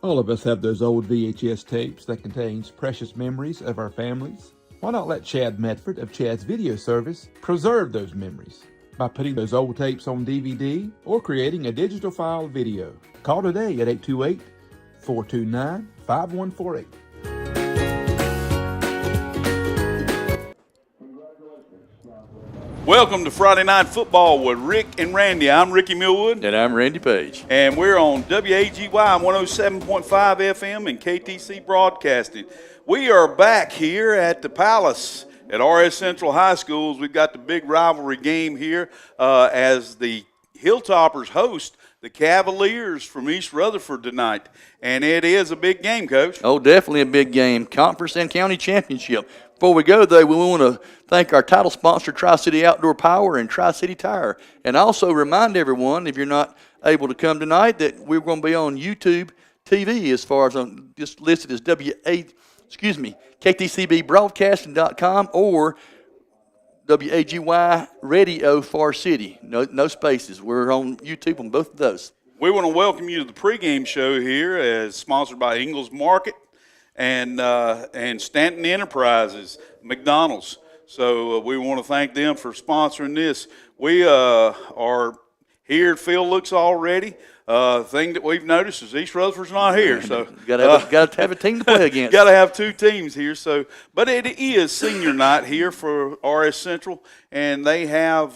All of us have those old VHS tapes that contains precious memories of our families. Why not let Chad Medford of Chad's Video Service preserve those memories by putting those old tapes on DVD or creating a digital file video? Call today at 828-429-5148. Welcome to Friday Night Football with Rick and Randy. I'm Ricky Millwood. And I'm Randy Page. And we're on WAGY 107.5 FM and KTC Broadcasting. We are back here at the Palace at RS Central High Schools. We've got the big rivalry game here as the Hilltoppers host the Cavaliers from East Rutherford tonight. And it is a big game, Coach. Oh, definitely a big game. Conference and county championship. Before we go, though, we want to thank our title sponsor, Tri-City Outdoor Power and Tri-City Tire. And also remind everyone, if you're not able to come tonight, that we're going to be on YouTube TV as far as just listed as KTCBBroadcasting.com or WAGY Radio Far City. No spaces. We're on YouTube on both of those. We want to welcome you to the pregame show here, as sponsored by Ingles Market and Stanton Enterprises, McDonald's. So we want to thank them for sponsoring this. We are here. Phil looks all ready. Thing that we've noticed is East Rutherford's not here, so got to have a team to play against. Got to have two teams here. So, but it is senior night here for RS Central, and they have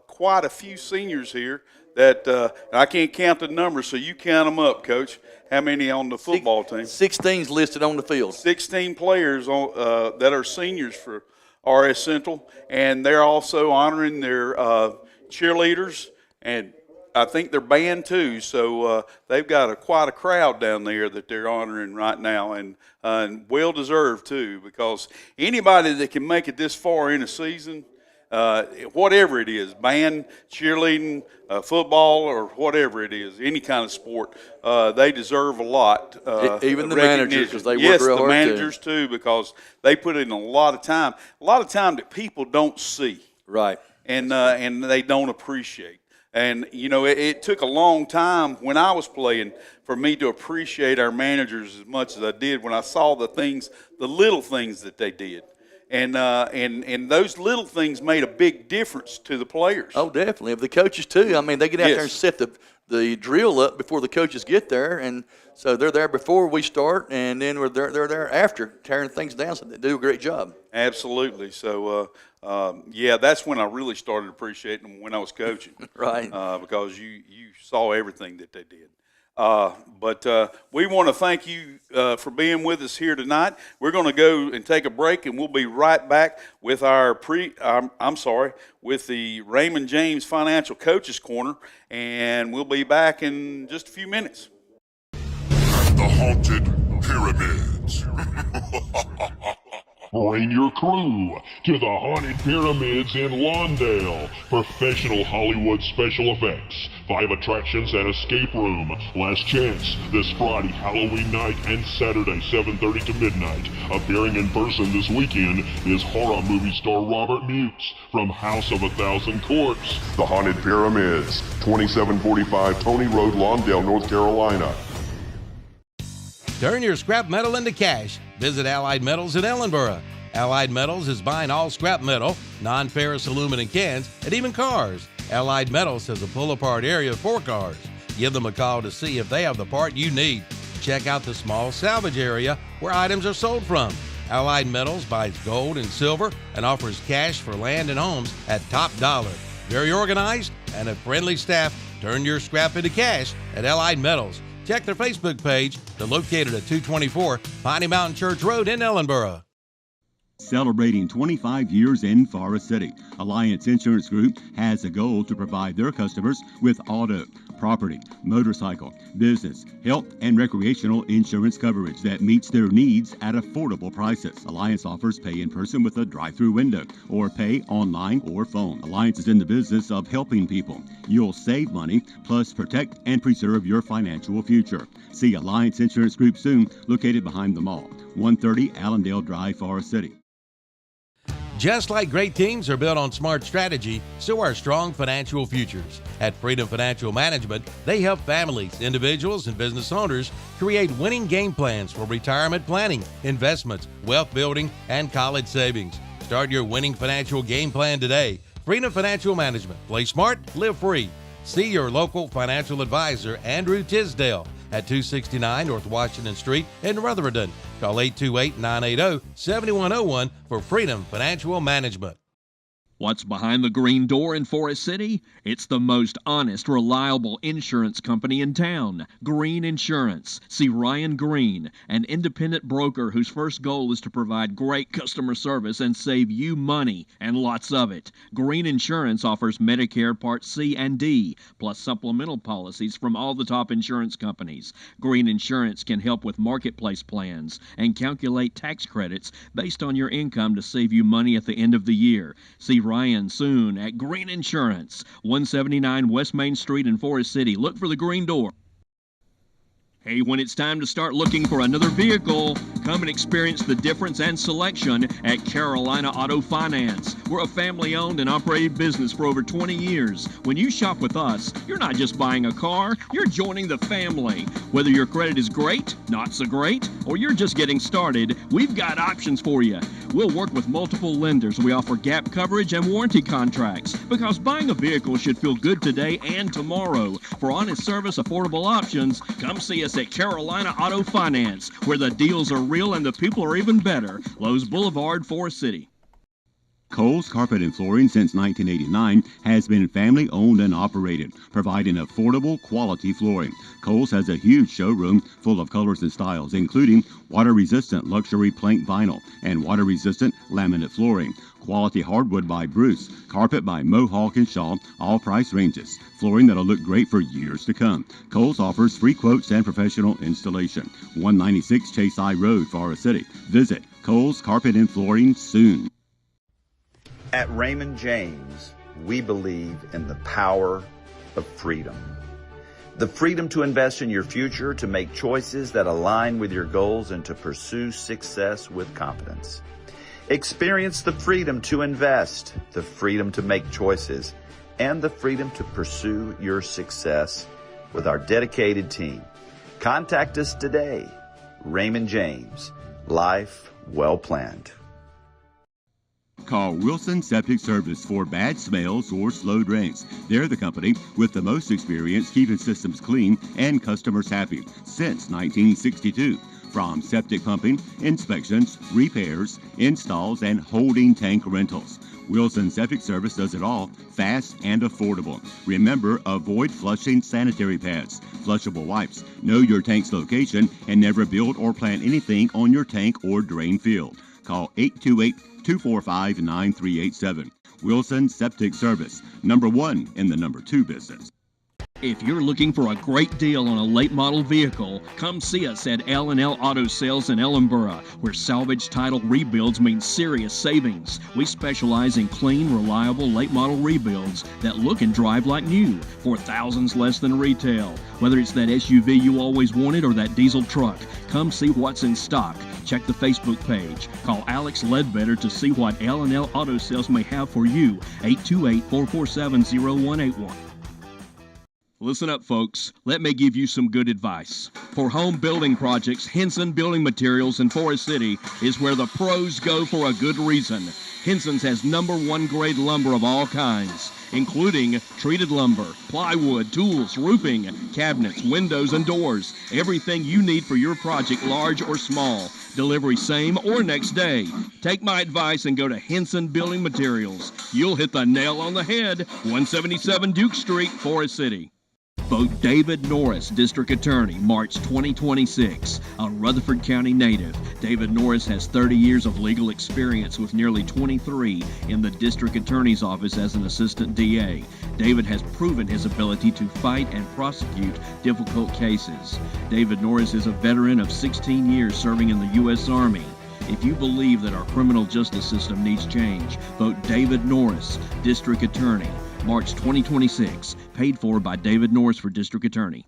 quite a few seniors here. That I can't count the numbers, so you count them up, Coach. How many on the football team? 16's listed on the field. 16 players on that are seniors for RS Central, and they're also honoring their cheerleaders, and I think their band too. So they've got quite a crowd down there that they're honoring right now, and well deserved too, because anybody that can make it this far in a season, whatever it is, band, cheerleading, football, or whatever it is, any kind of sport, they deserve a lot. Even the managers, because they work real hard. Yes, the managers too, because they put in a lot of time that people don't see. Right. And they don't appreciate. And, you know, it took a long time when I was playing for me to appreciate our managers as much as I did when I saw the little things that they did. And those little things made a big difference to the players. Oh, definitely. The coaches, too. I mean, they get out there and set the drill up before the coaches get there. And so they're there before we start, and then they're there after, tearing things down. So they do a great job. Absolutely. So, that's when I really started appreciating them, when I was coaching. Right. Because you saw everything that they did. But we want to thank you for being with us here tonight. We're going to go and take a break, and we'll be right back with with the Raymond James Financial Coaches Corner, and we'll be back in just a few minutes. The Haunted Pyramids. Bring your crew to the Haunted Pyramids in Lawndale. Professional Hollywood special effects, 5 attractions and escape room. Last chance this Friday, Halloween night, and Saturday, 7:30 to midnight. Appearing in person this weekend is horror movie star Robert Mutes from House of a Thousand Corpses. The Haunted Pyramids, 2745 Tony Road, Lawndale, North Carolina. Turn your scrap metal into cash. Visit Allied Metals in Ellenboro. Allied Metals is buying all scrap metal, non-ferrous aluminum cans, and even cars. Allied Metals has a pull-apart area for cars. Give them a call to see if they have the part you need. Check out the small salvage area where items are sold from. Allied Metals buys gold and silver and offers cash for land and homes at top dollar. Very organized and a friendly staff. Turn your scrap into cash at Allied Metals. Check their Facebook page. They're located at 224 Piney Mountain Church Road in Ellenboro. Celebrating 25 years in Forest City, Alliance Insurance Group has a goal to provide their customers with auto, property, motorcycle, business, health, and recreational insurance coverage that meets their needs at affordable prices. Alliance offers pay in person with a drive-through window or pay online or phone. Alliance is in the business of helping people. You'll save money, plus protect and preserve your financial future. See Alliance Insurance Group soon, located behind the mall, 130 Allendale Drive, Forest City. Just like great teams are built on smart strategy, so are strong financial futures. At Freedom Financial Management, they help families, individuals, and business owners create winning game plans for retirement planning, investments, wealth building, and college savings. Start your winning financial game plan today. Freedom Financial Management. Play smart, live free. See your local financial advisor, Andrew Tisdale, at 269 North Washington Street in Rutherford. Call 828-980-7101 for Freedom Financial Management. What's behind the green door in Forest City? It's the most honest, reliable insurance company in town, Green Insurance. See Ryan Green, an independent broker whose first goal is to provide great customer service and save you money, and lots of it. Green Insurance offers Medicare Part C and D, plus supplemental policies from all the top insurance companies. Green Insurance can help with marketplace plans and calculate tax credits based on your income to save you money at the end of the year. See Ryan soon at Green Insurance, 179 West Main Street in Forest City. Look for the green door. Hey, when it's time to start looking for another vehicle, come and experience the difference and selection at Carolina Auto Finance. We're a family-owned and operated business for over 20 years. When you shop with us, you're not just buying a car, you're joining the family. Whether your credit is great, not so great, or you're just getting started, we've got options for you. We'll work with multiple lenders. We offer gap coverage and warranty contracts because buying a vehicle should feel good today and tomorrow. For honest service, affordable options, come see us at Carolina Auto Finance, where the deals are real and the people are even better. Lowe's Boulevard, Forest City. Kohl's Carpet and Flooring since 1989 has been family owned and operated, providing affordable quality flooring. Kohl's has a huge showroom full of colors and styles, including water-resistant luxury plank vinyl and water-resistant laminate flooring. Quality hardwood by Bruce, carpet by Mohawk and Shaw, all price ranges. Flooring that'll look great for years to come. Kohl's offers free quotes and professional installation. 196 Chase I Road, Forest City. Visit Kohl's Carpet and Flooring soon. At Raymond James, we believe in the power of freedom. The freedom to invest in your future, to make choices that align with your goals, and to pursue success with confidence. Experience the freedom to invest, the freedom to make choices, and the freedom to pursue your success with our dedicated team. Contact us today. Raymond James, life well planned. Call Wilson Septic Service for bad smells or slow drains. They're the company with the most experience keeping systems clean and customers happy since 1962. From septic pumping, inspections, repairs, installs, and holding tank rentals. Wilson Septic Service does it all, fast and affordable. Remember, avoid flushing sanitary pads, flushable wipes, know your tank's location, and never build or plant anything on your tank or drain field. Call 828-245-9387. Wilson Septic Service, #1 in the #2 business. If you're looking for a great deal on a late model vehicle, come see us at L&L Auto Sales in Ellenboro, where salvage title rebuilds mean serious savings. We specialize in clean, reliable late model rebuilds that look and drive like new for thousands less than retail. Whether it's that SUV you always wanted or that diesel truck, come see what's in stock. Check the Facebook page. Call Alex Ledbetter to see what L&L Auto Sales may have for you. 828-447-0181. Listen up, folks. Let me give you some good advice. For home building projects, Henson Building Materials in Forest City is where the pros go for a good reason. Henson's has #1 grade lumber of all kinds, including treated lumber, plywood, tools, roofing, cabinets, windows, and doors. Everything you need for your project, large or small. Delivery same or next day. Take my advice and go to Henson Building Materials. You'll hit the nail on the head. 177 Duke Street, Forest City. Vote David Norris, District Attorney, March 2026. A Rutherford County native, David Norris has 30 years of legal experience with nearly 23 in the District Attorney's Office as an Assistant DA. David has proven his ability to fight and prosecute difficult cases. David Norris is a veteran of 16 years serving in the U.S. Army. If you believe that our criminal justice system needs change, vote David Norris, District Attorney, March 2026, paid for by David Norris for District Attorney.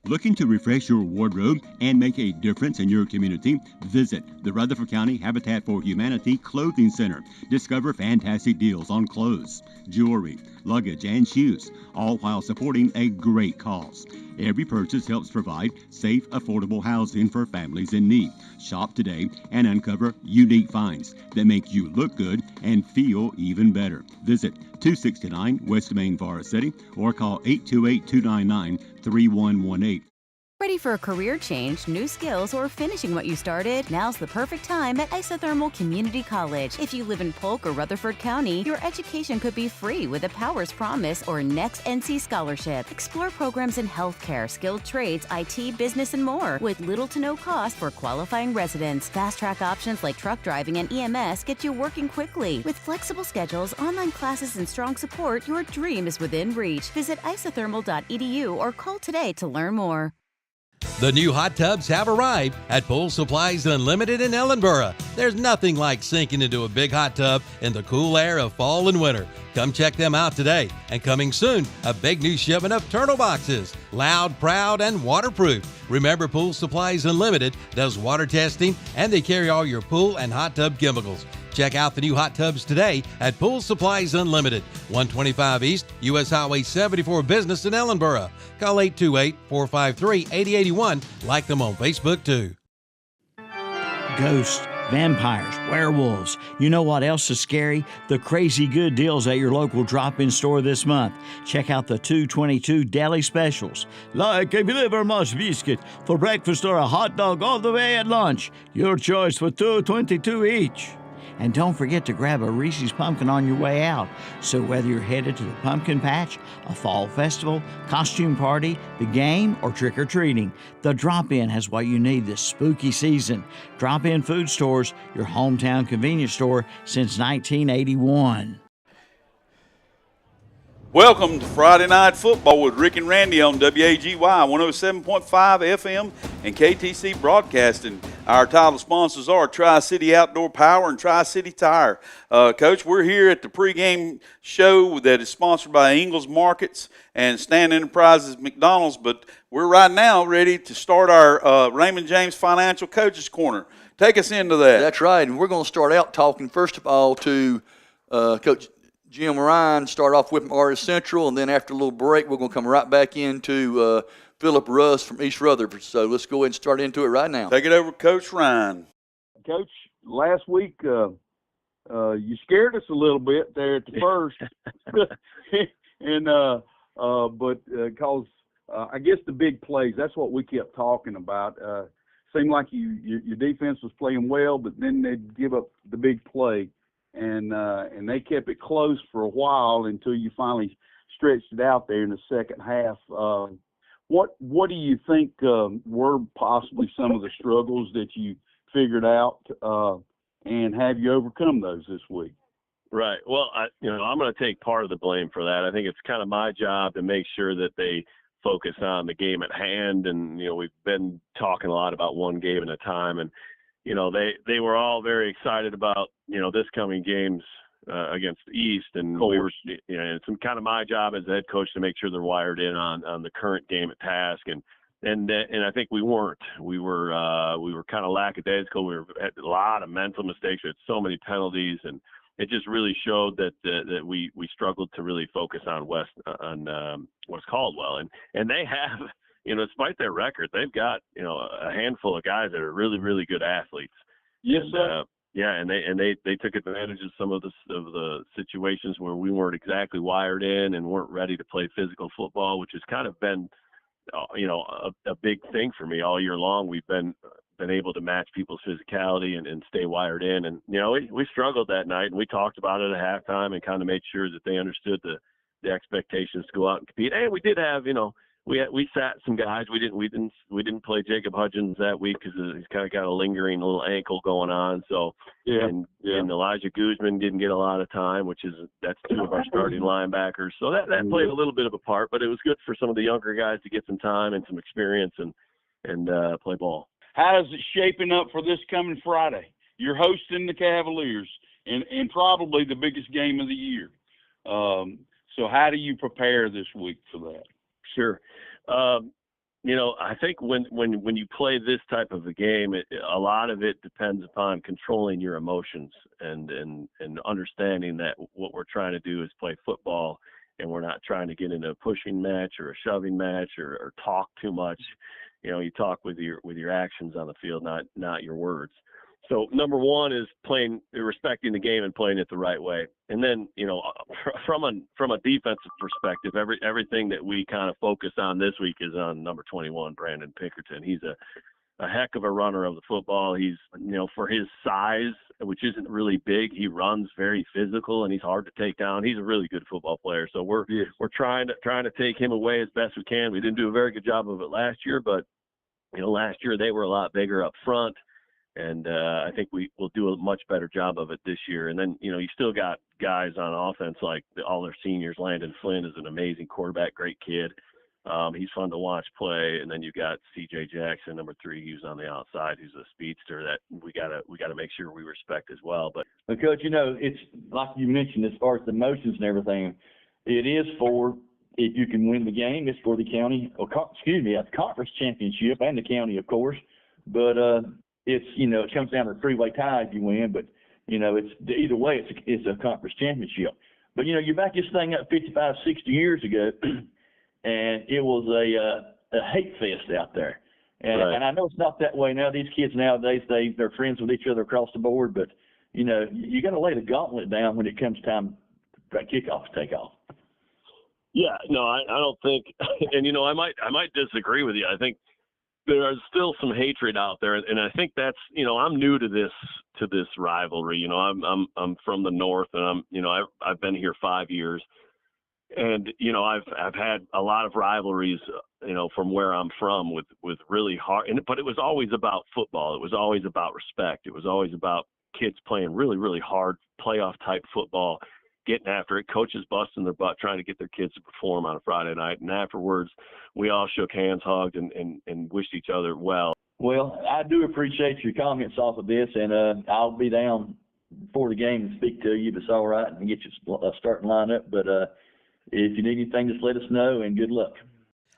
Looking to refresh your wardrobe and make a difference in your community? Visit the Rutherford County Habitat for Humanity Clothing Center. Discover fantastic deals on clothes, jewelry, luggage, and shoes, all while supporting a great cause. Every purchase helps provide safe, affordable housing for families in need. Shop today and uncover unique finds that make you look good and feel even better. Visit 269 West Main, Forest City, or call 828-299-3118. Ready for a career change, new skills, or finishing what you started? Now's the perfect time at Isothermal Community College. If you live in Polk or Rutherford County, your education could be free with a Powers Promise or Next NC Scholarship. Explore programs in healthcare, skilled trades, IT, business, and more with little to no cost for qualifying residents. Fast-track options like truck driving and EMS get you working quickly. With flexible schedules, online classes, and strong support, your dream is within reach. Visit isothermal.edu or call today to learn more. The new hot tubs have arrived at Pool Supplies Unlimited in Ellenboro. There's nothing like sinking into a big hot tub in the cool air of fall and winter. Come check them out today. And coming soon, a big new shipment of turtle boxes. Loud, proud, and waterproof. Remember, Pool Supplies Unlimited does water testing, and they carry all your pool and hot tub chemicals. Check out the new hot tubs today at Pool Supplies Unlimited, 125 East, U.S. Highway 74 Business in Ellenboro. Call 828-453-8081. Like them on Facebook, too. Ghosts, vampires, werewolves. You know what else is scary? The crazy good deals at your local drop-in store this month. Check out the 222 deli specials. Like a liver mush biscuit for breakfast or a hot dog all the way at lunch. Your choice for $2.22 each. And don't forget to grab a Reese's Pumpkin on your way out. So whether you're headed to the pumpkin patch, a fall festival, costume party, the game, or trick-or-treating, the Drop-In has what you need this spooky season. Drop-In Food Stores, your hometown convenience store since 1981. Welcome to Friday Night Football with Rick and Randy on WAGY 107.5 FM and KTC Broadcasting. Our title sponsors are Tri-City Outdoor Power and Tri-City Tire. Coach, we're here at the pregame show that is sponsored by Ingles Markets and Stan Enterprises McDonald's, but we're right now ready to start our Raymond James Financial Coaches Corner. Take us into that. That's right, and we're going to start out talking first of all to Coach Jim Ryan, start off with RS Central, and then after a little break, we're going to come right back into Philip Russ from East Rutherford. So let's go ahead and start into it right now. Take it over, Coach Ryan. Coach, last week you scared us a little bit there at the first, and but because I guess the big plays, that's what we kept talking about. Seemed like your defense was playing well, but then they'd give up the big play. And they kept it close for a while until you finally stretched it out there in the second half. What do you think were possibly some of the struggles that you figured out, and have you overcome those this week? Right. Well, I'm going to take part of the blame for that. I think it's kind of my job to make sure that they focus on the game at hand. And we've been talking a lot about one game at a time, and they were all very excited about, this coming games against the East. And we were, it's kind of my job as the head coach to make sure they're wired in on the current game at task. And I think we weren't. We were kind of lackadaisical. We had a lot of mental mistakes. We had so many penalties, and it just really showed that we struggled to really focus on West Caldwell. And they have, despite their record, they've got, a handful of guys that are really, really good athletes. Yes, sir. And they took advantage of some of the situations where we weren't exactly wired in and weren't ready to play physical football, which has kind of been, a big thing for me all year long. We've been able to match people's physicality and stay wired in. And, we struggled that night, and we talked about it at halftime and kind of made sure that they understood the expectations to go out and compete. And we did have, we sat some guys. We didn't play Jacob Hudgens that week because he's kind of got a lingering little ankle going on. So and Elijah Guzman didn't get a lot of time, that's two of our starting linebackers. So that played a little bit of a part, but it was good for some of the younger guys to get some time and some experience and play ball. How is it shaping up for this coming Friday? You're hosting the Cavaliers and probably the biggest game of the year. So how do you prepare this week for that? Sure. I think when you play this type of a game, a lot of it depends upon controlling your emotions and understanding that what we're trying to do is play football, and we're not trying to get into a pushing match or a shoving match or talk too much. You talk with your actions on the field, not your words. So number one is respecting the game and playing it the right way. And then, from a defensive perspective, everything that we kind of focus on this week is on number 21, Brandon Pinkerton. He's a heck of a runner of the football. He's, for his size, which isn't really big, he runs very physical and he's hard to take down. He's a really good football player. So we're trying to take him away as best we can. We didn't do a very good job of it last year, but last year they were a lot bigger up front. And I think we will do a much better job of it this year. And then, you still got guys on offense like all their seniors. Landon Flynn is an amazing quarterback, great kid. He's fun to watch play. And then you've got C.J. Jackson, number 3, who's on the outside, who's a speedster that we gotta make sure we respect as well. But Coach, it's like you mentioned as far as the motions and everything. It is if you can win the game, it's for the county. The conference championship and the county, of course. But it's it comes down to a 3-way tie if you win, but it's either way it's a conference championship. But you back this thing up 55, 60 years ago, and it was a hate fest out there. And right. And I know it's not that way now. These kids nowadays they're friends with each other across the board, but you got to lay the gauntlet down when it comes time for kickoff to take off. Yeah, no, I don't think, and I might disagree with you. I think there is still some hatred out there, and I think that's I'm new to this rivalry. I'm from the north, and I've been here 5 years, and I've had a lot of rivalries from where I'm from with really hard, but it was always about football. It was always about respect. It was always about kids playing really, really hard playoff type football, getting after it, coaches busting their butt trying to get their kids to perform on a Friday night. And afterwards, we all shook hands, hugged, and wished each other well. Well, I do appreciate your comments off of this, and I'll be down before the game and speak to you if it's all right and get you starting line up. But if you need anything, just let us know, and good luck.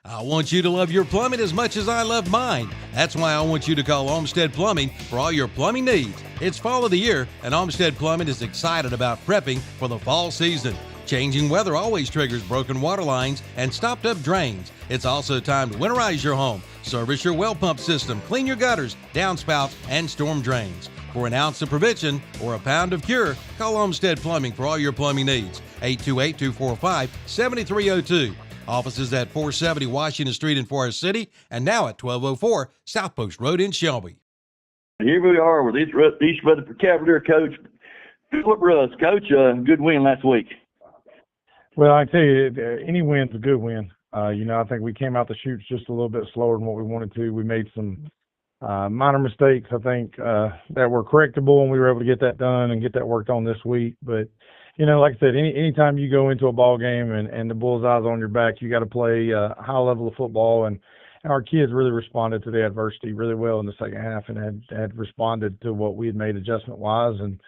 I want you to love your plumbing as much as I love mine. That's why I want you to call Olmsted Plumbing for all your plumbing needs. It's fall of the year, and Olmsted Plumbing is excited about prepping for the fall season. Changing weather always triggers broken water lines and stopped up drains. It's also time to winterize your home, service your well pump system, clean your gutters, downspouts, and storm drains. For an ounce of prevention or a pound of cure, call Olmsted Plumbing for all your plumbing needs. 828-245-7302. Offices at 470 Washington Street in Forest City and now at 1204 South Post Road in Shelby. Here we are with East Rutherford Cavalier coach Philip Russ. Coach, good win last week. Well, I tell you, any win's a good win. I think we came out the chutes just a little bit slower than what we wanted to. We made some minor mistakes, I think, that were correctable, and we were able to get that done and get that worked on this week. But like I said, anytime you go into a ball game and the bullseye's on your back, you got to play a high level of football. And our kids really responded to the adversity really well in the second half and had responded to what we had made adjustment-wise. And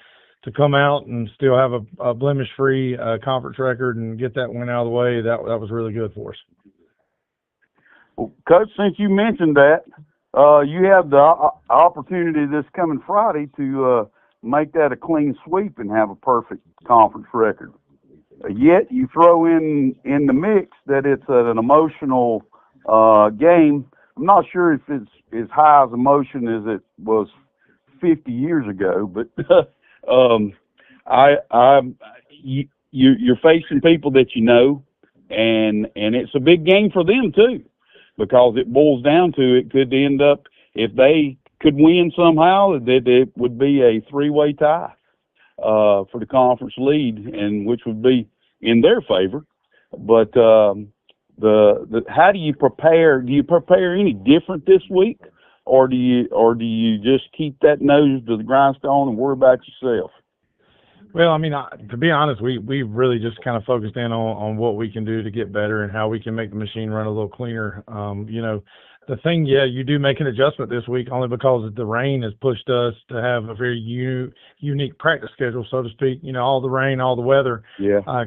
to come out and still have a blemish-free conference record and get that win out of the way, that was really good for us. Well, Coach, since you mentioned that, you have the opportunity this coming Friday to make that a clean sweep and have a perfect conference record. Yet you throw in the mix that it's an emotional game. I'm not sure if it's as high as emotion as it was 50 years ago, but you're facing people that and it's a big game for them too, because it boils down to it could end up, if they could win somehow, that it would be a 3-way tie for the conference lead, and which would be in their favor. But how do you prepare? Do you prepare any different this week, or do you just keep that nose to the grindstone and worry about yourself? Well, I mean, to be honest, we really just kind of focused in on what we can do to get better and how we can make the machine run a little cleaner. The thing, you do make an adjustment this week only because the rain has pushed us to have a very unique practice schedule, so to speak. All the rain, all the weather,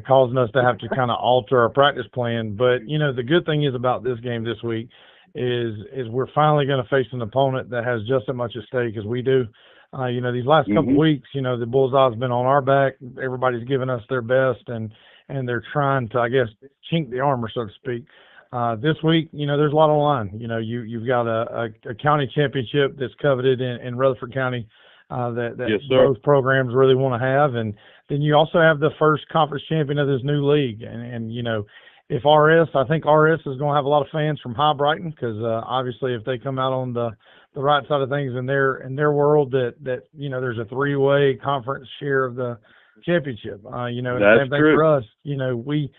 causing us to have to kind of alter our practice plan. But, the good thing is about this game this week is we're finally going to face an opponent that has just as much at stake as we do. These last couple weeks, the Bullseyes been on our back. Everybody's giving us their best, and they're trying to, I guess, chink the armor, so to speak. This week, there's a lot on the line. You've got a county championship that's coveted in Rutherford County that yes, both programs really want to have, and then you also have the first conference champion of this new league, and if I think RS is going to have a lot of fans from High Brighton, because obviously if they come out on the right side of things in their world, that there's a 3-way conference share of the championship. And the same thing for us. We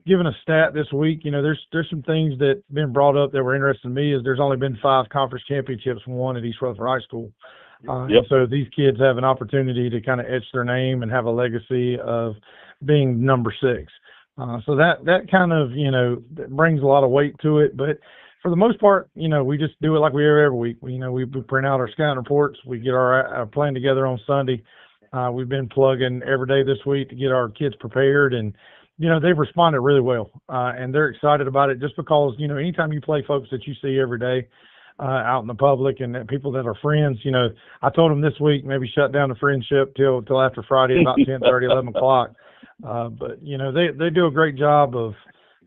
given a stat this week. There's some things that been brought up that were interesting to me. Is there's only been 5 conference championships won at East Rutherford High School. So these kids have an opportunity to kind of etch their name and have a legacy of being number 6. So that kind of, brings a lot of weight to it. But for the most part, we just do it like we do every week. We print out our scouting reports. We get our plan together on Sunday. We've been plugging every day this week to get our kids prepared. And, they've responded really well. And they're excited about it just because, anytime you play folks that you see every day out in the public and people that are friends, I told them this week, maybe shut down the friendship till after Friday, about 10:30, 11 o'clock. But they do a great job of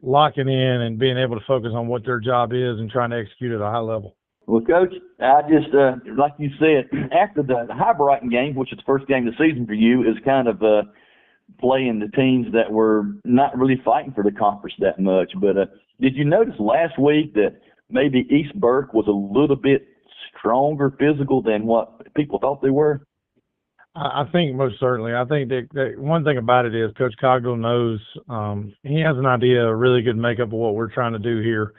locking in and being able to focus on what their job is and trying to execute at a high level. Well, Coach, I just, like you said, after the High Brighton game, which is the first game of the season for you, is kind of playing the teams that were not really fighting for the conference that much. But did you notice last week that maybe East Burke was a little bit stronger physical than what people thought they were? I think most certainly. I think that one thing about it is Coach Cogdill knows he has an idea, a really good makeup of what we're trying to do here,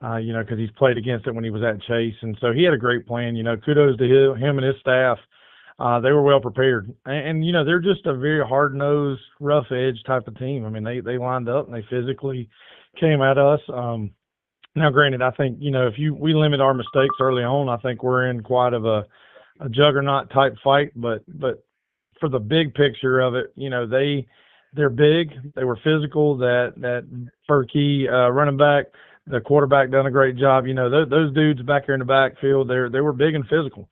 because he's played against it when he was at Chase. And so he had a great plan. Kudos to him and his staff. They were well prepared. And they're just a very hard-nosed, rough-edge type of team. I mean, they lined up and they physically came at us. Now, granted, I think, if we limit our mistakes early on, I think we're in quite of a juggernaut type fight, but for the big picture of it, they're big, they were physical. That Berkey running back, the quarterback done a great job. Those dudes back here in the backfield, they were big and physical,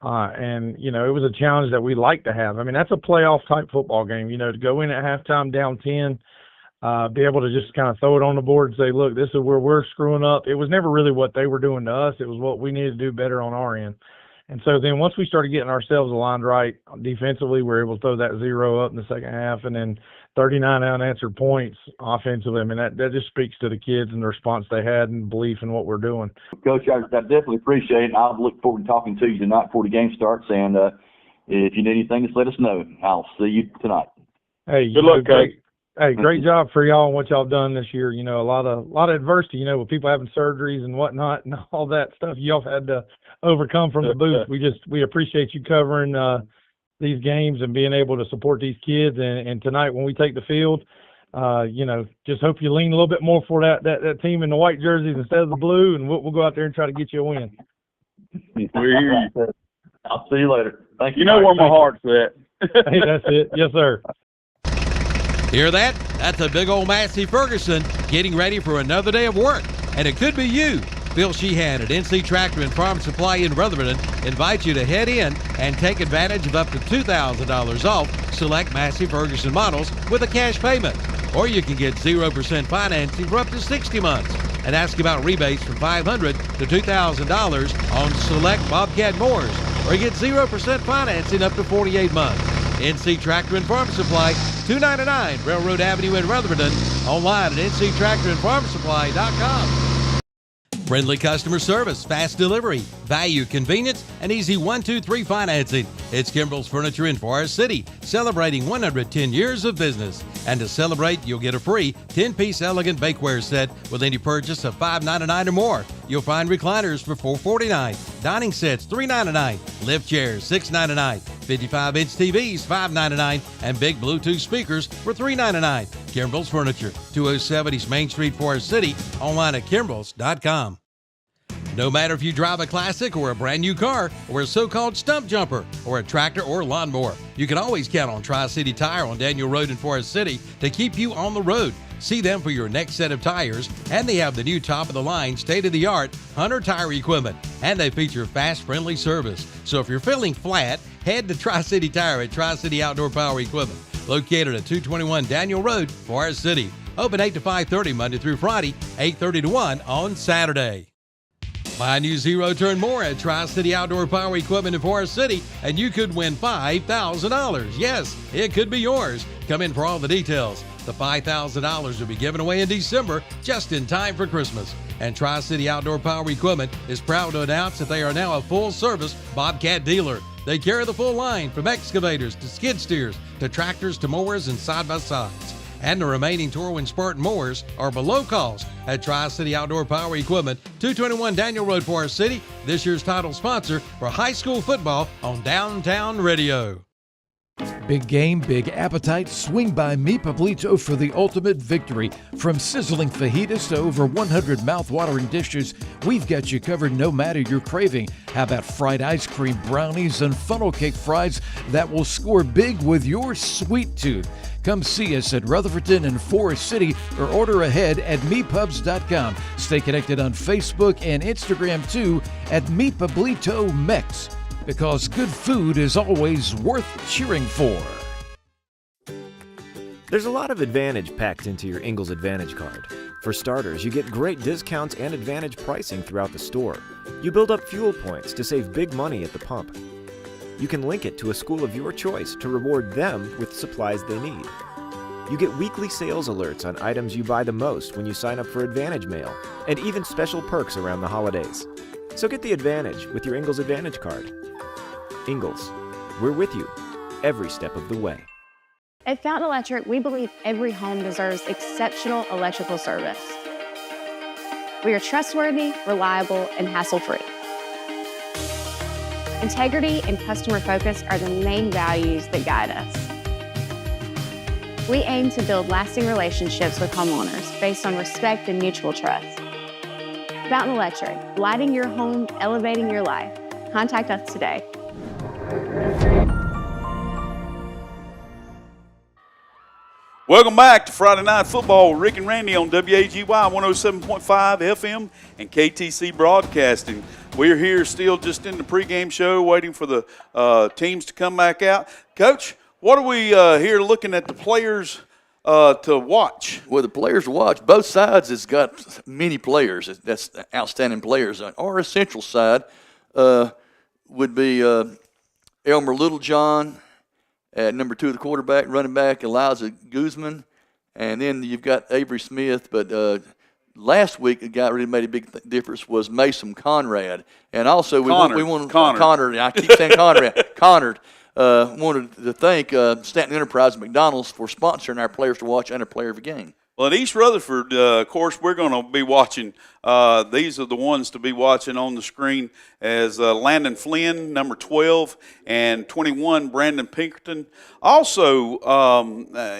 and it was a challenge that we like to have. I mean, that's a playoff type football game. To go in at halftime down 10, be able to just kind of throw it on the board and say, look, this is where we're screwing up. It was never really what they were doing to us. It was what we needed to do better on our end. And so then once we started getting ourselves aligned right defensively, we were able to throw that 0 up in the second half, and then 39 unanswered points offensively. I mean, that just speaks to the kids and the response they had and belief in what we're doing. Coach, I definitely appreciate it. I'll look forward to talking to you tonight before the game starts. And if you need anything, just let us know. I'll see you tonight. Hey, good luck, Coach. Hey, great job for y'all and what y'all done this year. A lot of adversity, with people having surgeries and whatnot and all that stuff y'all had to overcome from the booth. We appreciate you covering these games and being able to support these kids. And tonight when we take the field, just hope you lean a little bit more for that team in the white jerseys instead of the blue, and we'll go out there and try to get you a win. We're here. I'll see you later. Thank you. Where my heart's at. Hey, that's it. Yes, sir. Hear that? That's a big old Massey Ferguson getting ready for another day of work. And it could be you. Bill Sheehan at NC Tractor and Farm Supply in Rutherford invites you to head in and take advantage of up to $2,000 off select Massey Ferguson models with a cash payment. Or you can get 0% financing for up to 60 months and ask about rebates from $500 to $2,000 on select Bobcat mowers. Or get 0% financing up to 48 months. NC Tractor and Farm Supply, 299 Railroad Avenue in Rutherford. Online at nctractorandfarmsupply.com. Friendly customer service, fast delivery, value, convenience, and easy 1-2-3 financing. It's Kimbrell's Furniture in Forest City, celebrating 110 years of business. And to celebrate, you'll get a free 10-piece elegant bakeware set with any purchase of $5.99 or more. You'll find recliners for $4.49, dining sets $3.99, lift chairs $6.99, 55-inch TVs $5.99, and big Bluetooth speakers for $3.99. Kimbrell's Furniture, 207 East Main Street, Forest City, online at kimbrells.com. No matter if you drive a classic or a brand new car or a so-called stump jumper or a tractor or lawnmower, you can always count on Tri-City Tire on Daniel Road in Forest City to keep you on the road. See them for your next set of tires, and they have the new top-of-the-line, state-of-the-art Hunter tire equipment, and they feature fast, friendly service. So if you're feeling flat, head to Tri-City Tire at Tri-City Outdoor Power Equipment, located at 221 Daniel Road, Forest City. Open 8 to 5:30 Monday through Friday, 8:30 to 1 on Saturday. Buy a new zero-turn mower at Tri-City Outdoor Power Equipment in Forest City, and you could win $5,000. Yes, it could be yours. Come in for all the details. The $5,000 will be given away in December, just in time for Christmas. And Tri-City Outdoor Power Equipment is proud to announce that they are now a full-service Bobcat dealer. They carry the full line from excavators to skid steers to tractors to mowers and side-by-sides. And the remaining Torwin Spartan mowers are below cost at Tri-City Outdoor Power Equipment, 221 Daniel Road, Forest City, this year's title sponsor for high school football on Downtown Radio. Big game, big appetite. Swing by Mi Pablito for the ultimate victory. From sizzling fajitas to over 100 mouth-watering dishes, we've got you covered no matter your craving. How about fried ice cream, brownies, and funnel cake fries that will score big with your sweet tooth? Come see us at Rutherford and Forest City or order ahead at mepubs.com. Stay connected on Facebook and Instagram too at Mi Pablito Mex, because good food is always worth cheering for. There's a lot of advantage packed into your Ingles Advantage card. For starters, you get great discounts and advantage pricing throughout the store. You build up fuel points to save big money at the pump. You can link it to a school of your choice to reward them with supplies they need. You get weekly sales alerts on items you buy the most when you sign up for Advantage Mail, and even special perks around the holidays. So get the advantage with your Ingles Advantage card. Ingles, we're with you every step of the way. At Fountain Electric, we believe every home deserves exceptional electrical service. We are trustworthy, reliable, and hassle-free. Integrity and customer focus are the main values that guide us. We aim to build lasting relationships with homeowners based on respect and mutual trust. Fountain Electric, lighting your home, elevating your life. Contact us today. Welcome back to Friday Night Football with Rick and Randy on WAGY 107.5 FM and KTC Broadcasting. We're here still just in the pregame show waiting for the teams to come back out. Coach, what are we here looking at the players to watch? Well, the players to watch, both sides has got many players. That's outstanding players. On our Central side would be Elmer Littlejohn at number 2, the quarterback, running back Eliza Guzman, and then you've got Avery Smith. But last week, the guy really made a big difference was Mason Conrad, and also we want Connor. I keep saying Conrad. Connor. Wanted to thank Stanton Enterprise and McDonald's for sponsoring our players to watch and our player of the game. Well, at East Rutherford, of course, we're going to be watching. These are the ones to be watching on the screen as Landon Flynn, number 12, and 21, Brandon Pinkerton. Also,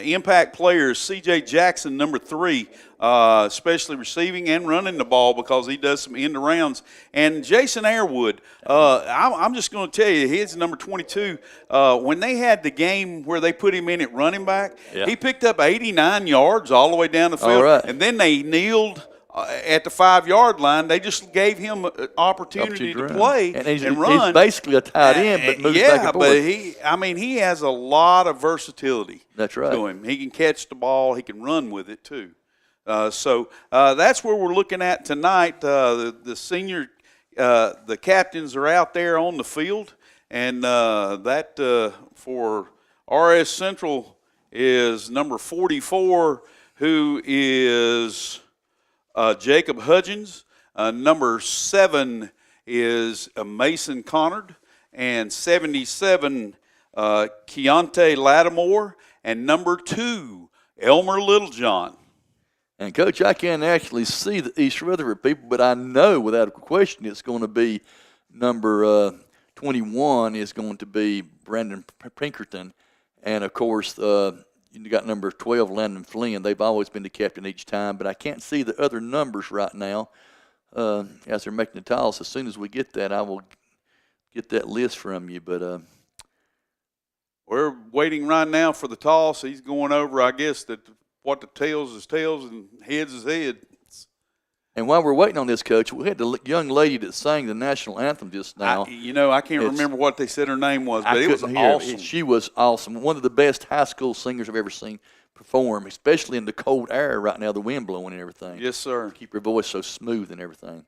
impact players, C.J. Jackson, number 3, especially receiving and running the ball because he does some end-arounds. And Jason Airwood, I'm just going to tell you, he's number 22. When they had the game where they put him in at running back, he picked up 89 yards all the way down the field. Right. And then they kneeled at the 5-yard line. They just gave him an opportunity to play and run. He's basically a tight end, but moves back and forth. But he has a lot of versatility. That's right. To him. He can catch the ball. He can run with it too. So that's where we're looking at tonight. The senior, the captains are out there on the field, and that for RS Central is number 44, who is Jacob Hudgens. Number 7 is Mason Connard, and 77 Keontae Lattimore, and number 2 Elmer Littlejohn. And, Coach, I can't actually see the East Rutherford people, but I know without a question it's going to be number 21 is going to be Brandon Pinkerton. And, of course, you got number 12, Landon Flynn. They've always been the captain each time, but I can't see the other numbers right now as they're making the titles. As soon as we get that, I will get that list from you. But we're waiting right now for the toss. He's going over, I guess, that what the tails is tails and heads is heads. And while we're waiting on this, Coach, we had the young lady that sang the national anthem just now. I can't remember what they said her name was, but it was awesome. She was awesome. One of the best high school singers I've ever seen perform, especially in the cold air right now, the wind blowing and everything. Yes, sir. Keep her voice so smooth and everything.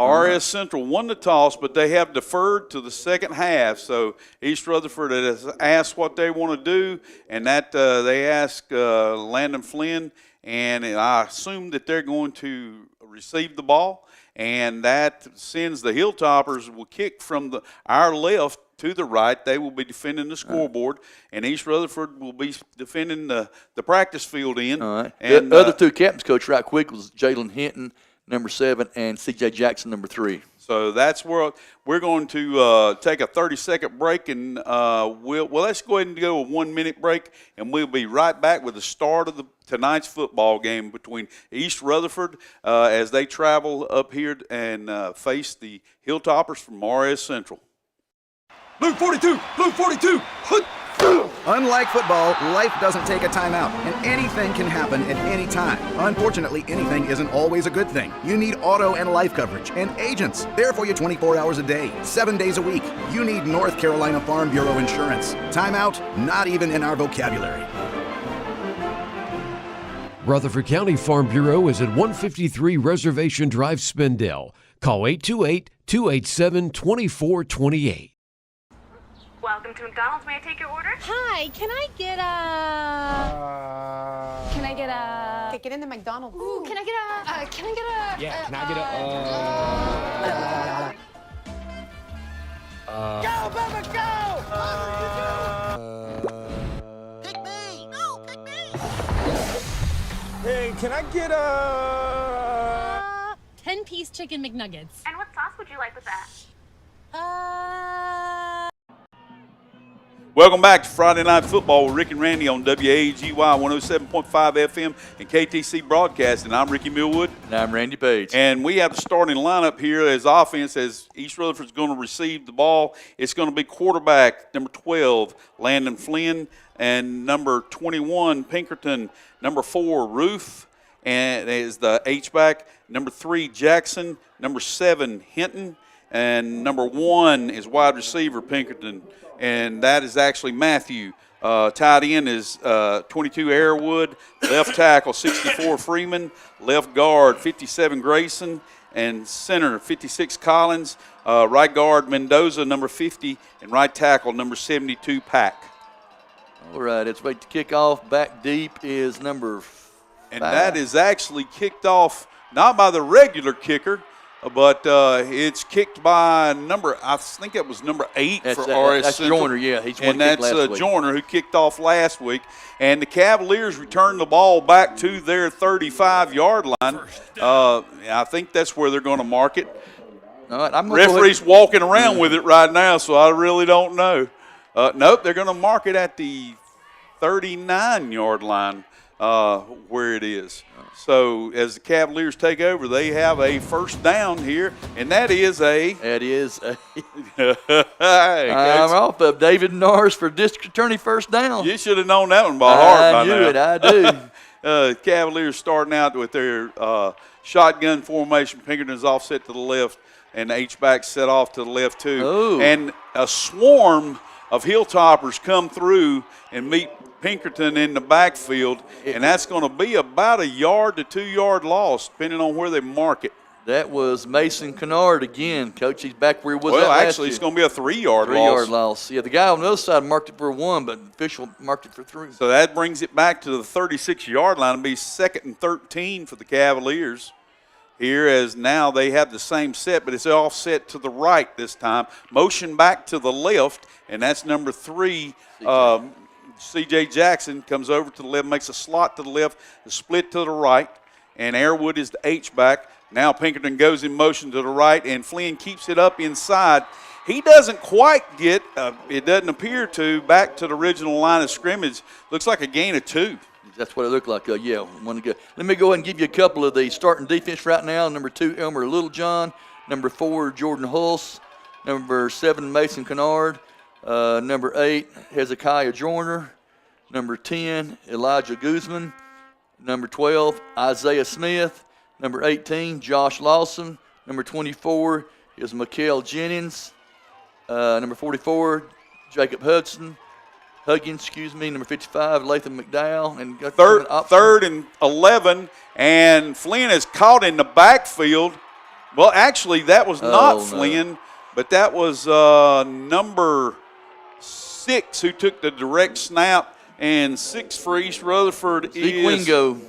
RS Central won the toss, but they have deferred to the second half. So East Rutherford has asked what they want to do, and that they asked Landon Flynn, and I assume that they're going to receive the ball, and that sends the Hilltoppers will kick from our left to the right. They will be defending the scoreboard, and East Rutherford will be defending the practice field end. All right. And the other two captains, Coach, right quick, was Jalen Hinton, number 7, and C.J. Jackson, number 3. So that's where we're going to take a 30-second break, and let's go ahead and go a 1-minute break, and we'll be right back with the start of tonight's football game between East Rutherford as they travel up here and face the Hilltoppers from RS Central. Blue 42, Blue 42. Unlike football, life doesn't take a timeout, and anything can happen at any time. Unfortunately, anything isn't always a good thing. You need auto and life coverage, and agents there for you 24 hours a day, 7 days a week. You need North Carolina Farm Bureau insurance. Timeout? Not even in our vocabulary. Rutherford County Farm Bureau is at 153 Reservation Drive, Spindale. Call 828-287-2428. Welcome to McDonald's. May I take your order? Hi, can I get get in the McDonald's. Ooh, can I get a? Yeah, can I get Go, Bubba, go! Pick me! No, pick me! Hey, can I get 10-piece chicken McNuggets. And what sauce would you like with that? Welcome back to Friday Night Football with Rick and Randy on WAGY 107.5 FM and KTC Broadcasting. I'm Ricky Millwood. And I'm Randy Page. And we have the starting lineup here as offense as East Rutherford's going to receive the ball. It's going to be quarterback, number 12, Landon Flynn, and number 21, Pinkerton, number 4, Ruth, and is the H-back, number 3, Jackson, number 7, Hinton, and number 1 is wide receiver, Pinkerton. And that is actually Matthew. Tight end is 22 Airwood, left tackle 64 Freeman, left guard 57 Grayson, and center 56 Collins, right guard Mendoza number 50, and right tackle number 72 Pack. All right, it's ready to kick off. Back deep is number 5. And that is actually kicked off not by the regular kicker, but it's kicked by I think it was number 8 for RS That's Central. Joyner, yeah. He's and that's Joyner who kicked off last week. And the Cavaliers returned the ball back to their 35-yard line. I think that's where they're going to mark it. All right, Referee's walking around with it right now, so I really don't know. Nope, they're going to mark it at the 39-yard line where it is. So as the Cavaliers take over, they have a first down here, and that is a I'm off of David Norris for district attorney first down. You should have known that one by heart by now. I do. Cavaliers starting out with their shotgun formation. Pinkerton's offset to the left, and the H-back set off to the left too. Ooh. And a swarm of Hilltoppers come through and meet Pinkerton in the backfield, and that's going to be about a yard to 2 yard loss, depending on where they mark it. That was Mason Kennard again, Coach. He's back where he was. Well, actually, it's going to be a 3 yard loss. 3 yard loss. Yeah, the guy on the other side marked it for 1, but the official marked it for 3. So that brings it back to the 36-yard line. It'll be 2nd and 13 for the Cavaliers. Here, as now they have the same set, but it's offset to the right this time. Motion back to the left, and that's number 3. C.J. Jackson comes over to the left, makes a slot to the left, a split to the right, and Airwood is the H-back. Now Pinkerton goes in motion to the right, and Flynn keeps it up inside. He doesn't quite get, it doesn't appear to, back to the original line of scrimmage. Looks like a gain of 2. That's what it looked like. Yeah, one to go. Let me go ahead and give you a couple of the starting defense right now. Number 2, Elmer Littlejohn. Number 4, Jordan Hulse. Number 7, Mason Kennard. Number 8, Hezekiah Joyner. Number 10, Elijah Guzman. Number 12, Isaiah Smith. Number 18, Josh Lawson. Number 24 is Mikael Jennings. Number 44, Jacob Huggins, Number 55, Latham McDowell. And third and 11, and Flynn is caught in the backfield. Well, actually, that was not Flynn, but that was number 6 who took the direct snap, and 6 for East Rutherford is Wingo.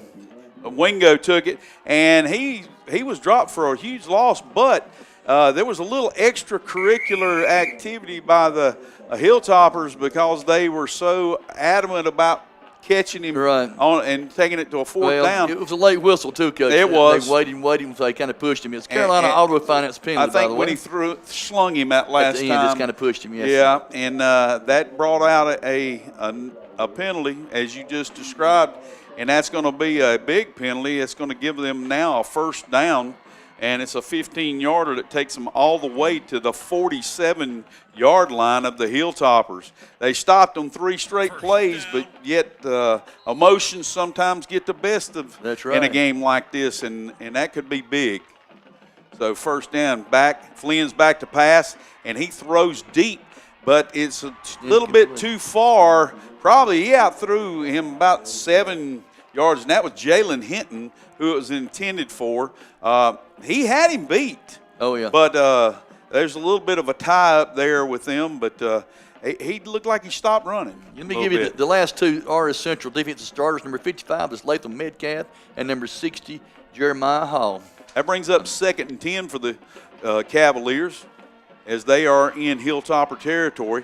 Wingo took it, and he was dropped for a huge loss, but there was a little extracurricular activity by the Hilltoppers because they were so adamant about catching him on and taking it to a fourth down. It was a late whistle, too, Coach. It was. They waited, so they kind of pushed him. It's Carolina Auto Finance penalty, I think by the when way. he slung him that last At the time. end, just kind of pushed him, yes. Yeah, and that brought out a penalty, as you just described, and that's going to be a big penalty. It's going to give them now a first down, and it's a 15-yarder that takes them all the way to the 47-yard line of the Hilltoppers. They stopped on 3 straight plays, but yet emotions sometimes get the best of in a game like this, and that could be big. So first down, Flynn's back to pass, and he throws deep, but it's a little bit too far. Probably he outthrew him about 7 yards, and that was Jalen Hinton, who it was intended for. He had him beat. Oh, yeah. But there's a little bit of a tie up there with him, but he looked like he stopped running. Let me give you the last 2 RS Central defensive starters. Number 55 is Latham Metcalf, and number 60, Jeremiah Hall. That brings up 2nd and 10 for the Cavaliers as they are in Hilltopper territory.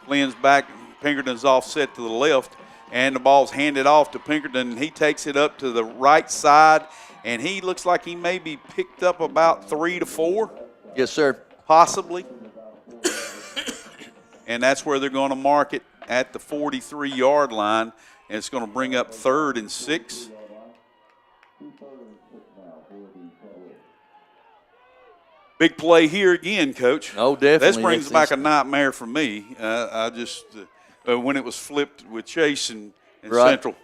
Flynn's back, Pinkerton's offset to the left, and the ball's handed off to Pinkerton. He takes it up to the right side, and he looks like he may be picked up about 3 to 4. Yes, sir. Possibly. And that's where they're going to mark it at the 43-yard line, and it's going to bring up 3rd and 6. Big play here again, Coach. Oh, definitely. This brings back a nightmare for me. I just when it was flipped with Chase and Central,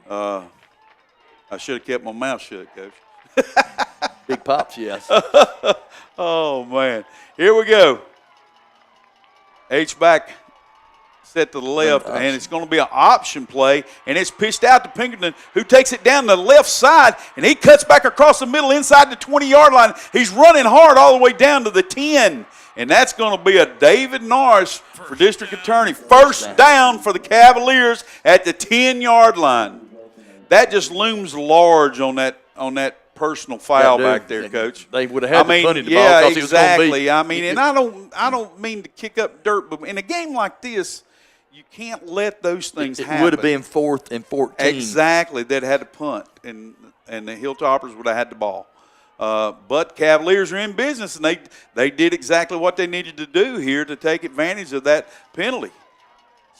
I should have kept my mouth shut, Coach. Big pops, yes. Oh, man. Here we go. H-back set to the left, and it's going to be an option play, and it's pitched out to Pinkerton, who takes it down the left side, and he cuts back across the middle inside the 20-yard line. He's running hard all the way down to the 10, and that's going to be a David Norris for district attorney. First down for the Cavaliers at the 10-yard line. That just looms large on that personal foul back there, Coach. They would have had to punted the ball. Yeah, exactly. It was gonna be. I mean, and I don't mean to kick up dirt, but in a game like this, you can't let those things happen. It would have been 4th and 14. Exactly. They'd had to punt, and the Hilltoppers would have had the ball. But Cavaliers are in business, and they did exactly what they needed to do here to take advantage of that penalty.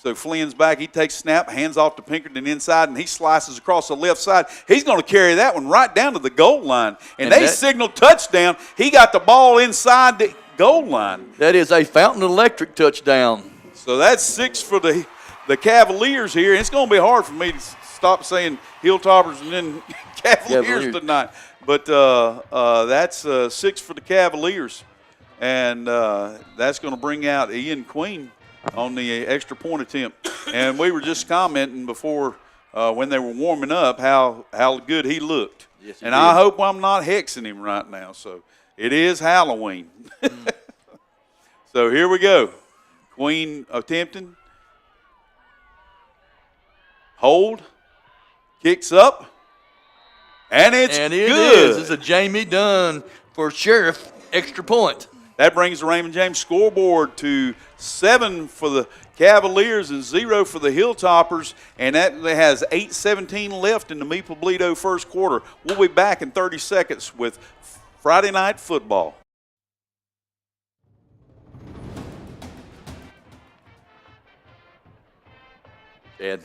So Flynn's back. He takes snap, hands off to Pinkerton inside, and he slices across the left side. He's going to carry that one right down to the goal line. And they signaled touchdown. He got the ball inside the goal line. That is a Fountain Electric touchdown. So that's 6 for the Cavaliers here. It's going to be hard for me to stop saying Hilltoppers and then Cavaliers tonight. But that's 6 for the Cavaliers. And that's going to bring out Ian Queen on the extra point attempt. And we were just commenting before when they were warming up how good he looked. Yes, and I hope I'm not hexing him right now. So it is Halloween. So here we go. Queen attempting. Hold. Kicks up. And it's good. It's a Jamie Dunn for Sheriff extra point. That brings the Raymond James scoreboard to 7 for the Cavaliers and 0 for the Hilltoppers, and that has 8:17 left in the Meeple-Bledo first quarter. We'll be back in 30 seconds with Friday Night Football. Ed.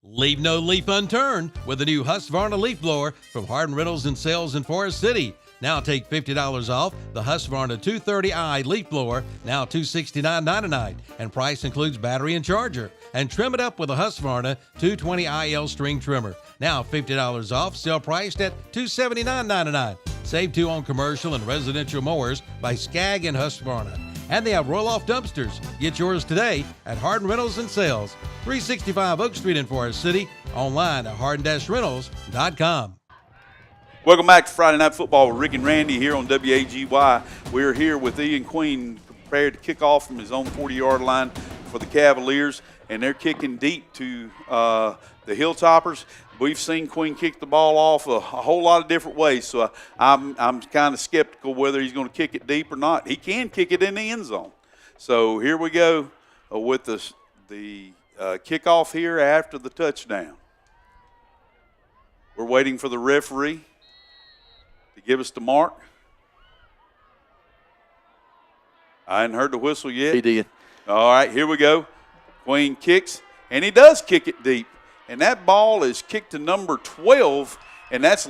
Leave no leaf unturned with the new Husqvarna leaf blower from Hardin Rentals and Sales in Forest City. Now take $50 off the Husqvarna 230i leaf blower, now $269.99, and price includes battery and charger. And trim it up with a Husqvarna 220IL string trimmer, now $50 off, still priced at $279.99. Save $2 on commercial and residential mowers by Skag and Husqvarna. And they have roll-off dumpsters. Get yours today at Hardin Rentals and Sales, 365 Oak Street in Forest City, online at hardin-rentals.com. Welcome back to Friday Night Football with Rick and Randy here on WAGY. We're here with Ian Queen, prepared to kick off from his own 40-yard line for the Cavaliers, and they're kicking deep to the Hilltoppers. We've seen Queen kick the ball off a whole lot of different ways, so I'm kind of skeptical whether he's going to kick it deep or not. He can kick it in the end zone. So here we go with the kickoff here after the touchdown. We're waiting for the referee to give us the mark. I hadn't heard the whistle yet. He did. All right, here we go. Queen kicks, and he does kick it deep. And that ball is kicked to number 12, and that's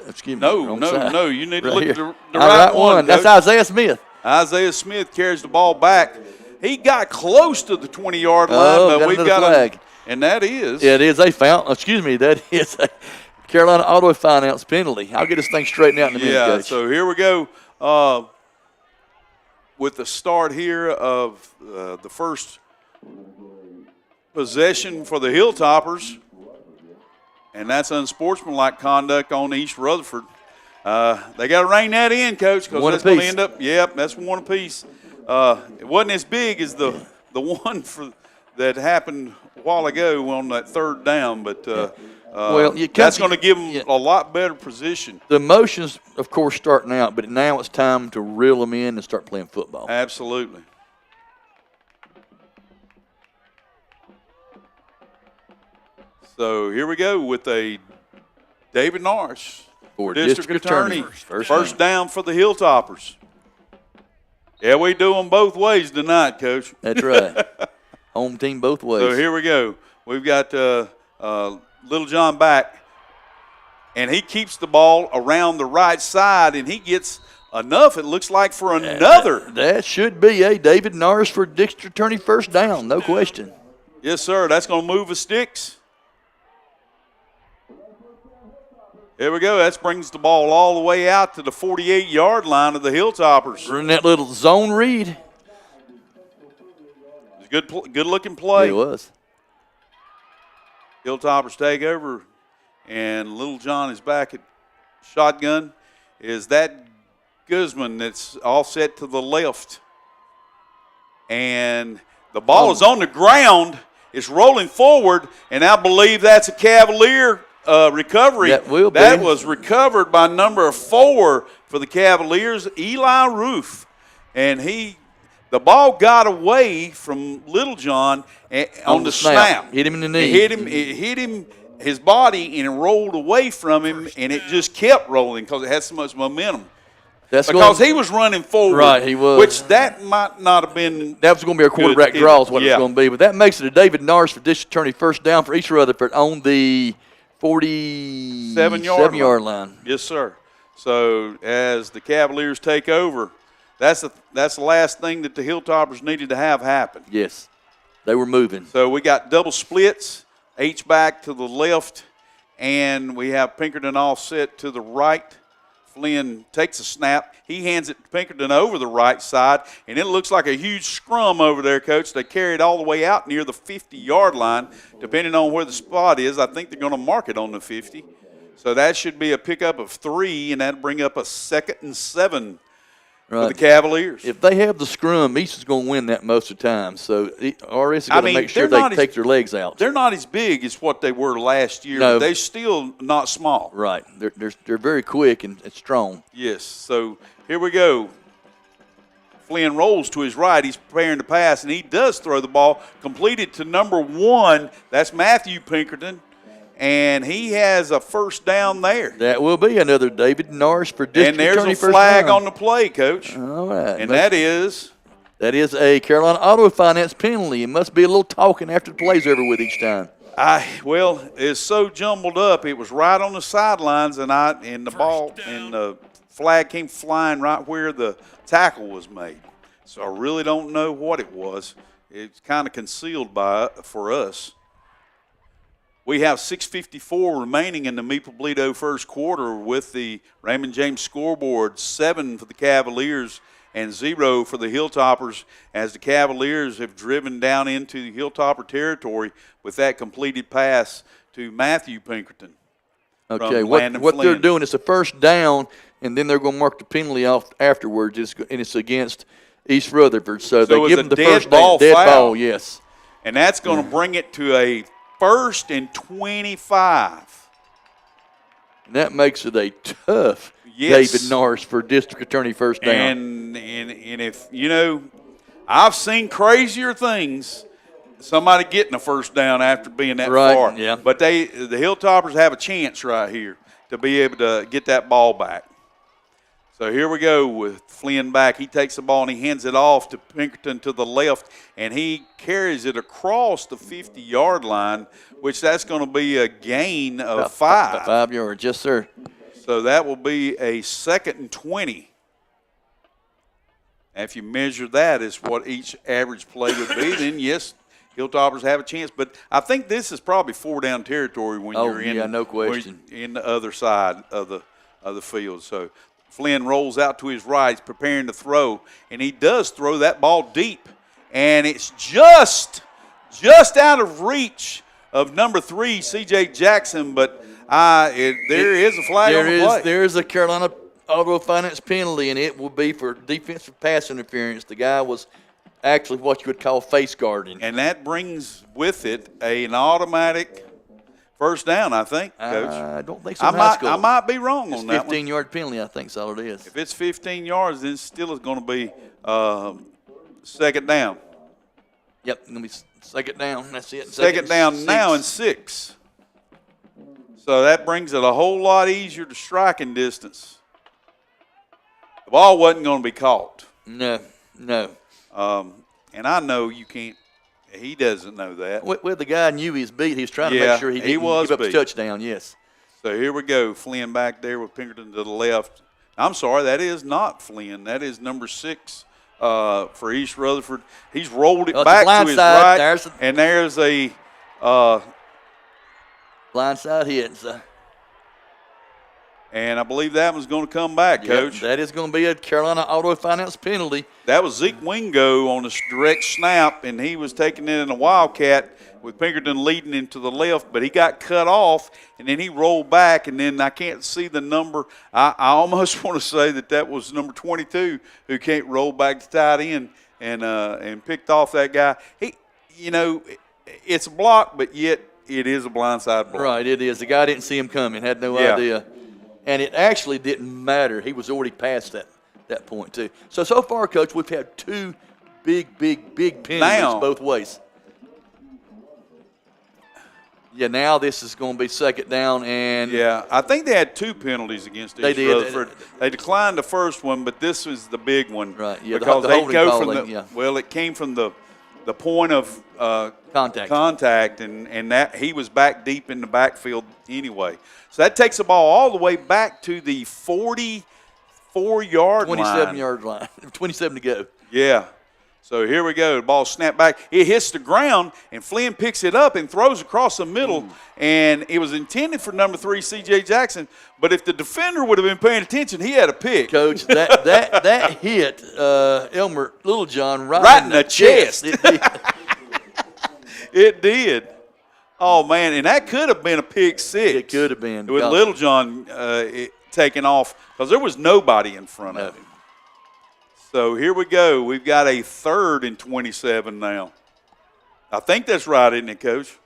excuse me. No. You need to look at the right right one. That's Isaiah Smith. Isaiah Smith carries the ball back. He got close to the 20-yard line, but we've got a flag. And that is. Yeah, it is a foul. Excuse me, that is a Carolina Auto Finance penalty. I'll get this thing straightened out in a minute, Coach. So here we go with the start here of the first possession for the Hilltoppers, and that's unsportsmanlike conduct on East Rutherford. They got to rein that in, Coach, because that's going to end up. Yep, that's one apiece. It wasn't as big as the one that happened a while ago on that third down, but that's going to give them a lot better position. The emotions, of course, starting out, but now it's time to reel them in and start playing football. Absolutely. So here we go with a David Norris, District Attorney. First down for the Hilltoppers. Yeah, we do them both ways tonight, Coach. That's right. Home team both ways. So here we go. We've got Little John back, and he keeps the ball around the right side, and he gets enough, it looks like, for another. That should be a David Norris for District Attorney first down, no question. Yes, sir. That's going to move the sticks. There we go. That brings the ball all the way out to the 48-yard line of the Hilltoppers. Running that little zone read. It was a good-looking play. It was. Hilltoppers take over, and Little John is back at shotgun. Is that Guzman that's all set to the left? And the ball is on the ground. It's rolling forward, and I believe that's a Cavalier recovery. That was recovered by number 4 for the Cavaliers, Eli Roof. And the ball got away from Little John on the snap. Hit him in the knee. It hit him, his body, and it rolled away from him, and it just kept rolling because it had so much momentum. Because he was running forward. Right, he was. Which that might not have been. That was going to be a quarterback draw is what it's going to be. But that makes it a David Norris for District Attorney first down for East Rutherford on the 47-yard line. Yes, sir. So as the Cavaliers take over, that's the last thing that the Hilltoppers needed to have happen. Yes, they were moving. So we got double splits, H-back to the left, and we have Pinkerton offset to the right. Flynn takes a snap. He hands it to Pinkerton over the right side, and it looks like a huge scrum over there, Coach. They carry it all the way out near the 50-yard line. Depending on where the spot is, I think they're going to mark it on the 50. So that should be a pickup of 3, and that'll bring up a 2nd and 7 for the Cavaliers. If they have the scrum, East is going to win that most of the time. So RS is going to make sure they take their legs out. They're not as big as what they were last year. No. But they're still not small. Right. They're very quick and strong. Yes. So here we go. Flynn rolls to his right. He's preparing to pass, and he does throw the ball. Completed to number 1. That's Matthew Pinkerton. And he has a first down there. That will be another David Norris for District Attorney first down. And there's a flag on the play, Coach. All right. And that is That is a Carolina Auto Finance penalty. It must be a little talking after the play's over with each time. Well, it's so jumbled up. It was right on the sidelines, and the flag came flying right where the tackle was made. So I really don't know what it was. It's kind of concealed for us. We have 6:54 remaining in the Meeple-Bledo first quarter with the Raymond James scoreboard, 7 for the Cavaliers and 0 for the Hilltoppers, as the Cavaliers have driven down into the Hilltopper territory with that completed pass to Matthew Pinkerton. Okay, what they're doing is a first down, and then they're going to mark the penalty off afterwards, and it's against East Rutherford. So they give them the first down. Dead ball, yes. And that's going to bring it to a 1st and 25. And that makes it a tough David Norris for district attorney first down. And if, I've seen crazier things, somebody getting a first down after being that far. Yeah. But the Hilltoppers have a chance right here to be able to get that ball back. So here we go with Flynn back. He takes the ball and he hands it off to Pinkerton to the left, and he carries it across the 50-yard line, which that's going to be a gain of 5. 5 yards, yes, sir. So that will be a 2nd and 20. If you measure that as what each average play would be, then yes, Hilltoppers have a chance. But I think this is probably 4-down territory when you're in, no question, in the other side of the field. So Flynn rolls out to his right, he's preparing to throw, and he does throw that ball deep, and it's just out of reach of number 3, C.J. Jackson, but there is a flag on the play. There is a Carolina Auto Finance penalty, and it will be for defensive pass interference. The guy was actually what you would call face guarding. And that brings with it an automatic first down, I think, Coach. I don't think so. I might be wrong on that one. 15-yard penalty, I think is all it is. If it's 15 yards, then still is going to be 2nd down. Yep, going to be 2nd down. That's it. 2nd down now and 6. So that brings it a whole lot easier to striking distance. The ball wasn't going to be caught. No. And I know you can't. He doesn't know that. Well, the guy knew he was beat. He was trying to make sure he didn't give up the touchdown, yes. So here we go. Flynn back there with Pinkerton to the left. I'm sorry, that is not Flynn. That is number 6 for East Rutherford. He's rolled it back to his right, and there's a blindside hit. And I believe that one's going to come back, Coach. That is going to be a Carolina Auto Finance penalty. That was Zeke Wingo on a direct snap, and he was taking it in a Wildcat with Pinkerton leading him to the left, but he got cut off, and then he rolled back, and then I can't see the number. I almost want to say that was number 22 who can't roll back to tight end and picked off that guy. It's a block, but yet it is a blindside block. Right, it is. The guy didn't see him coming, had no idea. And it actually didn't matter. He was already past that point, too. So far, Coach, we've had 2 big penalties both ways. Yeah, now this is going to be 2nd down. And yeah, I think they had 2 penalties against East Rutherford. They declined the first one, but this was the big one. Right, yeah, because they go from well, it came from the point of contact, and that he was back deep in the backfield anyway. So that takes the ball all the way back to the 44-yard line. 27-yard line. 27 to go. Yeah. So here we go. The ball snapped back. It hits the ground, and Flynn picks it up and throws across the middle. And it was intended for number 3, C.J. Jackson. But if the defender would have been paying attention, he had a pick. Coach, that hit Elmer Littlejohn right in the chest. It did. Oh, man, and that could have been a pick 6. It could have been. With Littlejohn taking off because there was nobody in front of him. So here we go. We've got a 3rd and 27 now. I think that's right, isn't it, Coach?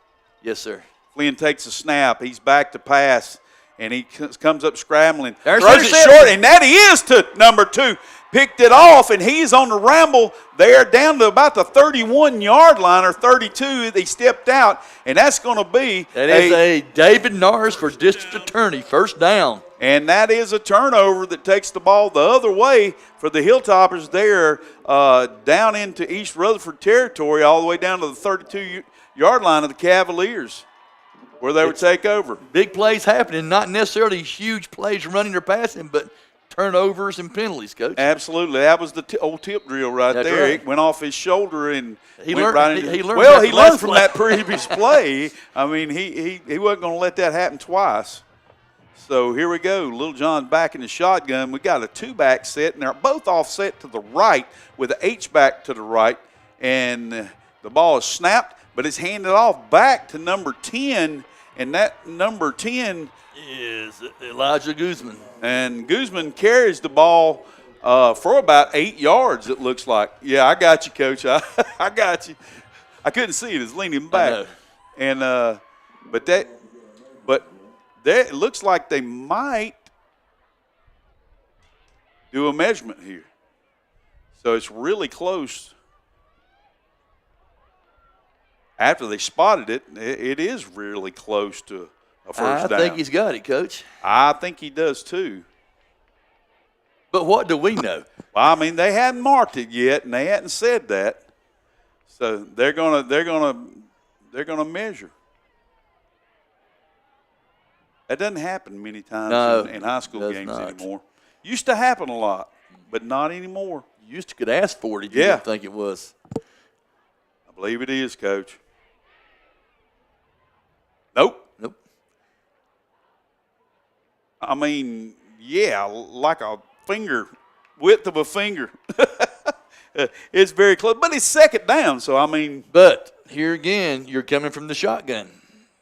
Yes, sir. Flynn takes a snap. He's back to pass, and he comes up scrambling. Throws it short, and that he is to number 2. Picked it off, and he's on the ramble there down to about the 31-yard line or 32. They stepped out, and that's going to be a David Norris for district attorney, first down. And that is a turnover that takes the ball the other way for the Hilltoppers there down into East Rutherford territory, all the way down to the 32-yard line of the Cavaliers, where they would take over. Big plays happening, not necessarily huge plays running or passing, but turnovers and penalties, Coach. Absolutely. That was the old tip drill right That's there. right. It went off his shoulder and He went learned- right into he learned Well, that he last learned from play. that previous play. I mean, he wasn't going to let that happen twice. So here we go. Little John back in the shotgun. We got a two-back set, and they're both offset to the right with the H-back to the right. And the ball is snapped, but it's handed off back to number 10, and that number 10 is Elijah Guzman. And Guzman carries the ball for about 8 yards, it looks like. Yeah, I got you, Coach. I got you. I couldn't see it. It's leaning back. And but it looks like they might do a measurement here. So it's really close. After they spotted it, it is really close to a first down. I think he's got it, Coach. I think he does too. But what do we know? Well, I mean, they hadn't marked it yet, and they hadn't said that. So they're gonna measure. That doesn't happen many times in high school games anymore. Used to happen a lot, but not anymore. You used to could ask for it if you didn't think it was. I believe it is, Coach. Nope. I mean, yeah, like a finger, width of a finger. It's very close, but it's second down, so I mean. But here again, you're coming from the shotgun.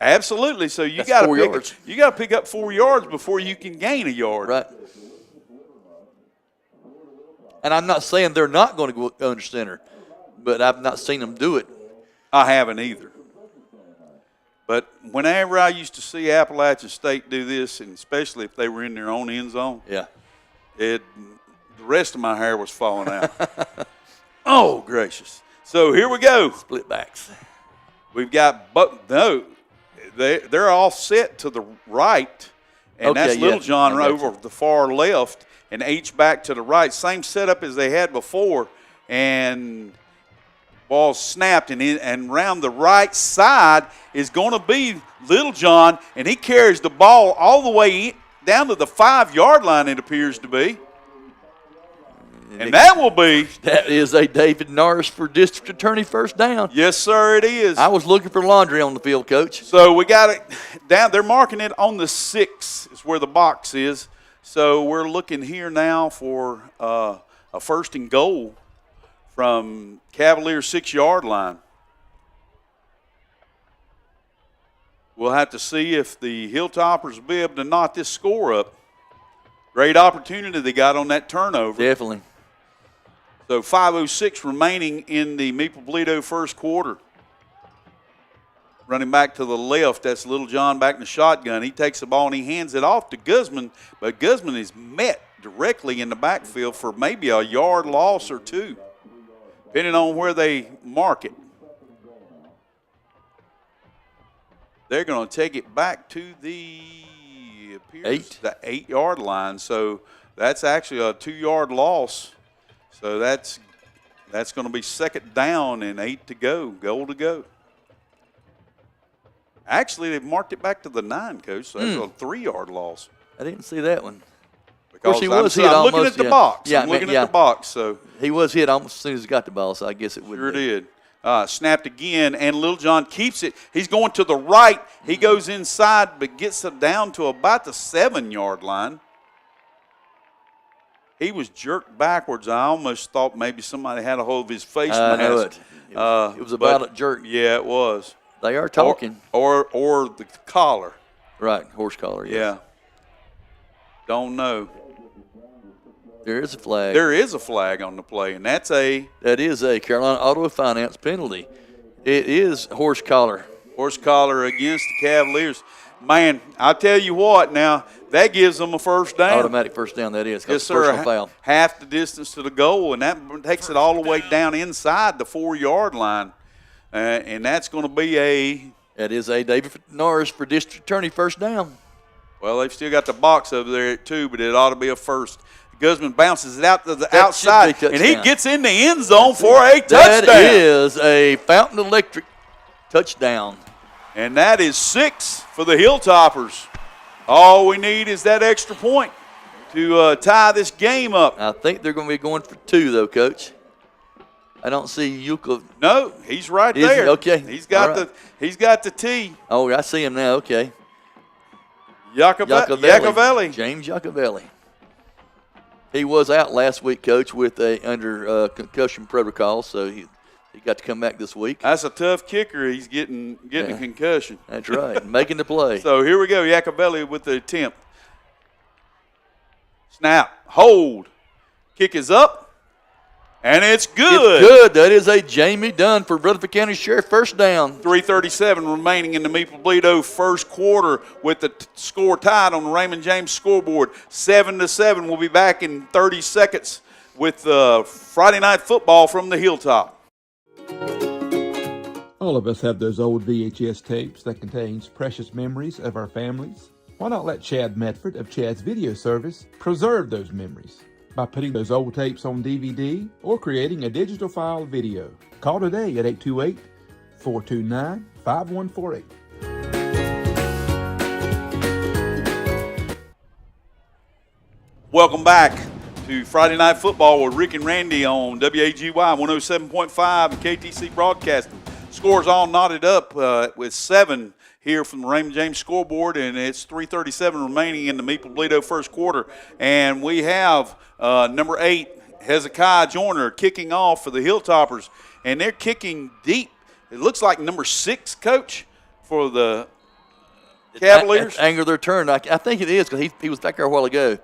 Absolutely. So you That's got 4 yards. You got to pick up 4 yards before you can gain a yard. Right. And I'm not saying they're not going to go under center, but I've not seen them do it. I haven't either. But whenever I used to see Appalachian State do this, and especially if they were in their own end zone, the rest of my hair was falling out. Oh, gracious. So here we go. Split backs. We've got they're all set to the right, and that's Little John over the far left, and H back to the right. Same setup as they had before, and ball snapped, and around the right side is going to be Little John, and he carries the ball all the way down to the 5-yard line, it appears to be. And that will be. That is a David Norris for district attorney first down. Yes, sir, it is. I was looking for laundry on the field, Coach. So we got it down. They're marking it on the 6 is where the box is. So we're looking here now for a first and goal from Cavaliers 6-yard line. We'll have to see if the Hilltoppers will be able to knock this score up. Great opportunity they got on that turnover. Definitely. So 5:06 remaining in the Maple-Bledo first quarter. Running back to the left, that's Little John back in the shotgun. He takes the ball and he hands it off to Guzman, but Guzman is met directly in the backfield for maybe a yard loss or two, depending on where they mark it. They're going to take it back to the 8-yard line. So that's actually a 2-yard loss. So that's going to be second down and 8 to go, goal to go. Actually, they've marked it back to the 9, Coach, so that's a 3-yard loss. I didn't see that one. Of course, he was hit I'm almost. looking at the box. Yeah, I'm looking at the box. So he was hit almost as soon as he got the ball, so I guess it would. Sure did. Snapped again, and Little John keeps it. He's going to the right. He goes inside, but gets it down to about the 7-yard line. He was jerked backwards. I almost thought maybe somebody had a hold of his face mask. I know it. It was about a jerk. Yeah, it was. They are talking. Or the collar. Right, horse collar, yes. Yeah. Don't know. There is a flag. There is a flag on the play, and that is a Carolina Auto Finance penalty. It is horse collar. Horse collar against the Cavaliers. Man, I'll tell you what now, that gives them a first down. Automatic first down, that is. Yes, sir. Personal foul. Half the distance to the goal, and that takes it all the way down inside the 4-yard line. And that's going to be That is a David Norris for district attorney first down. Well, they've still got the box over there at 2, but it ought to be a first. Guzman bounces it out to the outside, and he gets in the end zone for a touchdown. That is a Fountain Electric touchdown. And that is 6 for the Hilltoppers. All we need is that extra point to tie this game up. I think they're going to be going for 2, though, Coach. I don't see Yuka. No, he's right there. Okay. He's got the T. Oh, I see him now. Okay. Yacovelli. James Yacovelli. He was out last week, Coach, with under concussion protocol, so he got to come back this week. That's a tough kicker. He's getting a concussion. That's right, making the play. So here we go, Yacovelli with the attempt. Snap, hold, kick is up, and it's good. It's good. That is a Jamie Dunn for Rutherford County Sheriff first down. 3:37 remaining in the Meeple-Bledo first quarter with the score tied on the Raymond James scoreboard. 7-7. We'll be back in 30 seconds with Friday Night Football from the Hilltop. All of us have those old VHS tapes that contains precious memories of our families. Why not let Chad Medford of Chad's Video Service preserve those memories by putting those old tapes on DVD or creating a digital file video? Call today at 828-429-5148. Welcome back to Friday Night Football with Rick and Randy on WAGY 107.5 and KTC Broadcasting. Scores all knotted up with 7 here from the Raymond James scoreboard, and it's 3:37 remaining in the Meeple-Bledo first quarter. And we have number 8, Hezekiah Joyner, kicking off for the Hilltoppers, and they're kicking deep. It looks like number 6, Coach, for the Cavaliers. Angle their turn. I think it is because he was back there a while ago.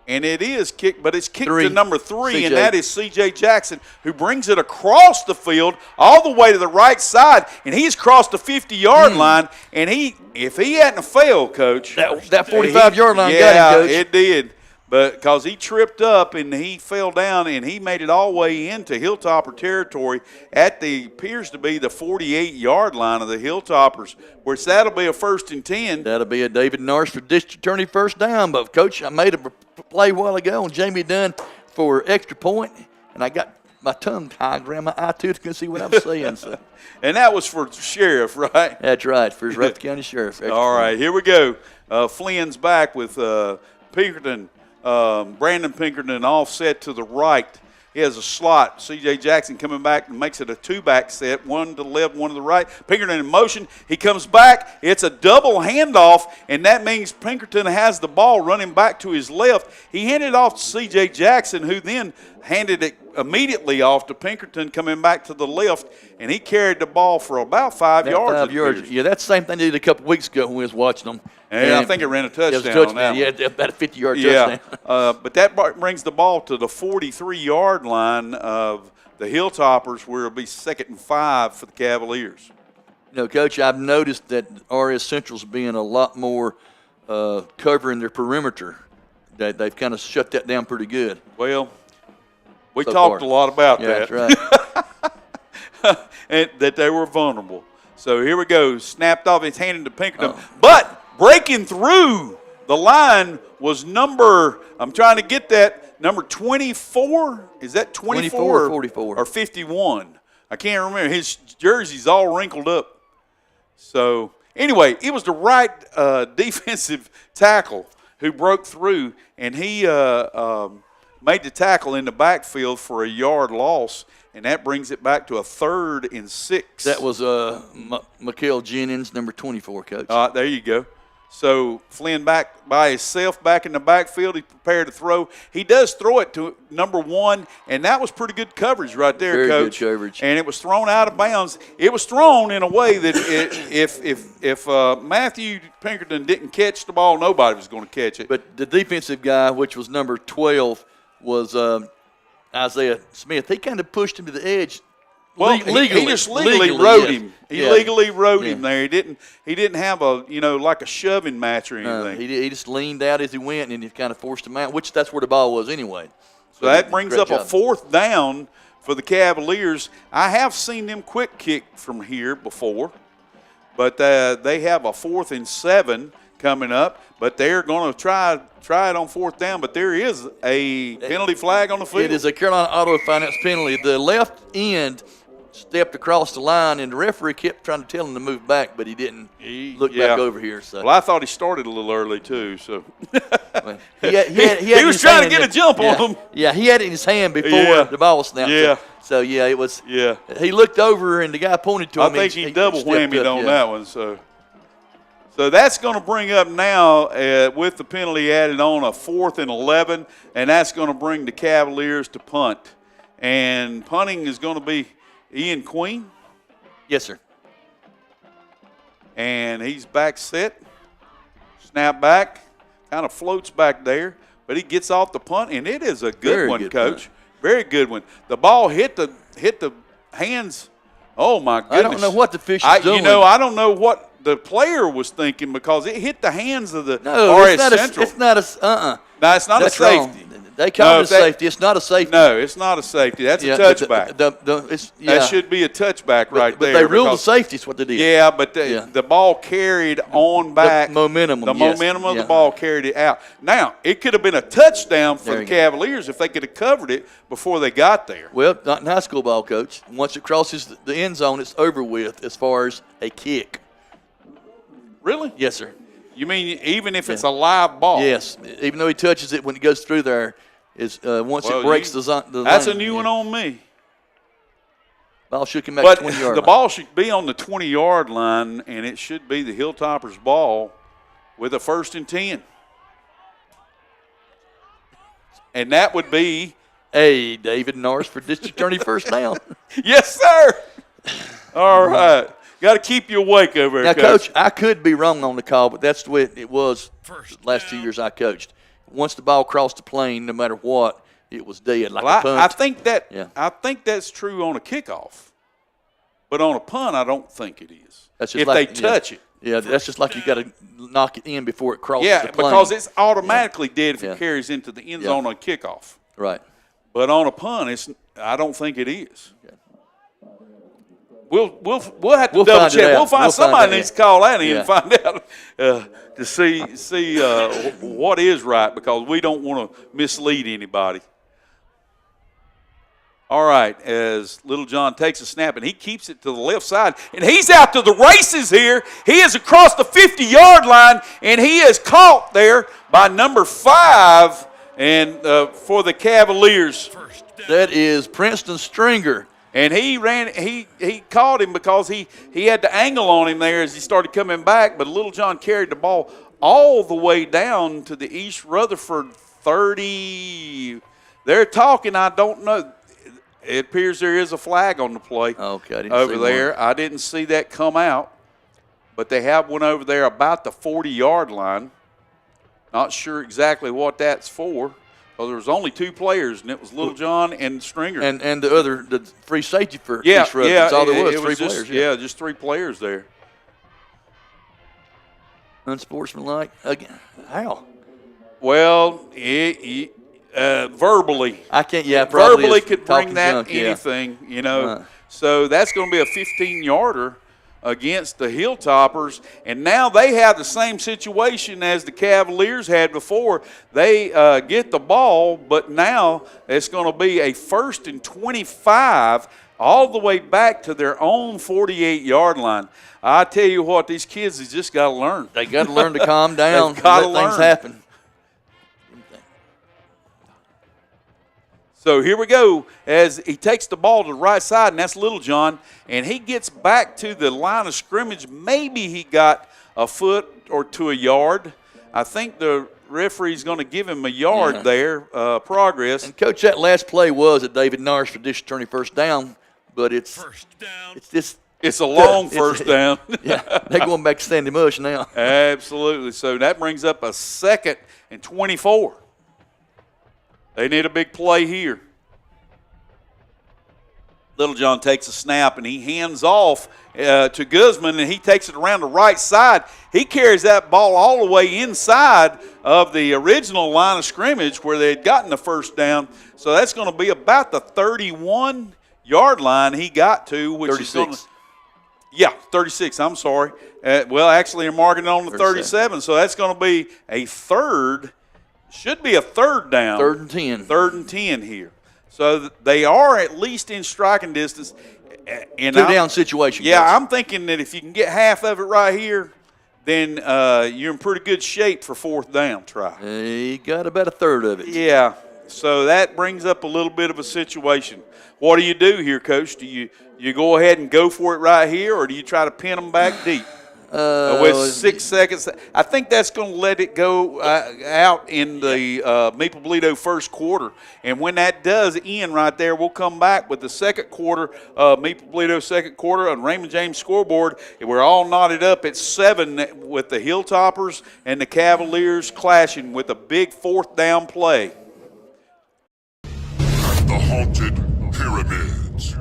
And it is kicked, but it's kicked 3, to number 3, CJ. and that is C.J. Jackson, who brings it across the field all the way to the right side, and he's crossed the 50-yard line. And if he hadn't failed, Coach, that 45-yard line got him, Coach. It did, but because he tripped up and he fell down, and he made it all the way into Hilltopper territory at the appears to be the 48-yard line of the Hilltoppers, which that'll be a 1st and 10. That'll be a David Norris for district attorney first down. But, Coach, I made a play a while ago on Jamie Dunn for extra point, and I got my tongue tied around my eye tooth to see what I was saying. So. And that was for Sheriff, right? That's right, for Rutherford County Sheriff. All right, here we go. Flynn's back with Pinkerton, Brandon Pinkerton offset to the right. He has a slot. C.J. Jackson coming back and makes it a 2-back set, 1 to the left, 1 to the right. Pinkerton in motion. He comes back. It's a double handoff, and that means Pinkerton has the ball running back to his left. He handed it off to C.J. Jackson, who then handed it immediately off to Pinkerton coming back to the left, and he carried the ball for about 5 yards. 5 yards. Yeah, that's the same thing they did a couple weeks ago when we was watching them. And I think it ran a touchdown on that one. Yeah, about a 50-yard touchdown. But that brings the ball to the 43-yard line of the Hilltoppers, where it'll be 2nd and 5 for the Cavaliers. You know, Coach, I've noticed that RS Central's being a lot more covering their perimeter. They've kind of shut that down pretty good. Well, we talked a lot about that. That's right. And that they were vulnerable. So here we go. Snapped off. It's handed to Pinkerton. But breaking through the line was number 24. Is that 24 or 44? Or 51? I can't remember. His jersey's all wrinkled up. So anyway, it was the right defensive tackle who broke through, and he made the tackle in the backfield for a yard loss, and that brings it back to a 3rd and 6. That was Mikael Jennings, number 24, Coach. There you go. So Flynn back by himself back in the backfield. He's prepared to throw. He does throw it to number 1, and that was pretty good coverage right there, Very Coach. good coverage. And it was thrown out of bounds. It was thrown in a way that if Matthew Pinkerton didn't catch the ball, nobody was going to catch it. But the defensive guy, which was number 12, was Isaiah Smith. He kind of pushed him to the edge. Well, legally, he just legally rode him. He legally rode him Yeah. there. He didn't have like a shoving match or anything. He just leaned out as he went, and he kind of forced him out, which that's where the ball was anyway. So that brings up a 4th down for the Cavaliers. I have seen them quick kick from here before, but they have a 4th and 7. coming up, but they're going to try it on 4th down. But there is a penalty flag on the field. It is a Carolina Auto Finance penalty. The left end stepped across the line, and the referee kept trying to tell him to move back, but he didn't look back over here. So. Well, I thought he started a little early too. So he was trying to get a jump on him. Yeah, he had it in his hand before the ball was snapped. Yeah. So it was. Yeah. He looked over, and the guy pointed to him. I think he double whammied on that one. So that's going to bring up now, with the penalty added on, a 4th and 11, and that's going to bring the Cavaliers to punt. And punting is going to be Ian Queen. Yes, sir. And he's back set. Snap back. Kind of floats back there. But he gets off the punt, and it is a good one, Coach. Very good one. The ball hit the hands. Oh, my goodness. I don't know what the fish is doing. I don't know what the player was thinking because it hit the hands of the RS Central. It's not a No, it's not a safety. Wrong. They call it a safety. It's not a safety. No, it's not a safety. That's a touchback. That should be a touchback right there. But they ruled the safety is what they did. Yeah, but the ball carried on back. The momentum. The momentum of the ball carried it out. Now, it could have been a touchdown for the Cavaliers if they could have covered it before they got there. Well, not in high school ball, Coach. Once it crosses the end zone, it's over with as far as a kick. Really? Yes, sir. You mean even if it's a live ball? Yes. Even though he touches it when it goes through there, once it breaks the that's lane. a new one on me. Ball should come back 20-yard line. The ball should be on the 20-yard line, and it should be the Hilltoppers' ball with a 1st and 10. And that would be David Norris for district attorney 1st down. Yes, sir. All right. Got to keep you awake over there, now, Coach. I could be wrong on the call, but that's the way it was the last 2 years I coached. Once the ball crossed the plane, no matter what, it was dead, like a punt. I think that's true on a kickoff. But on a punt, I don't think it is. That's just if they touch it. Yeah, that's just like you got to knock it in before it crosses the plane. Because it's automatically dead if it carries into the end zone on a kickoff. Right. But on a punt, I don't think it is. Okay. We'll have to double check. We'll find somebody needs to call that in and find out to see what is right, because we don't want to mislead anybody. All right, as Little John takes a snap, and he keeps it to the left side, and he's out to the races here. He is across the 50-yard line, and he is caught there by number 5 and for the Cavaliers. That is Princeton Stringer. And he caught him because he had the angle on him there as he started coming back, but Little John carried the ball all the way down to the East Rutherford 30. They're talking, I don't know. It appears there is a flag on the play over there. I didn't see that come out, but they have one over there about the 40-yard line. Not sure exactly what that's for. Well, there was only 2 players, and it was Little John and Stringer. And the free safety for East Rutherford. That's all there was, 3 players. Yeah, just 3 players there. Unsportsmanlike? Again, how? Well, verbally. I can't, verbally could bring that anything, So that's going to be a 15-yarder against the Hilltoppers, and now they have the same situation as the Cavaliers had before. They get the ball, but now it's going to be a 1st and 25 all the way back to their own 48-yard line. I tell you what, these kids have just got to learn. They got to learn to calm down. Let things happen. So here we go as he takes the ball to the right side, and that's Little John, and he gets back to the line of scrimmage. Maybe he got a foot or to a yard. I think the referee's going to give him a yard there, progress. And, Coach, that last play was at David Norris for district attorney 1st down, but it's a long 1st down. They're going back to Sandy Mush now. Absolutely. So that brings up a 2nd and 24. They need a big play here. Little John takes a snap, and he hands off to Guzman, and he takes it around the right side. He carries that ball all the way inside of the original line of scrimmage where they had gotten the 1st down. So that's going to be about the 31-yard line he got to, which 36. is going to – Yeah, 36. I'm sorry. Well, actually, they're marking it on the 37, so that's going to be a third. Should be a third down. 3rd and 10. 3rd and 10 here. So they are at least in striking distance. And 2-down situation. Yeah, I'm thinking that if you can get half of it right here, then you're in pretty good shape for 4th down try. You got about a third of it. Yeah, so that brings up a little bit of a situation. What do you do here, Coach? Do you go ahead and go for it right here, or do you try to pin them back deep? With 6 seconds, I think that's going to let it go out in the Maple Toledo first quarter. And when that does end right there, we'll come back with the second quarter, Maple Toledo second quarter on Raymond James scoreboard. We're all knotted up at 7 with the Hilltoppers and the Cavaliers clashing with a big 4th down play. The Haunted Pyramids.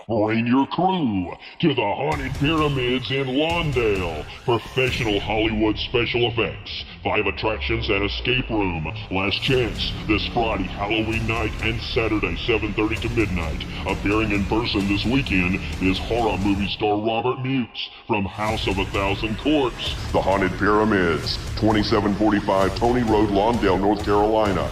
Bring your crew to the Haunted Pyramids in Lawndale. Professional Hollywood special effects, 5 attractions and escape room. Last chance this Friday, Halloween night, and Saturday, 7:30 to midnight. Appearing in person this weekend is horror movie star Robert Mutes from House of a Thousand Corpses. The Haunted Pyramids, 2745 Tony Road, Lawndale, North Carolina.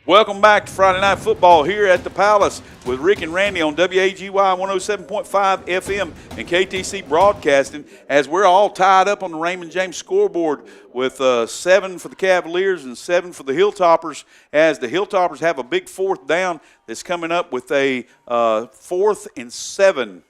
Welcome back to Friday Night Football here at the Palace with Rick and Randy on WAGY 107.5 FM and KTC Broadcasting, as we're all tied up on the Raymond James scoreboard with 7 for the Cavaliers and 7 for the Hilltoppers, as the Hilltoppers have a big 4th down that's coming up with a 4th and 7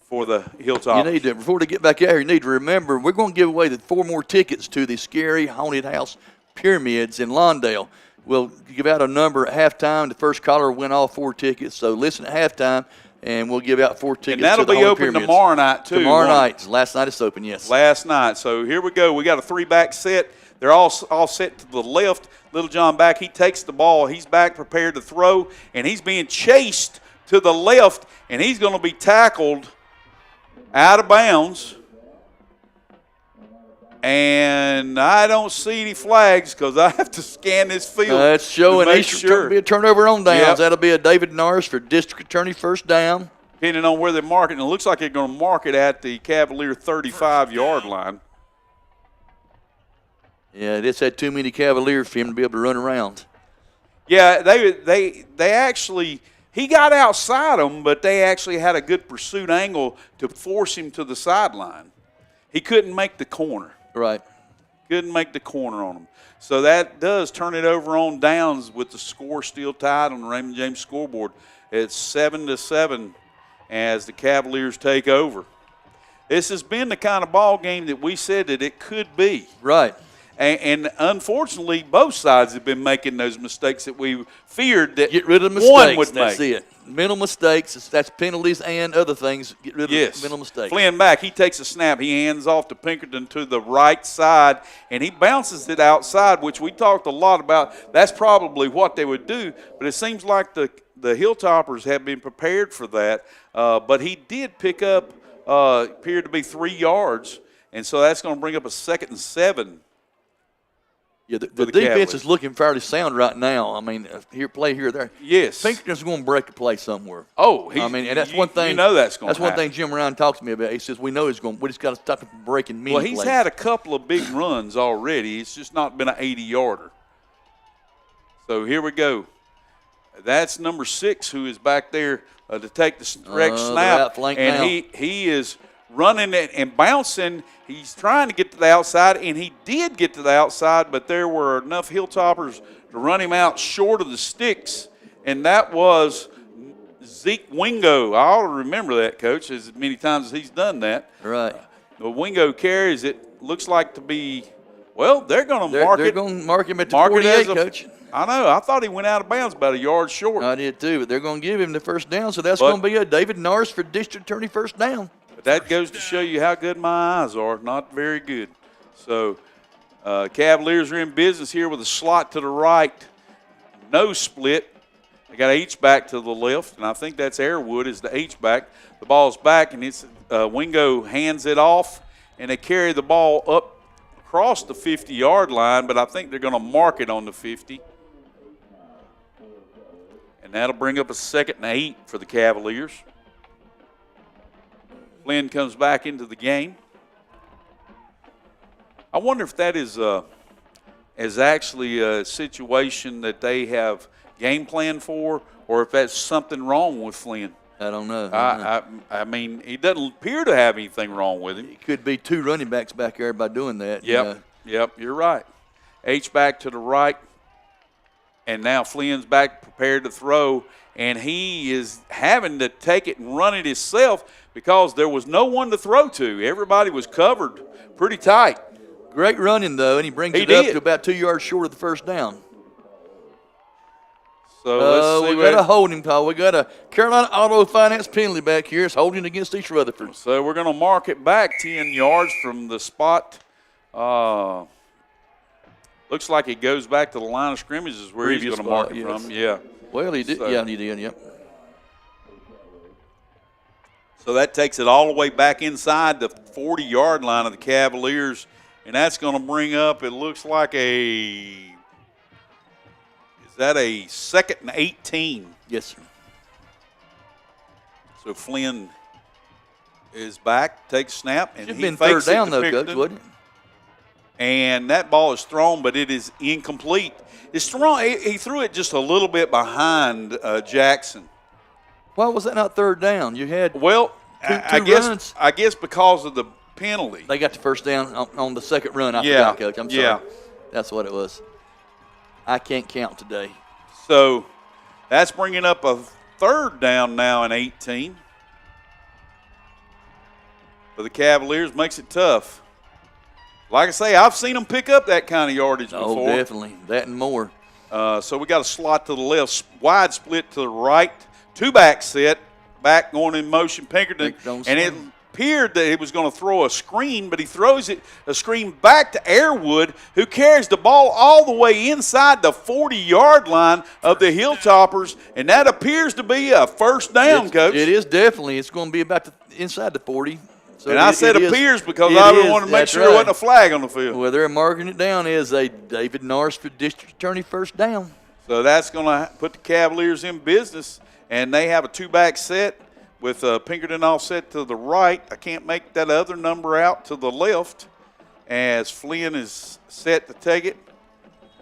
for the Hilltoppers. You need to, before they get back out here, you need to remember we're going to give away the 4 more tickets to the Scary Haunted House Pyramids in Lawndale. We'll give out a number at halftime. The first caller will win all 4 tickets. So listen at halftime, and we'll give out 4 tickets. And that'll to the be Haunted open Pyramids. tomorrow night, too. Tomorrow night. Last night it's open, yes. Last night. So here we go. We got a 3-back set. They're all set to the left. Little John back. He takes the ball. He's back prepared to throw, and he's being chased to the left, and he's going to be tackled out of bounds. And I don't see any flags because I have to scan this field. It's showing sure. Be a turnover on downs. Yep. That'll be a David Norris for District Attorney first down. Depending on where they mark it. And it looks like they're going to mark it at the Cavalier 35-yard line. Yeah, this had too many Cavaliers for him to be able to run around. Yeah, they actually – he got outside them, but they actually had a good pursuit angle to force him to the sideline. He couldn't make the corner. Right. Couldn't make the corner on him. So that does turn it over on downs with the score still tied on the Raymond James scoreboard. It's 7-7 as the Cavaliers take over. This has been the kind of ball game that we said that it could be. Right. And unfortunately, both sides have been making those mistakes that we feared that Get rid of mistakes. one would That's make. it. Mental mistakes. That's penalties and other things. Get rid of mental mistakes. Flynn back. He takes a snap. He hands off to Pinkerton to the right side, and he bounces it outside, which we talked a lot about. That's probably what they would do, but it seems like the Hilltoppers have been prepared for that. But he did pick up, appeared to be 3 yards, and so that's going to bring up a 2nd and 7. Yeah, the defense Cavaliers is looking fairly sound right now. I mean, play here, there. Yes. Pinkerton's going to break a play somewhere. Oh, I mean, and that's one thing. You know that's going to happen. That's one thing Jim Ryan talks to me about. He says we know he's going. We just got to stop him from breaking many Well, he's plays. had a couple of big runs already. It's just not been an 80-yarder. So here we go. That's number 6 who is back there to take the correct snap, and he is running it and bouncing. He's trying to get to the outside, and he did get to the outside, but there were enough Hilltoppers to run him out short of the sticks, and that was Zeke Wingo. I ought to remember that, Coach, as many times as he's done that. Right. Wingo carries it. Looks like to be, well, they're going to mark it. They're going to mark him at the 48, Coach. I know. I thought he went out of bounds about a yard short. I did too, but they're going to give him the first down, so that's going to be a David Norris for District Attorney first down. But that goes to show you how good my eyes are. Not very good. So Cavaliers are in business here with a slot to the right. No split. They got H-back to the left, and I think that's Airwood is the H-back. The ball's back, and it's Wingo hands it off, and they carry the ball up across the 50-yard line, but I think they're going to mark it on the 50. And that'll bring up a 2nd and 8 for the Cavaliers. Flynn comes back into the game. I wonder if that is actually a situation that they have game plan for, or if that's something wrong with Flynn. I don't know. I mean, he doesn't appear to have anything wrong with him. It could be 2 running backs back there by doing that. Yep, you're right. H-back to the right, and now Flynn's back prepared to throw, and he is having to take it and run it himself because there was no one to throw to. Everybody was covered pretty tight. Great running, though, and he brings it up to about 2 yards short of the first down. So let's see. We got a holding call. We got a Carolina Auto Finance penalty back here. It's holding against East Rutherford. So we're going to mark it back 10 yards from the spot. Looks like it goes back to the line of scrimmage is where he's going to mark it from. Yeah. Well, he did. So, he did, yep. So that takes it all the way back inside the 40-yard line of the Cavaliers, and that's going to bring up, it looks like is that a 2nd and 18? Yes, sir. So Flynn is back, takes snap, and Should have he been fakes third down, it though, to Coach, Pinkerton. wouldn't it? And that ball is thrown, but it is incomplete. It's thrown. He threw it just a little bit behind Jackson. Why was that not third down? You had I guess because of the penalty. They got the first down on the second run. I forgot, Coach. I'm sorry. Yeah. That's what it was. I can't count today. So that's bringing up a 3rd down now and 18. For the Cavaliers, makes it tough. Like I say, I've seen them pick up that kind of yardage before. Oh, definitely. That and more. So we got a slot to the left, wide split to the right, 2-back set, back going in motion, Pinkerton, and it appeared that he was going to throw a screen, but he throws a screen back to Airwood, who carries the ball all the way inside the 40-yard line of the Hilltoppers, and that appears to be a first down, Coach. It is definitely. It's going to be about inside the 40. So and I said appears because I wanted to make sure there wasn't a flag on the field. Well, they're marking it down as a David Narsford District Attorney first down. So that's going to put the Cavaliers in business, and they have a 2-back set with Pinkerton offset to the right. I can't make that other number out to the left as Flynn is set to take it.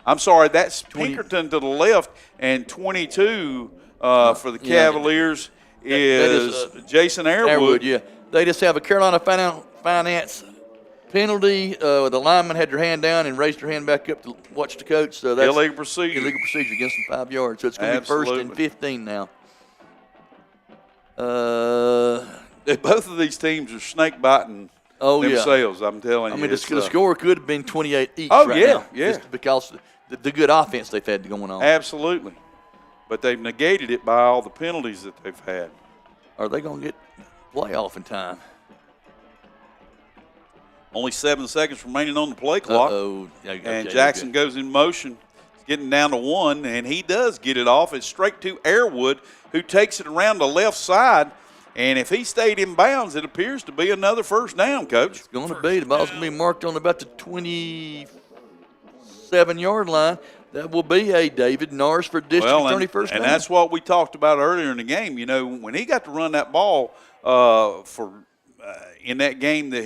I'm sorry, that's Pinkerton to the left, and 22 for the Cavaliers is Jason Airwood. Yeah. They just have a Carolina Finance penalty. The lineman had their hand down and raised their hand back up to watch the coach. So that's illegal procedure. Illegal procedure against them 5 yards. So it's going to be 1st and 15 now. Both of these teams are snake biting themselves. I'm telling you. I mean, the score could have been 28 each. Oh, right yeah, now, yeah. just because the good offense they've had going on. Absolutely, but they've negated it by all the penalties that they've had. Are they going to get playoff in time? Only 7 seconds remaining on the play clock. And Jackson goes in motion. It's getting down to 1, and he does get it off. It's straight to Airwood, who takes it around the left side. And if he stayed in bounds, it appears to be another first down, Coach. It's going to be. The ball's going to be marked on about the 27-yard line. That will be a David Narsford District Attorney first down. And that's what we talked about earlier in the game. You know, when he got to run that ball in that game that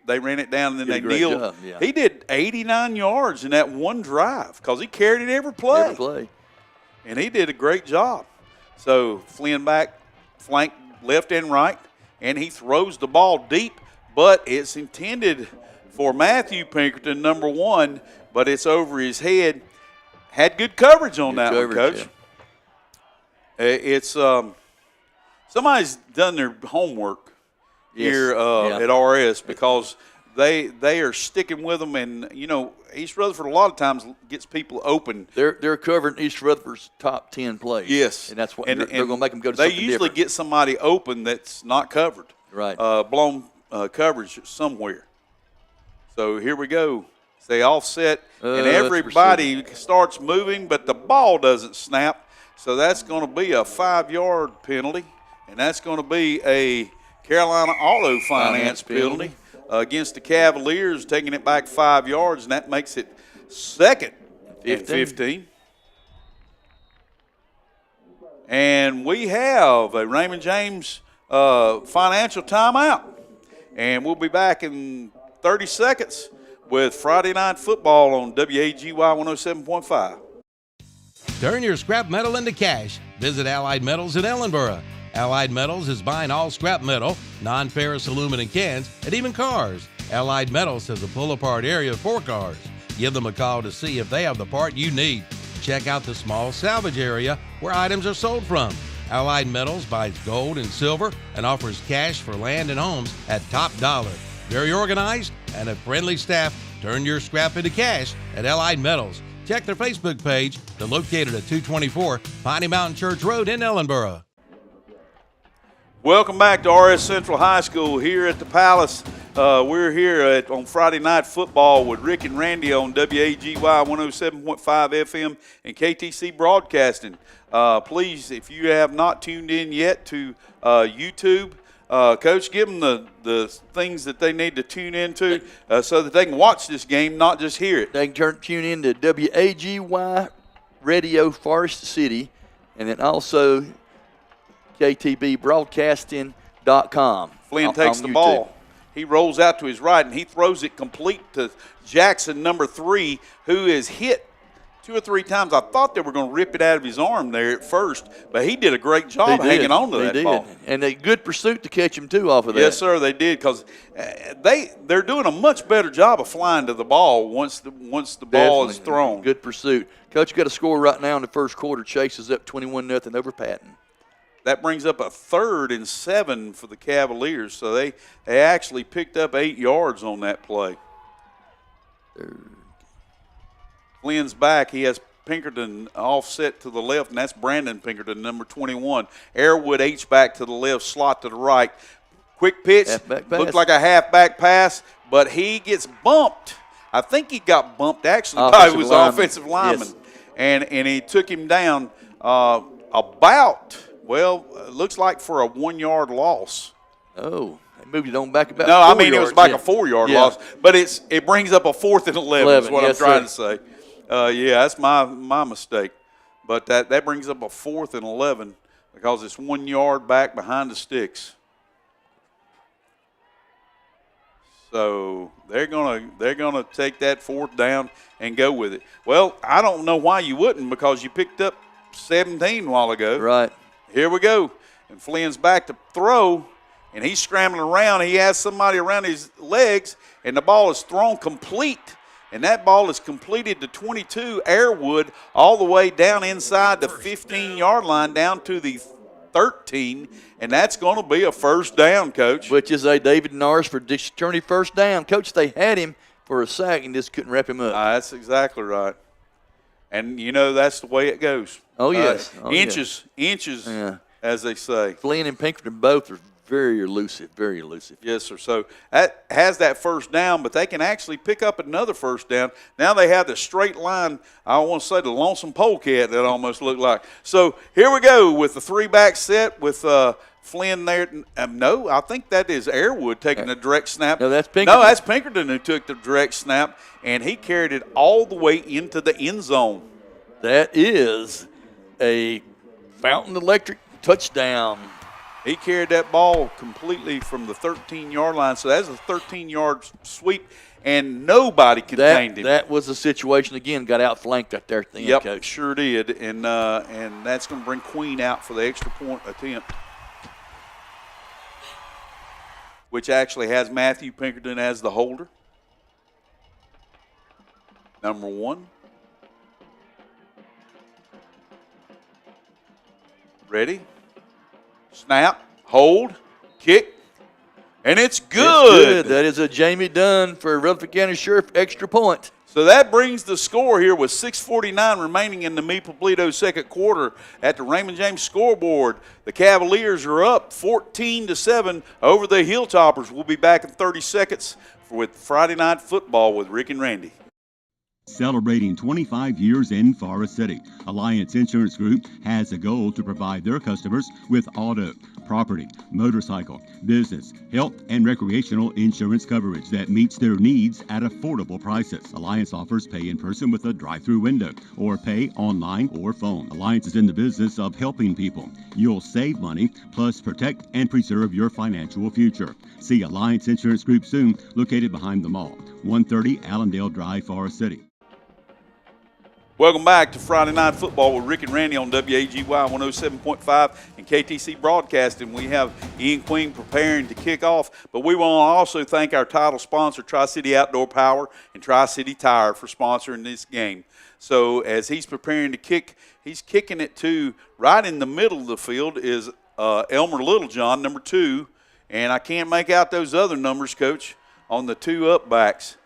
they ran it down and then they kneeled. Yeah. He did 89 yards in that one drive because he carried it every play. Every play. And he did a great job. So Flynn back, flank left and right, and he throws the ball deep, but it's intended for Matthew Pinkerton, number 1, but it's over his head. Had good coverage on that one, Coach. Yeah. It's somebody's done their homework here at RS because they are sticking with them, and you know East Rutherford a lot of times gets people open. They're covering East Rutherford's top 10 plays. Yes, and that's what they're going to make them go to. They something usually different. get somebody open that's not covered, right? Blown coverage somewhere. So here we go. They offset, and everybody starts moving, but the ball doesn't snap. So that's going to be a 5-yard penalty, and that's going to be a Carolina Auto Finance penalty against the Cavaliers, taking it back 5 yards, and that makes it 2nd and 15. And we have a Raymond James financial timeout. And we'll be back in 30 seconds with Friday Night Football on WAGY 107.5. Turn your scrap metal into cash. Visit Allied Metals in Ellenboro. Allied Metals is buying all scrap metal, non-ferrous aluminum cans, and even cars. Allied Metals has a pull-apart area for cars. Give them a call to see if they have the part you need. Check out the small salvage area where items are sold from. Allied Metals buys gold and silver and offers cash for land and homes at top dollar. Very organized and a friendly staff. Turn your scrap into cash at Allied Metals. Check their Facebook page. They're located at 224 Piney Mountain Church Road in Ellenboro. Welcome back to RS Central High School here at the Palace. We're here on Friday Night Football with Rick and Randy on WAGY 107.5 FM and KTC Broadcasting. Please, if you have not tuned in yet to YouTube, Coach, give them the things that they need to tune into so that they can watch this game, not just hear it. They can tune in to WAGY Radio Forest City, and then also KTBBroadcasting.com. Flynn takes the ball. He rolls out to his right, and he throws it complete to Jackson, number 3, who is hit 2 or 3 times. I thought they were going to rip it out of his arm there at first, but he did a great job hanging on to that ball. And a good pursuit to catch him, too, off of that. Yes, sir, they did, because they're doing a much better job of flying to the ball once the ball is thrown. Good pursuit. Coach, you got a score right now in the first quarter. Chase is up 21-0 over Patton. That brings up a 3rd and 7 for the Cavaliers, so they actually picked up 8 yards on that play. Flynn's back. He has Pinkerton offset to the left, and that's Brandon Pinkerton, number 21. Airwood H-back to the left, slot to the right. Quick pitch, looked like a halfback pass, but he gets bumped. I think he got bumped actually by his offensive lineman, and he took him down looks like for a 1-yard loss. Oh, they moved it on back about No, 4 I mean, yards. it was like a 4-yard loss, but it brings up a 4th and 11 is what I'm trying to say. That's my mistake. But that brings up a 4th and 11 because it's 1 yard back behind the sticks. So they're gonna take that 4th down and go with it. Well, I don't know why you wouldn't, because you picked up 17 a while ago. Right. Here we go. And Flynn's back to throw, and he's scrambling around. He has somebody around his legs, and the ball is thrown complete. And that ball is completed to 22, Airwood, all the way down inside the 15-yard line, down to the 13, and that's going to be a first down, Coach. Which is a David Norris for District Attorney first down. Coach, they had him for a sack and just couldn't wrap him up. That's exactly right. And, that's the way it goes. Oh, yes. Inches, as they say. Flynn and Pinkerton both are very elusive, very elusive. Yes, sir. So that has that first down, but they can actually pick up another first down. Now they have the straight line, I want to say the lonesome polecat that almost looked like. So here we go with the 3-back set with Flynn there. No, I think that is Airwood taking the direct snap. No, that's Pinkerton. No, that's Pinkerton who took the direct snap, and he carried it all the way into the end zone. That is a Fountain Electric touchdown. He carried that ball completely from the 13-yard line, so that's a 13-yard sweep, and nobody contained him. That was a situation, again, got outflanked out there at the end, Yep, Coach. sure did, and that's going to bring Queen out for the extra point attempt, which actually has Matthew Pinkerton as the holder. Number 1. Ready? Snap, hold, kick, and it's good. It's good. That is a Jamie Dunn for Rutherford County Sheriff extra point. So that brings the score here with 6:49 remaining in the Meade-Poblito second quarter at the Raymond James scoreboard. The Cavaliers are up 14-7 over the Hilltoppers. We'll be back in 30 seconds with Friday Night Football with Rick and Randy. Celebrating 25 years in Forest City, Alliance Insurance Group has a goal to provide their customers with auto, property, motorcycle, business, health, and recreational insurance coverage that meets their needs at affordable prices. Alliance offers pay in person with a drive-through window or pay online or phone. Alliance is in the business of helping people. You'll save money, plus protect and preserve your financial future. See Alliance Insurance Group soon, located behind the mall, 130 Allendale Drive, Forest City. Welcome back to Friday Night Football with Rick and Randy on WAGY 107.5 and KTC Broadcasting. We have Ian Queen preparing to kick off, but we want to also thank our title sponsor, Tri-City Outdoor Power and Tri-City Tire, for sponsoring this game. So as he's preparing to kick, he's kicking it to right in the middle of the field is Elmer Littlejohn, number 2, and I can't make out those other numbers, Coach, on the 2 up backs.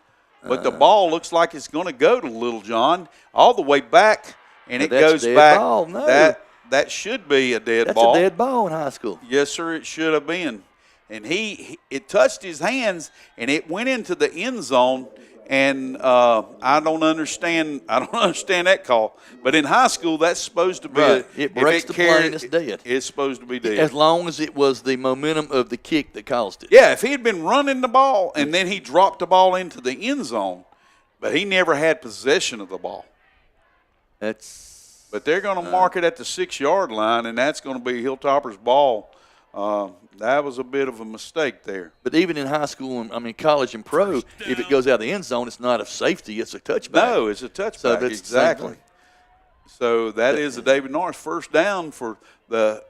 But the ball looks like it's going to go to Littlejohn all the way back, and it goes back. Ball. No. That should be a dead ball. That's a dead ball in high school. Yes, sir, it should have been. And it touched his hands, and it went into the end zone. And I don't understand that call. But in high school, that's supposed to be it breaks the plane, it's dead. It's supposed to be dead. As long as it was the momentum of the kick that caused it. Yeah, if he had been running the ball and then he dropped the ball into the end zone, but he never had possession of the ball. But they're going to mark it at the 6-yard line, and that's going to be Hilltoppers' ball. That was a bit of a mistake there. But even in high school, college and pro, if it goes out of the end zone, it's not a safety, it's a touchback. No, it's a touchback, so exactly. So that is the David Norris first down for the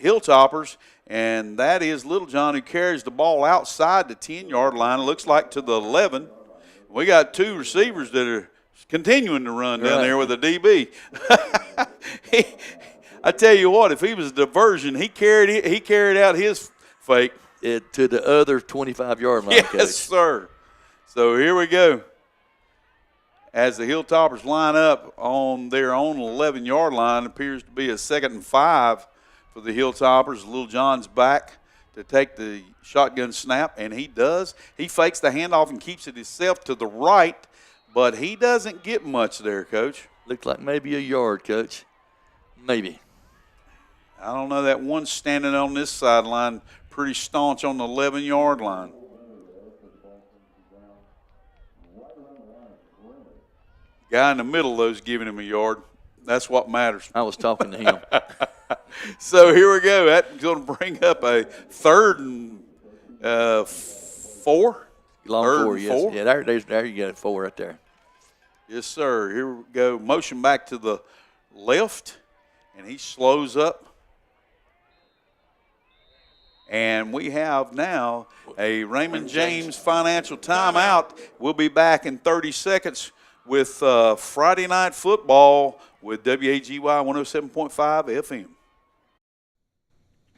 Hilltoppers, and that is Littlejohn who carries the ball outside the 10-yard line. It looks like to the 11. We got 2 receivers that are continuing to run down there with a DB. I tell you what, if he was a diversion, he carried out his fake to the other 25-yard line. Yes, Coach. sir. So here we go. As the Hilltoppers line up on their own 11-yard line, appears to be a 2nd and 5 for the Hilltoppers. Little John's back to take the shotgun snap, and he does. He fakes the handoff and keeps it himself to the right, but he doesn't get much there, Coach. Looked like maybe a yard, Coach. Maybe. I don't know. That one standing on this sideline pretty staunch on the 11-yard line. Guy in the middle, though, is giving him a yard. That's what matters. I was talking to him. So here we go. That's going to bring up a 3rd and 4. Long 4, yes. Yeah, there you got 4 right there. Yes, sir. Here we go. Motion back to the left, and he slows up. And we have now a Raymond James financial timeout. We'll be back in 30 seconds with Friday Night Football with WAGY 107.5 FM.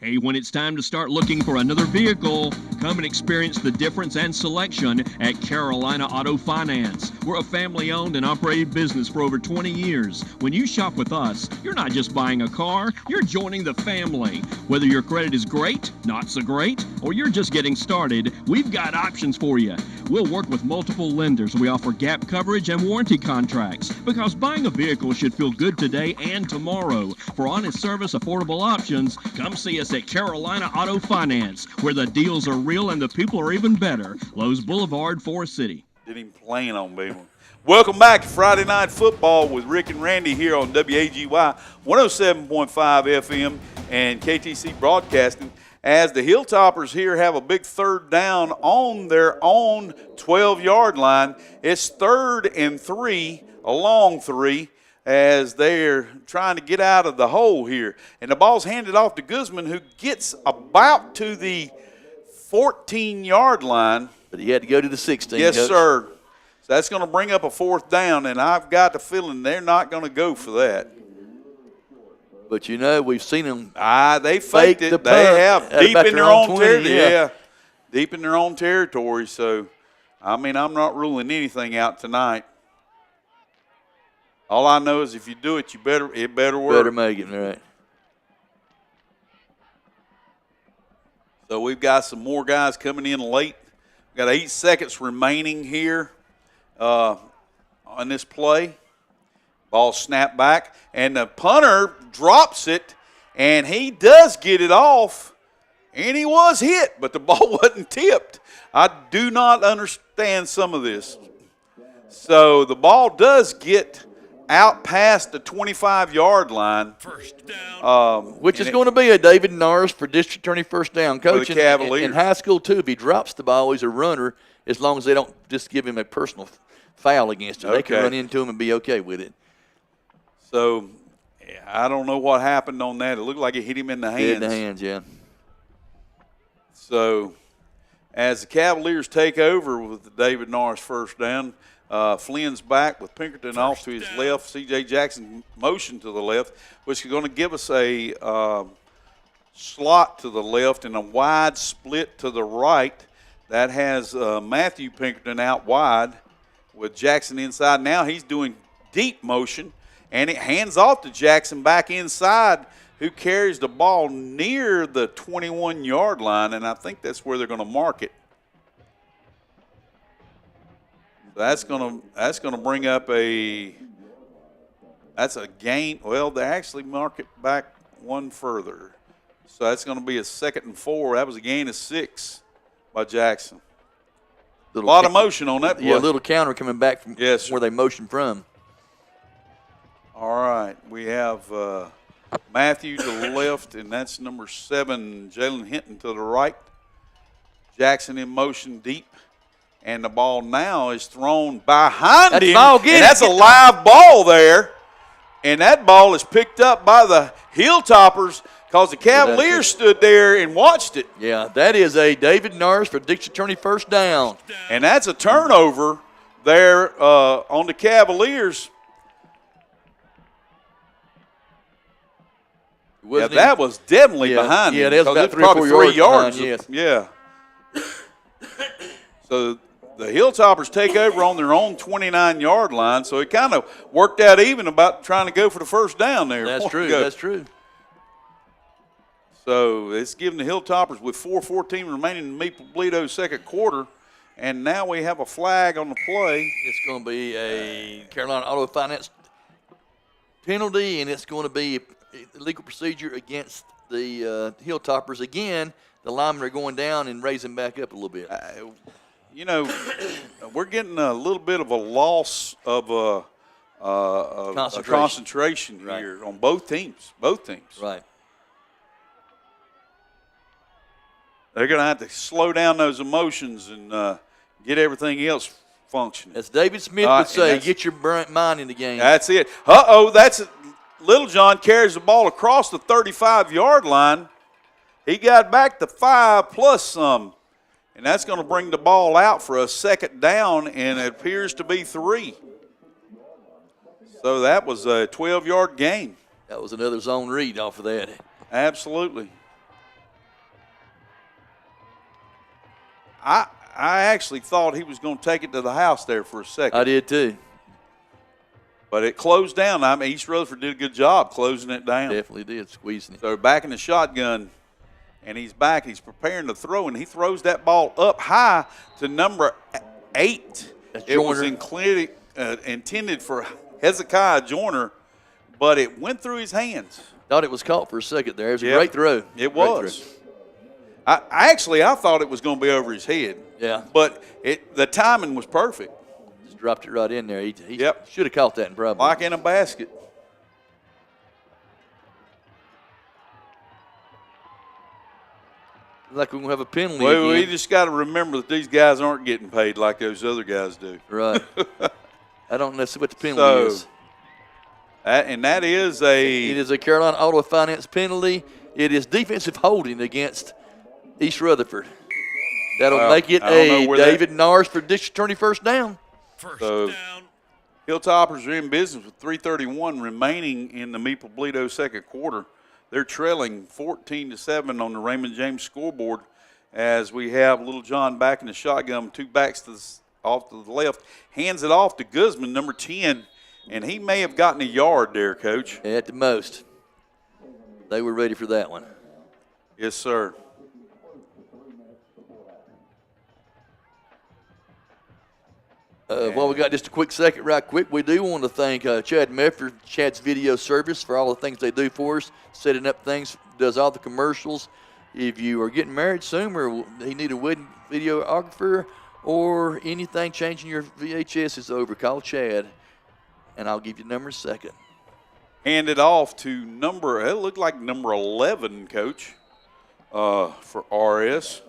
Hey, when it's time to start looking for another vehicle, come and experience the difference and selection at Carolina Auto Finance. We're a family-owned and operated business for over 20 years. When you shop with us, you're not just buying a car, you're joining the family. Whether your credit is great, not so great, or you're just getting started, we've got options for you. We'll work with multiple lenders. We offer gap coverage and warranty contracts because buying a vehicle should feel good today and tomorrow. For honest service, affordable options, come see us at Carolina Auto Finance, where the deals are real and the people are even better. Lowe's Boulevard, Forest City. Didn't even plan on being one. Welcome back to Friday Night Football with Rick and Randy here on WAGY 107.5 FM and KTC Broadcasting. As the Hilltoppers here have a big 3rd down on their own 12-yard line. It's 3rd and 3, a long 3, as they're trying to get out of the hole here. And the ball's handed off to Guzman, who gets about to the 14-yard line. But he had to go to the 16. Yes, Coach. sir. So that's going to bring up a 4th down, and I've got the feeling they're not going to go for that. But, you know, we've seen them. They faked it. They have deep in their own territory. Yeah, deep in their own territory. So, I mean, I'm not ruling anything out tonight. All I know is if you do it, it better work. Better make it, right. So we've got some more guys coming in late. We've got 8 seconds remaining here. on this play. Ball snapped back, and the punter drops it, and he does get it off, and he was hit, but the ball wasn't tipped. I do not understand some of this. So the ball does get out past the 25-yard line. First down. Which is going to be a David Norris for district attorney first down. Coach, the Cavaliers. In high school, too, if he drops the ball, he's a runner, as long as they don't just give him a personal foul against him. Okay. They can run into him and be okay with it. So I don't know what happened on that. It looked like it hit him in the hands. Hit in the hands, yeah. So as the Cavaliers take over with the David Norris first down, Flynn's back with Pinkerton off to his left. C.J. Jackson motion to the left, which is going to give us a slot to the left and a wide split to the right. That has Matthew Pinkerton out wide with Jackson inside. Now he's doing deep motion, and it hands off to Jackson back inside, who carries the ball near the 21-yard line, and I think that's where they're going to mark it. That's gonna bring up that's a gain. Well, they actually mark it back one further, so that's going to be a 2nd and 4. That was a gain of 6 by Jackson. A lot of motion on that play. Yeah, a little counter coming back from where they motioned from. All right, we have Matthew to the left, and that's number 7, Jalen Hinton to the right. Jackson in motion deep. And the ball now is thrown behind him. And that's a live ball there. And that ball is picked up by the Hilltoppers because the Cavaliers stood there and watched it. Yeah, that is a David Norris for district attorney first down. And that's a turnover there on the Cavaliers. Yeah, that was definitely behind him. Yeah, that was about 3 or 4 yards. Yes. Yeah. So the Hilltoppers take over on their own 29-yard line, so it kind of worked out even about trying to go for the first down there. That's true. That's true. So it's giving the Hilltoppers with 4:14 remaining in Maple Bledo's second quarter, and now we have a flag on the play. It's going to be a Carolina Auto Finance penalty, and it's going to be a legal procedure against the Hilltoppers. Again, the linemen are going down and raising back up a little bit. You know, we're getting a little bit of a loss of concentration here on both teams. Both teams. Right. They're going to have to slow down those emotions and get everything else functioning. As David Smith would say, get your mind in the game. That's it. Little John carries the ball across the 35-yard line. He got back to 5 plus some. And that's going to bring the ball out for a second down, and it appears to be 3. So that was a 12-yard gain. That was another zone read off of that. Absolutely. I actually thought he was going to take it to the house there for a second. I did too. But it closed down. I mean, East Rutherford did a good job closing it down. Definitely did, squeezing it. So back in the shotgun. And he's back. He's preparing to throw, and he throws that ball up high to number 8. It was intended for Hezekiah Joyner, but it went through his hands. Thought it was caught for a second there. It was a great throw. It was. I thought it was going to be over his head. Yeah. But the timing was perfect. Just dropped it right in there. He should have caught that in probably. Like in a basket. Like we're going to have a penalty Well, again. we just got to remember that these guys aren't getting paid like those other guys do. Right. I don't know what the penalty is. That is It is a Carolina Auto Finance penalty. It is defensive holding against East Rutherford. That'll make it a David Norris for district attorney first down. First down. Hilltoppers are in business with 3:31 remaining in the Maple Bledo second quarter. They're trailing 14-7 on the Raymond James scoreboard as we have Little John back in the shotgun, 2 backs off to the left, hands it off to Guzman, number 10, and he may have gotten a yard there, Coach. At the most. They were ready for that one. Yes, sir. While we got just a quick second, right quick, we do want to thank Chad Medford, Chad's Video Service, for all the things they do for us, setting up things, does all the commercials. If you are getting married soon or you need a wedding videographer or anything changing your VHS is over, call Chad, and I'll give you number second. Hand it off to it looked like number 11, Coach, for RS.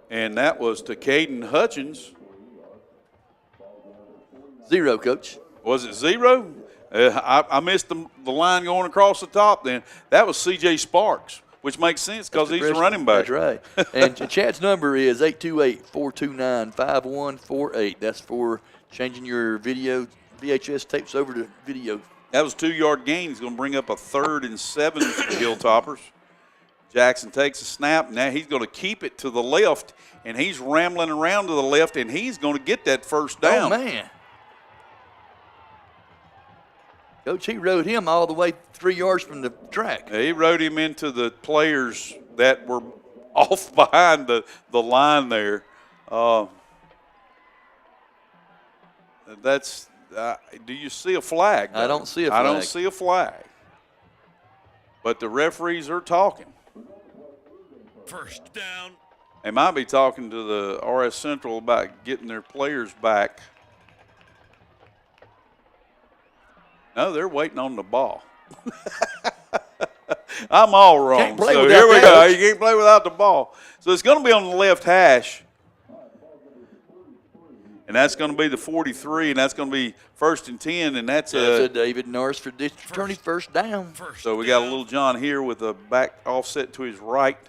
And that was to Caden Hutchins. 0, Coach. Was it 0? I missed the line going across the top then. That was C.J. Sparks, which makes sense because he's a running back. That's right. And Chad's number is 828-429-5148. That's for changing your VHS tapes over to video. That was 2-yard gain. He's going to bring up a 3rd and 7 for the Hilltoppers. Jackson takes a snap. Now he's going to keep it to the left, and he's rambling around to the left, and he's going to get that first down. Oh, man. Coach, he rode him all the way 3 yards from the track. Yeah, he rode him into the players that were off behind the line there. Do you see a flag, though? I don't see a flag. I don't see a flag. But the referees are talking. First down. They might be talking to the RS Central about getting their players back. No, they're waiting on the ball. I'm all wrong. So here we go. You can't play without the ball. So it's going to be on the left hash. And that's going to be the 43, and that's going to be 1st and 10, and that's a David Norris for district attorney first down. So we got a little John here with a back offset to his right,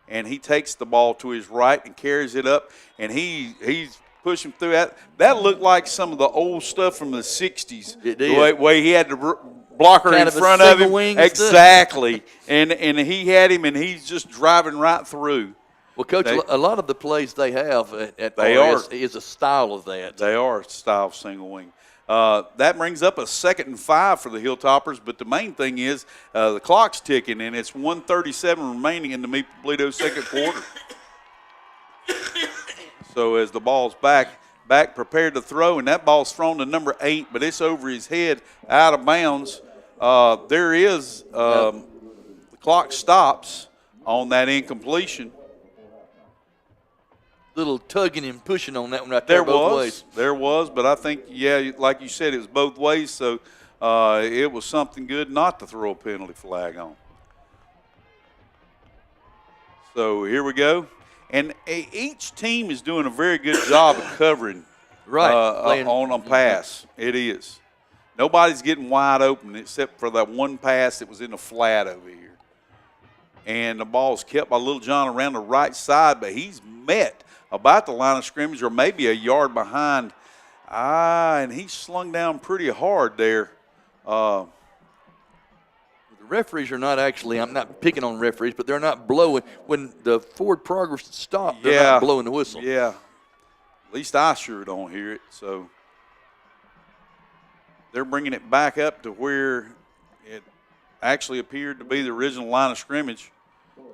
and he takes the ball to his right and carries it up, and he's pushing through that. That looked like some of the old stuff from the 60s. It did. The way he had the blocker in front of him. Exactly. And he had him, and he's just driving right through. Well, Coach, a lot of the plays they have at RS is a style of that. They are a style of single wing. That brings up a 2nd and 5 for the Hilltoppers, but the main thing is the clock's ticking, and it's 1:37 remaining in the Meade-Polito second quarter. So as the ball's back prepared to throw, and that ball's thrown to number 8, but it's over his head, out of bounds. The clock stops on that incompletion. Little tugging and pushing on that one right there both ways. There was, but I think, like you said, it was both ways, so it was something good not to throw a penalty flag on. So here we go. And each team is doing a very good job of covering on a pass. It is. Nobody's getting wide open except for that one pass that was in the flat over here. And the ball's kept by Little John around the right side, but he's met about the line of scrimmage or maybe a yard behind. And he slung down pretty hard there. The referees are not actually, I'm not picking on referees, but they're not blowing. When the forward progress stops, they're not blowing the whistle. Yeah. At least I sure don't hear it. So they're bringing it back up to where it actually appeared to be the original line of scrimmage.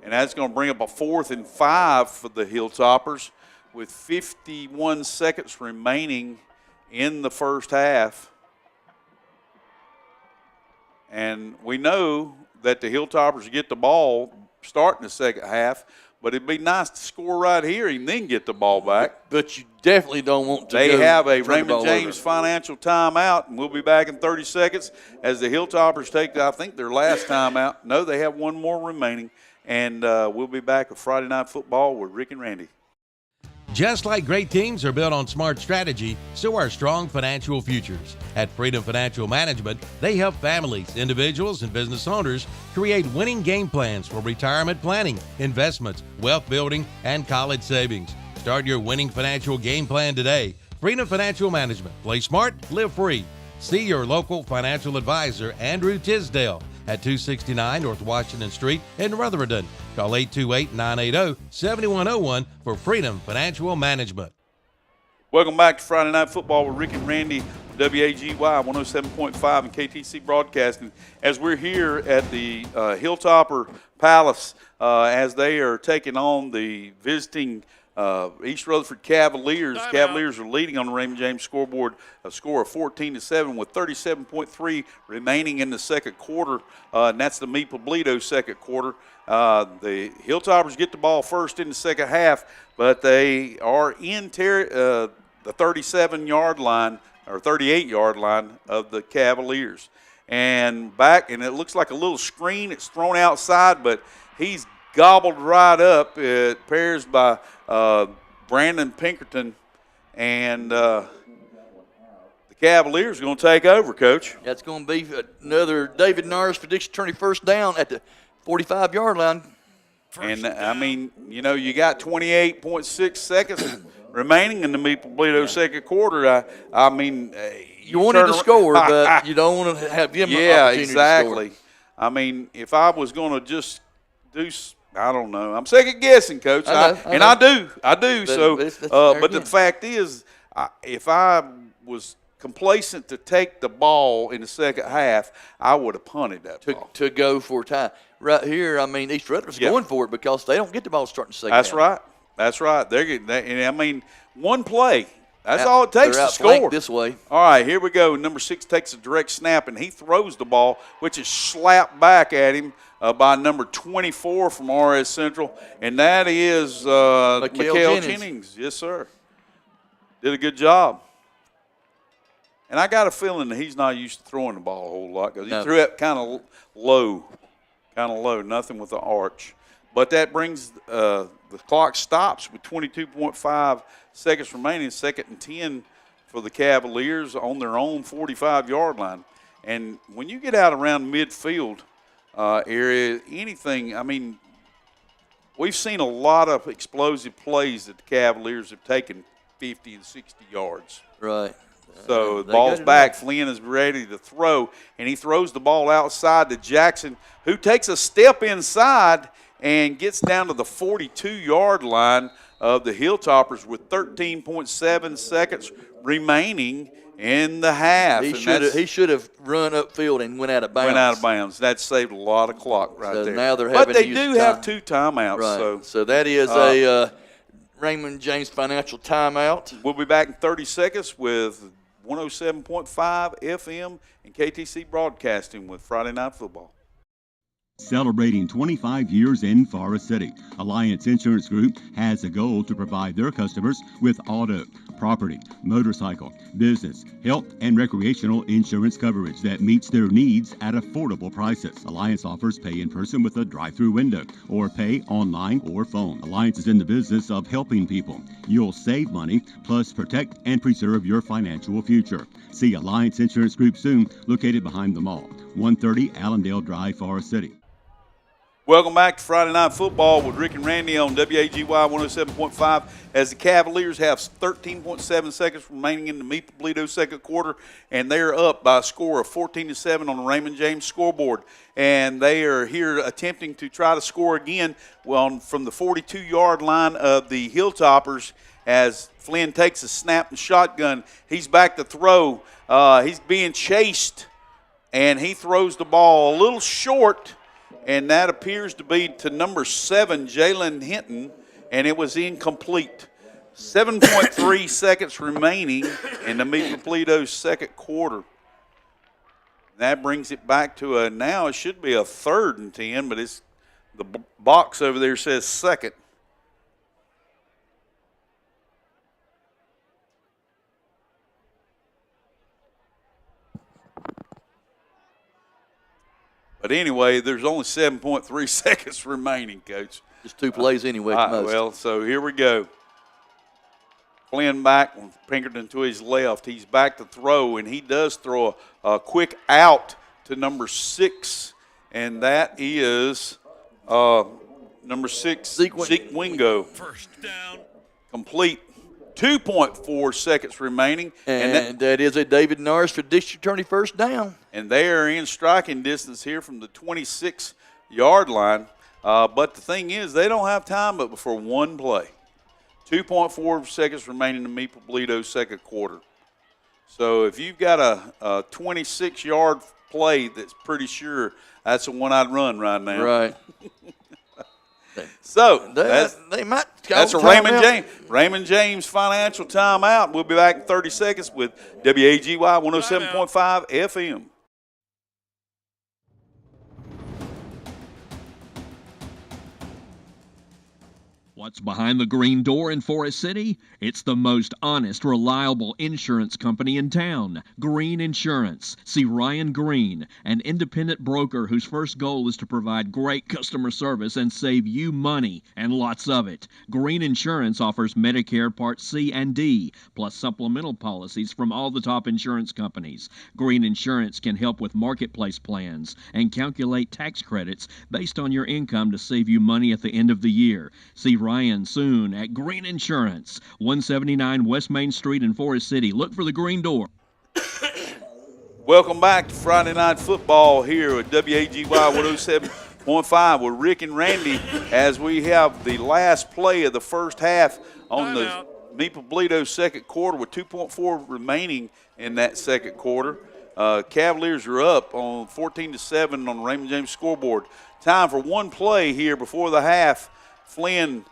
And that's going to bring up a 4th and 5 for the Hilltoppers with 51 seconds remaining in the first half. And we know that the Hilltoppers get the ball starting the second half, but it'd be nice to score right here and then get the ball back. But you definitely don't want to. They have a Raymond James financial timeout, and we'll be back in 30 seconds as the Hilltoppers take, I think, their last timeout. No, they have one more remaining, and we'll be back with Friday Night Football with Rick and Randy. Just like great teams are built on smart strategy, so are strong financial futures. At Freedom Financial Management, they help families, individuals, and business owners create winning game plans for retirement planning, investments, wealth building, and college savings. Start your winning financial game plan today. Freedom Financial Management. Play smart, live free. See your local financial advisor, Andrew Tisdale, at 269 North Washington Street in Rutherford. Call 828-980-7101 for Freedom Financial Management. Welcome back to Friday Night Football with Rick and Randy, WAGY 107.5 and KTC Broadcasting. As we're here at the Hilltopper Palace, as they are taking on the visiting East Rutherford Cavaliers. Cavaliers are leading on the Raymond James scoreboard, a score of 14-7 with 37.3 remaining in the second quarter, and that's the Meade Poblito second quarter. The Hilltoppers get the ball first in the second half, but they are in the 37-yard line or 38-yard line of the Cavaliers. And it looks like a little screen. It's thrown outside, but he's gobbled right up. It pairs by Brandon Pinkerton, and the Cavaliers are going to take over, Coach. That's going to be another David Norris for Dixie Turney first down at the 45-yard line. And, I mean, you know, you got 28.6 seconds remaining in the Meade Poblito second quarter. I mean, you wanted to score, but you don't want to give them an opportunity exactly. to score. I mean, if I was going to just do – I don't know. I'm second guessing, Coach. I do. But the fact is, if I was complacent to take the ball in the second half, I would have punted that ball. To go for a tie. Right here, I mean, East Rutherford's going for it because they don't get the ball starting second half. That's right. That's right. They're getting that. And I mean, one play. That's all it takes to score. This way. All right, here we go. Number 6 takes a direct snap, and he throws the ball, which is slapped back at him by number 24 from RS Central, and that is Mikhail Jennings. Yes, sir. Did a good job. And I got a feeling that he's not used to throwing the ball a whole lot because he threw it kind of low, nothing with the arch. But that brings the clock stops with 22.5 seconds remaining, 2nd and 10 for the Cavaliers on their own 45-yard line. And when you get out around midfield area, anything, I mean, we've seen a lot of explosive plays that the Cavaliers have taken 50 and 60 yards. Right. So the ball's back. Flynn is ready to throw, and he throws the ball outside to Jackson, who takes a step inside and gets down to the 42-yard line of the Hilltoppers with 13.7 seconds remaining in the half. He should have run upfield and went out of bounds. That saved a lot of clock there. Now they're having but they do have 2 timeouts. Right. So that is a Raymond James Financial timeout. We'll be back in 30 seconds with 107.5 FM and KTC Broadcasting with Friday Night Football. Celebrating 25 years in Forest City, Alliance Insurance Group has a goal to provide their customers with auto, property, motorcycle, business, health, and recreational insurance coverage that meets their needs at affordable prices. Alliance offers pay in person with a drive-through window or pay online or phone. Alliance is in the business of helping people. You'll save money, plus protect and preserve your financial future. See Alliance Insurance Group soon, located behind the mall, 130 Allendale Drive, Forest City. Welcome back to Friday Night Football with Rick and Randy on WAGY 107.5 as the Cavaliers have 13.7 seconds remaining in the Meade Poblito second quarter, and they are up by a score of 14-7 on the Raymond James scoreboard. And they are here attempting to try to score again from the 42-yard line of the Hilltoppers as Flynn takes a snap and shotgun. He's back to throw. He's being chased, and he throws the ball a little short, and that appears to be to number 7, Jalen Hinton, and it was incomplete. 7.3 seconds remaining in the Meade Poblito second quarter. That brings it back to now it should be a 3rd and 10, but it's the box over there says second. But anyway, there's only 7.3 seconds remaining, Coach. Just 2 plays anyway. Well, so here we go. Flynn back, Pinkerton to his left. He's back to throw, and he does throw a quick out to number 6, and that is number 6, Zeke Wingo. First down. Complete. 2.4 seconds remaining. And that is a David Norris for District Attorney first down. And they are in striking distance here from the 26-yard line. But the thing is, they don't have time but for one play. 2.4 seconds remaining in the Meade Poblito second quarter. So if you've got a 26-yard play that's pretty sure that's the one I'd run right now. Right. So they might. That's a Raymond James financial timeout. We'll be back in 30 seconds with WAGY 107.5 FM. What's behind the green door in Forest City? It's the most honest, reliable insurance company in town, Green Insurance. See Ryan Green, an independent broker whose first goal is to provide great customer service and save you money, and lots of it. Green Insurance offers Medicare Part C and D, plus supplemental policies from all the top insurance companies. Green Insurance can help with marketplace plans and calculate tax credits based on your income to save you money at the end of the year. See Ryan soon at Green Insurance, 179 West Main Street in Forest City. Look for the green door. Welcome back to Friday Night Football here at WAGY 107.5 with Rick and Randy as we have the last play of the first half on the Meeple-Bledo second quarter with 2.4 remaining in that second quarter. Cavaliers are up on 14-7 on the Raymond James scoreboard. Time for one play here before the half. Flynn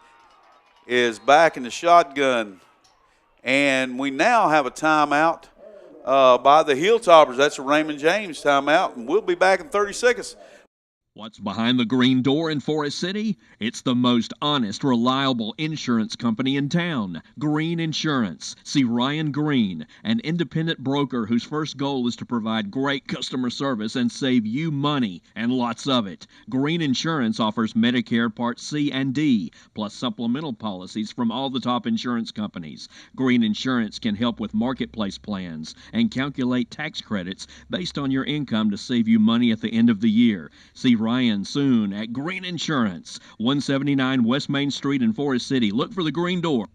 is back in the shotgun, and we now have a timeout by the Hilltoppers. That's a Raymond James timeout, and we'll be back in 30 seconds. What's behind the green door in Forest City? It's the most honest, reliable insurance company in town, Green Insurance. See Ryan Green, an independent broker whose first goal is to provide great customer service and save you money, and lots of it. Green Insurance offers Medicare Part C and D, plus supplemental policies from all the top insurance companies. Green Insurance can help with marketplace plans and calculate tax credits based on your income to save you money at the end of the year. See Ryan soon at Green Insurance, 179 West Main Street in Forest City. Look for the green door.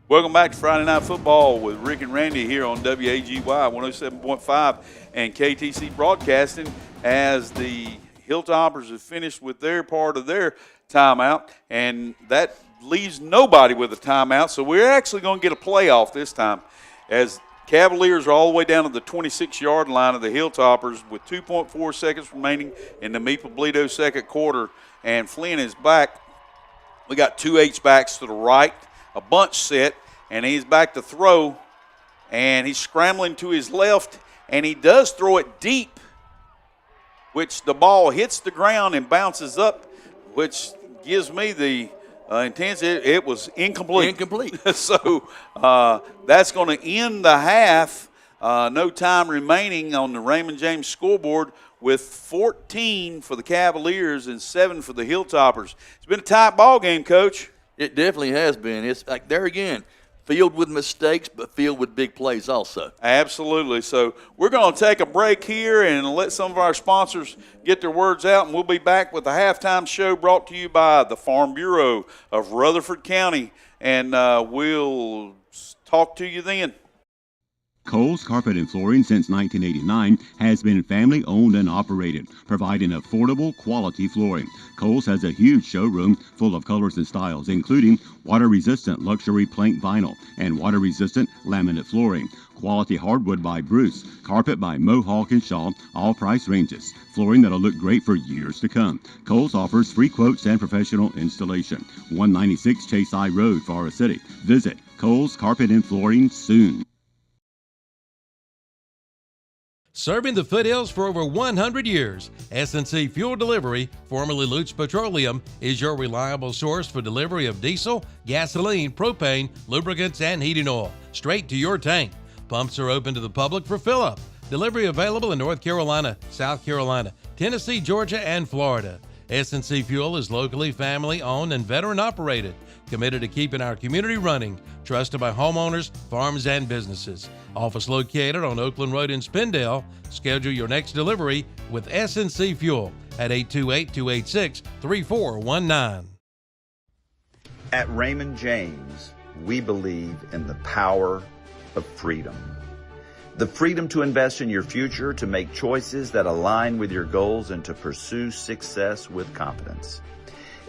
Welcome back to Friday Night Football with Rick and Randy here on WAGY 107.5 and KTC Broadcasting as the Hilltoppers have finished with their part of their timeout, and that leaves nobody with a timeout, so we're actually going to get a playoff this time as Cavaliers are all the way down to the 26-yard line of the Hilltoppers with 2.4 seconds remaining in the Meeple-Bledo second quarter. And Flynn is back. We got two H-backs to the right, a bunch set, and he's back to throw. And he's scrambling to his left, and he does throw it deep, which the ball hits the ground and bounces up, which gives me the intensity. It was incomplete. So that's going to end the half. No time remaining on the Raymond James scoreboard with 14 for the Cavaliers and 7 for the Hilltoppers. It's been a tight ball game, Coach. It definitely has been. It's like there again, filled with mistakes, but filled with big plays also. Absolutely. So we're going to take a break here and let some of our sponsors get their words out, and we'll be back with the halftime show brought to you by the Farm Bureau of Rutherford County, and we'll talk to you then. Kohl's Carpet and Flooring since 1989 has been family owned and operated, providing affordable quality flooring. Kohl's has a huge showroom full of colors and styles, including water-resistant luxury plank vinyl and water-resistant laminate flooring. Quality hardwood by Bruce, carpet by Mohawk and Shaw, all price ranges. Flooring that'll look great for years to come. Kohl's offers free quotes and professional installation. 196 Chase I Road, Forest City. Visit Kohl's Carpet and Flooring soon. Serving the foothills for over 100 years, S&C Fuel Delivery, formerly Lutz Petroleum, is your reliable source for delivery of diesel, gasoline, propane, lubricants, and heating oil, straight to your tank. Pumps are open to the public for fill-up. Delivery available in North Carolina, South Carolina, Tennessee, Georgia, and Florida. S&C Fuel is locally family-owned and veteran-operated, committed to keeping our community running, trusted by homeowners, farms, and businesses. Office located on Oakland Road in Spindale. Schedule your next delivery with S&C Fuel at 828-286-3419. At Raymond James, we believe in the power of freedom. The freedom to invest in your future, to make choices that align with your goals, and to pursue success with confidence.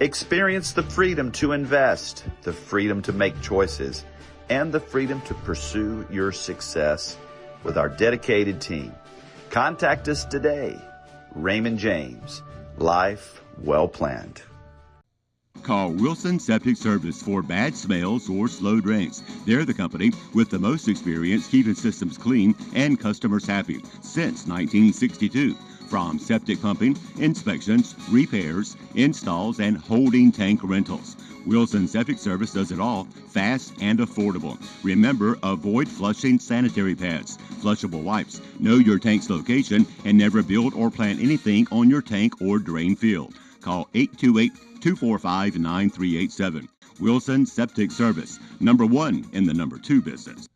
Experience the freedom to invest, the freedom to make choices, and the freedom to pursue your success with our dedicated team. Contact us today. Raymond James, life well planned. Call Wilson Septic Service for bad smells or slow drains. They're the company with the most experience keeping systems clean and customers happy since 1962. From septic pumping, inspections, repairs, installs, and holding tank rentals. Wilson Septic Service does it all, fast and affordable. Remember, avoid flushing sanitary pads, flushable wipes, know your tank's location, and never build or plant anything on your tank or drain field. Call 828-245-9387. Wilson Septic Service, number 1 in the number 2 business.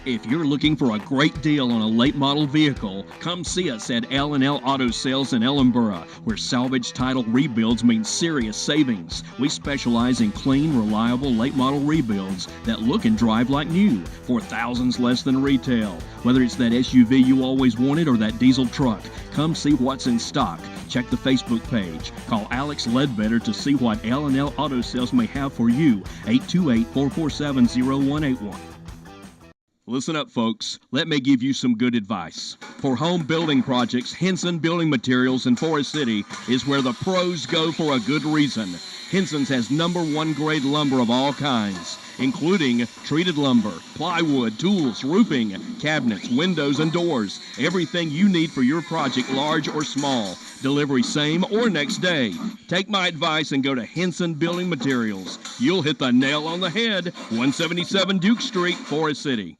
If you're looking for a great deal on a late model vehicle, come see us at L&L Auto Sales in Ellenboro, where salvage title rebuilds mean serious savings. We specialize in clean, reliable late model rebuilds that look and drive like new for thousands less than retail. Whether it's that SUV you always wanted or that diesel truck, come see what's in stock. Check the Facebook page. Call Alex Ledbetter to see what L&L Auto Sales may have for you. 828-447-0181. Listen up, folks. Let me give you some good advice. For home building projects, Henson Building Materials in Forest City is where the pros go for a good reason. Henson's has #1 grade lumber of all kinds, including treated lumber, plywood, tools, roofing, cabinets, windows, and doors. Everything you need for your project, large or small. Delivery same or next day. Take my advice and go to Henson Building Materials. You'll hit the nail on the head. 177 Duke Street, Forest City.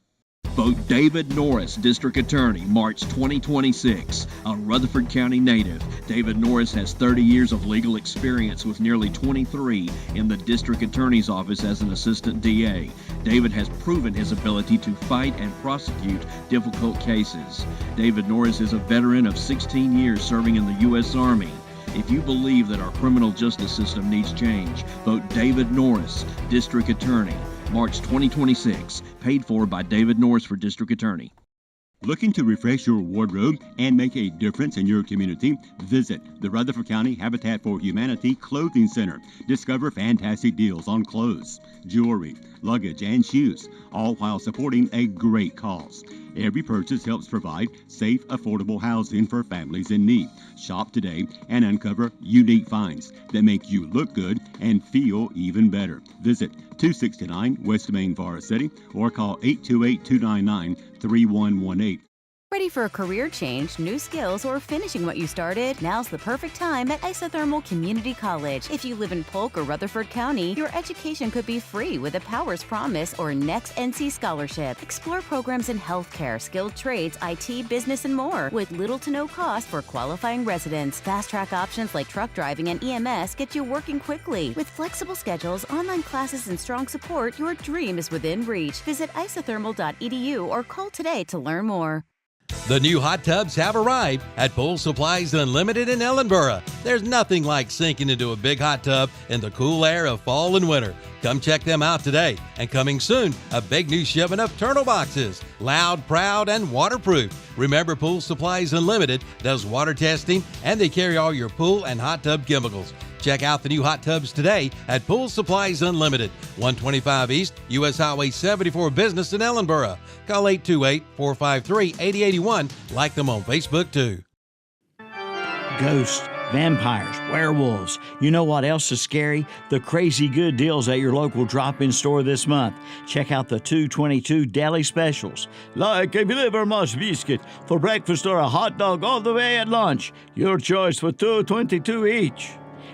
Vote David Norris, District Attorney, March 2026. A Rutherford County native, David Norris has 30 years of legal experience with nearly 23 in the District Attorney's Office as an Assistant DA. David has proven his ability to fight and prosecute difficult cases. David Norris is a veteran of 16 years serving in the U.S. Army. If you believe that our criminal justice system needs change, vote David Norris, District Attorney, March 2026, paid for by David Norris for District Attorney. Looking to refresh your wardrobe and make a difference in your community? Visit the Rutherford County Habitat for Humanity Clothing Center. Discover fantastic deals on clothes, jewelry, luggage, and shoes, all while supporting a great cause. Every purchase helps provide safe, affordable housing for families in need. Shop today and uncover unique finds that make you look good and feel even better. Visit 269 West Main, Forest City, or call 828-299-3118. Ready for a career change, new skills, or finishing what you started? Now's the perfect time at Isothermal Community College. If you live in Polk or Rutherford County, your education could be free with a Powers Promise or Next NC Scholarship. Explore programs in healthcare, skilled trades, IT, business, and more with little to no cost for qualifying residents. Fast-track options like truck driving and EMS get you working quickly. With flexible schedules, online classes, and strong support, your dream is within reach. Visit isothermal.edu or call today to learn more. The new hot tubs have arrived at Pool Supplies Unlimited in Ellenboro. There's nothing like sinking into a big hot tub in the cool air of fall and winter. Come check them out today. And coming soon, a big new shipment of turtle boxes. Loud, proud, and waterproof. Remember, Pool Supplies Unlimited does water testing, and they carry all your pool and hot tub chemicals. Check out the new hot tubs today at Pool Supplies Unlimited, 125 East, U.S. Highway 74 Business in Ellenboro. Call 828-453-8081. Like them on Facebook, too. Ghosts, vampires, werewolves. You know what else is scary? The crazy good deals at your local drop-in store this month. Check out the 222 deli specials. Like a liver mush biscuit for breakfast or a hot dog all the way at lunch. Your choice for $2.22 each.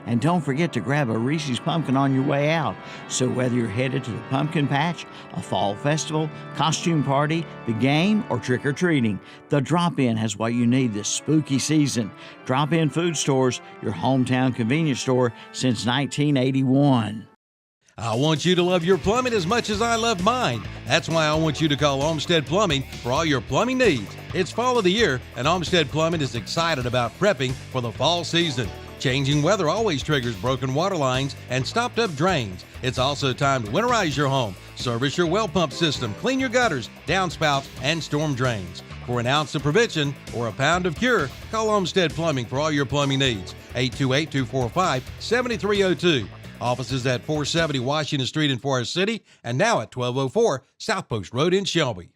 And don't forget to grab a Reese's Pumpkin on your way out. So whether you're headed to the pumpkin patch, a fall festival, costume party, the game, or trick-or-treating, the Drop-In has what you need this spooky season. Drop-In Food Stores, your hometown convenience store since 1981. I want you to love your plumbing as much as I love mine. That's why I want you to call Olmsted Plumbing for all your plumbing needs. It's fall of the year, and Olmsted Plumbing is excited about prepping for the fall season. Changing weather always triggers broken water lines and stopped-up drains. It's also time to winterize your home, service your well pump system, clean your gutters, downspouts, and storm drains. For an ounce of prevention or a pound of cure, call Olmsted Plumbing for all your plumbing needs. 828-245-7302. Offices at 470 Washington Street in Forest City and now at 1204 South Post Road in Shelby.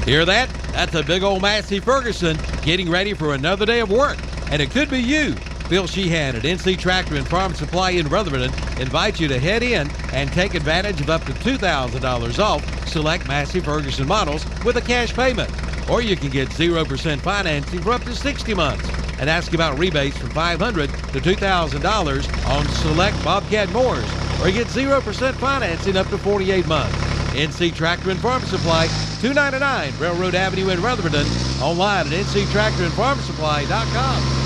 Hear that? That's a big old Massey Ferguson getting ready for another day of work. And it could be you. Phil Sheehan at NC Tractor and Farm Supply in Rutherford invites you to head in and take advantage of up to $2,000 off select Massey Ferguson models with a cash payment. Or you can get 0% financing for up to 60 months and ask about rebates from $500 to $2,000 on select Bobcat mowers. Or you get 0% financing up to 48 months. NC Tractor and Farm Supply, 299 Railroad Avenue in Rutherford. Online at nctractorandfarmsupply.com.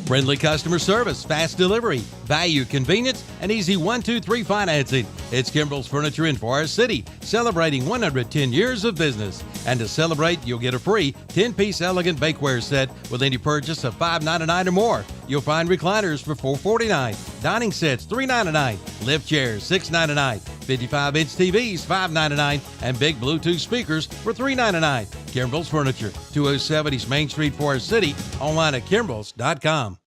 Friendly customer service, fast delivery, value, convenience, and easy 1-2-3 financing. It's Kimbrell's Furniture in Forest City, celebrating 110 years of business. And to celebrate, you'll get a free 10-piece elegant bakeware set with any purchase of $5.99 or more. You'll find recliners for $4.49, dining sets $3.99, lift chairs $6.99, 55-inch TVs $5.99, and big Bluetooth speakers for $3.99. Kimbrell's Furniture, 207 East Main Street, Forest City, online at kimbrells.com.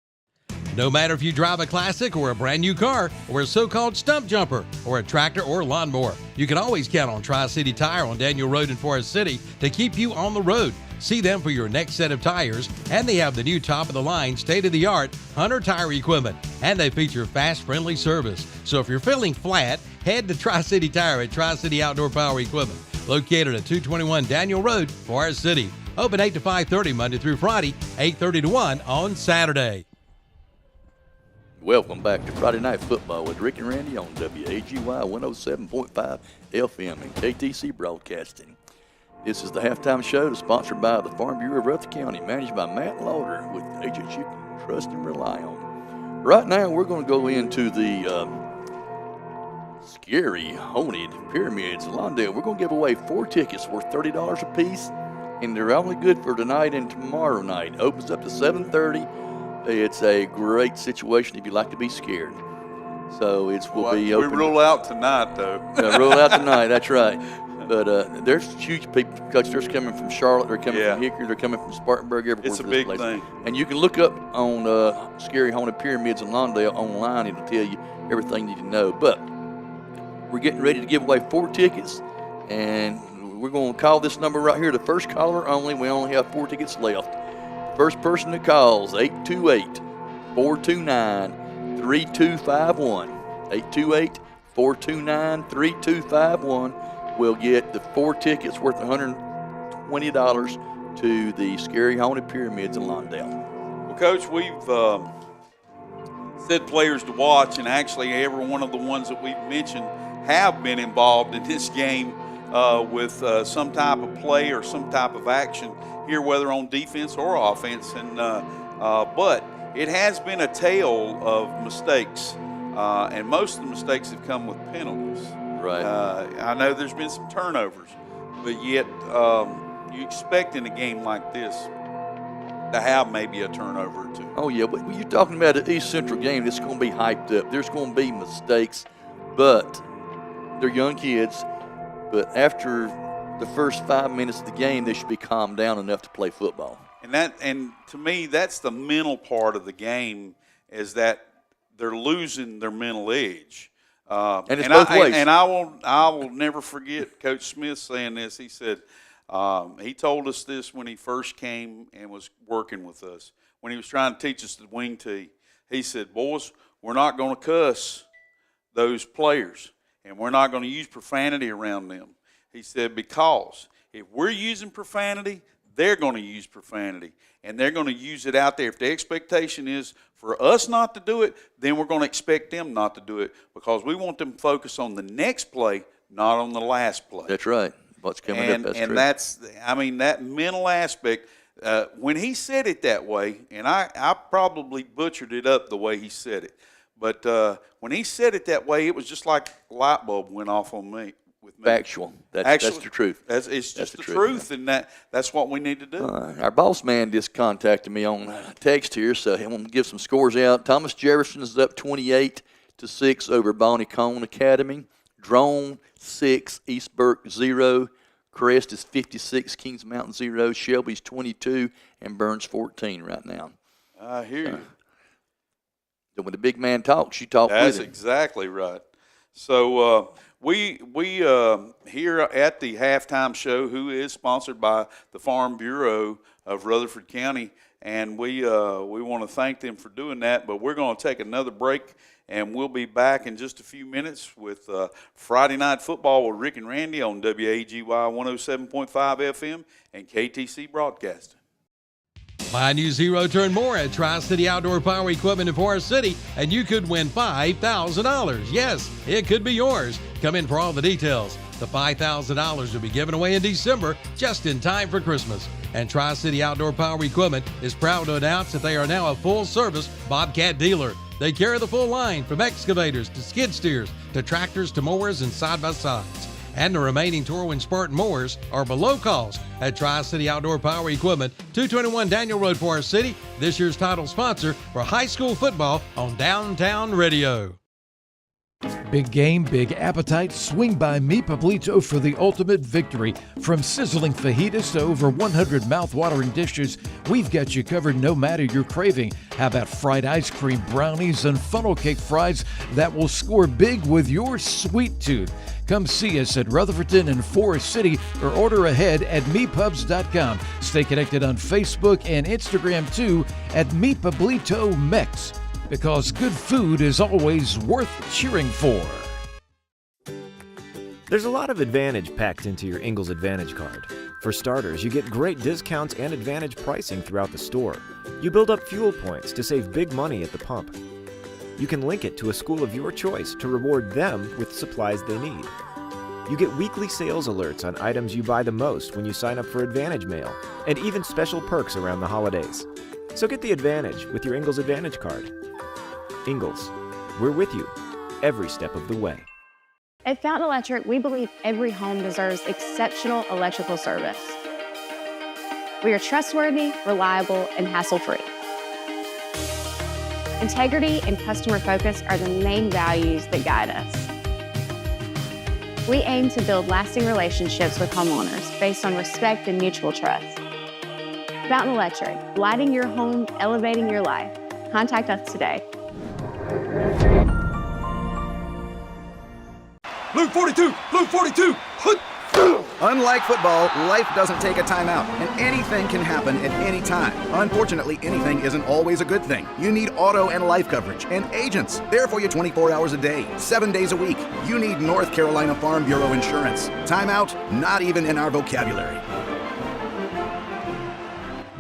No matter if you drive a classic or a brand new car or a so-called stump jumper or a tractor or lawnmower, you can always count on Tri-City Tire on Daniel Road in Forest City to keep you on the road. See them for your next set of tires, and they have the new top-of-the-line, state-of-the-art Hunter tire equipment, and they feature fast, friendly service. So if you're feeling flat, head to Tri-City Tire at Tri-City Outdoor Power Equipment, located at 221 Daniel Road, Forest City. Open 8 to 5:30 Monday through Friday, 8:30 to 1 on Saturday. Welcome back to Friday Night Football with Rick and Randy on WAGY 107.5 FM and KTC Broadcasting. This is the halftime show sponsored by the Farm Bureau of Rutherford County, managed by Matt Lauder with agents you can trust and rely on. Right now, we're going to go into the scary, haunted pyramids in Lawndale. We're going to give away 4 tickets worth $30 a piece, and they're only good for tonight and tomorrow night. It opens up to 7:30. It's a great situation if you like to be scared. So it will be open. We rule out tonight, though. Rule out tonight, that's right. But there's huge people. Coach, they're coming from Charlotte. They're coming from Hickory. They're coming from Spartanburg. Everywhere. It's a big thing. And you can look up on Scary Haunted Pyramids in Lawndale online. It'll tell you everything you need to know. But we're getting ready to give away 4 tickets. And we're going to call this number right here, the first caller only. We only have 4 tickets left. First person that calls, 828-429-3251. 828-429-3251 will get the 4 tickets worth $120 to the Scary Haunted Pyramids in Lawndale. Well, Coach, we've said players to watch, and actually every one of the ones that we've mentioned have been involved in this game with some type of play or some type of action here, whether on defense or offense. And but it has been a tale of mistakes, and most of the mistakes have come with penalties. Right. I know there's been some turnovers, but yet you expect in a game like this to have maybe a turnover or two. Oh, yeah, but when you're talking about an East Central game, it's going to be hyped up. There's going to be mistakes, but they're young kids. But after the first 5 minutes of the game, they should be calmed down enough to play football. And to me, that's the mental part of the game, is that they're losing their mental edge. And it's both ways. And I will never forget Coach Smith saying this. He said, he told us this when he first came and was working with us. When he was trying to teach us the wing tee, he said, boys, we're not going to cuss those players, and we're not going to use profanity around them. He said, because if we're using profanity, they're going to use profanity, and they're going to use it out there. If the expectation is for us not to do it, then we're going to expect them not to do it, because we want them to focus on the next play, not on the last play. That's right. What's coming up, that's true. And that's, I mean, that mental aspect, when he said it that way, and I probably butchered it up the way he said it, but when he said it that way, it was just like a light bulb went off on me. Factual. That's the truth. It's just the truth, and that's what we need to do. Our boss man just contacted me on text here, so I'm going to give some scores out. Thomas Jefferson is up 28-6 over Bonnie Cone Academy. Drone 6, East Burke 0. Crest is 56, Kings Mountain 0. Shelby's 22, and Burns 14 right now. I hear you. When the big man talks, you talk with him. That's exactly right. So we here at the halftime show, who is sponsored by the Farm Bureau of Rutherford County, and we want to thank them for doing that. But we're going to take another break, and we'll be back in just a few minutes with Friday Night Football with Rick and Randy on WAGY 107.5 FM and KTC Broadcasting. Buy a new zero-turn mower at Tri-City Outdoor Power Equipment in Forest City, and you could win $5,000. Yes, it could be yours. Come in for all the details. The $5,000 will be given away in December, just in time for Christmas. And Tri-City Outdoor Power Equipment is proud to announce that they are now a full-service Bobcat dealer. They carry the full line from excavators to skid steers to tractors to mowers and side-by-sides. And the remaining Torwin Spartan mowers are below cost at Tri-City Outdoor Power Equipment, 221 Daniel Road, Forest City, this year's title sponsor for high school football on Downtown Radio. Big game, big appetite. Swing by Mi Pablito for the ultimate victory. From sizzling fajitas to over 100 mouth-watering dishes, we've got you covered no matter your craving. How about fried ice cream, brownies, and funnel cake fries that will score big with your sweet tooth? Come see us at Rutherford and Forest City or order ahead at mepubs.com. Stay connected on Facebook and Instagram too at Mi Pablito Mex, because good food is always worth cheering for. There's a lot of advantage packed into your Ingles Advantage card. For starters, you get great discounts and advantage pricing throughout the store. You build up fuel points to save big money at the pump. You can link it to a school of your choice to reward them with supplies they need. You get weekly sales alerts on items you buy the most when you sign up for Advantage Mail, and even special perks around the holidays. So get the advantage with your Ingles Advantage card. Ingles, we're with you every step of the way. At Fountain Electric, we believe every home deserves exceptional electrical service. We are trustworthy, reliable, and hassle-free. Integrity and customer focus are the main values that guide us. We aim to build lasting relationships with homeowners based on respect and mutual trust. Fountain Electric, lighting your home, elevating your life. Contact us today. Blue 42! Blue 42! Unlike football, life doesn't take a timeout, and anything can happen at any time. Unfortunately, anything isn't always a good thing. You need auto and life coverage, and agents. There for you 24 hours a day, 7 days a week. You need North Carolina Farm Bureau insurance. Timeout? Not even in our vocabulary.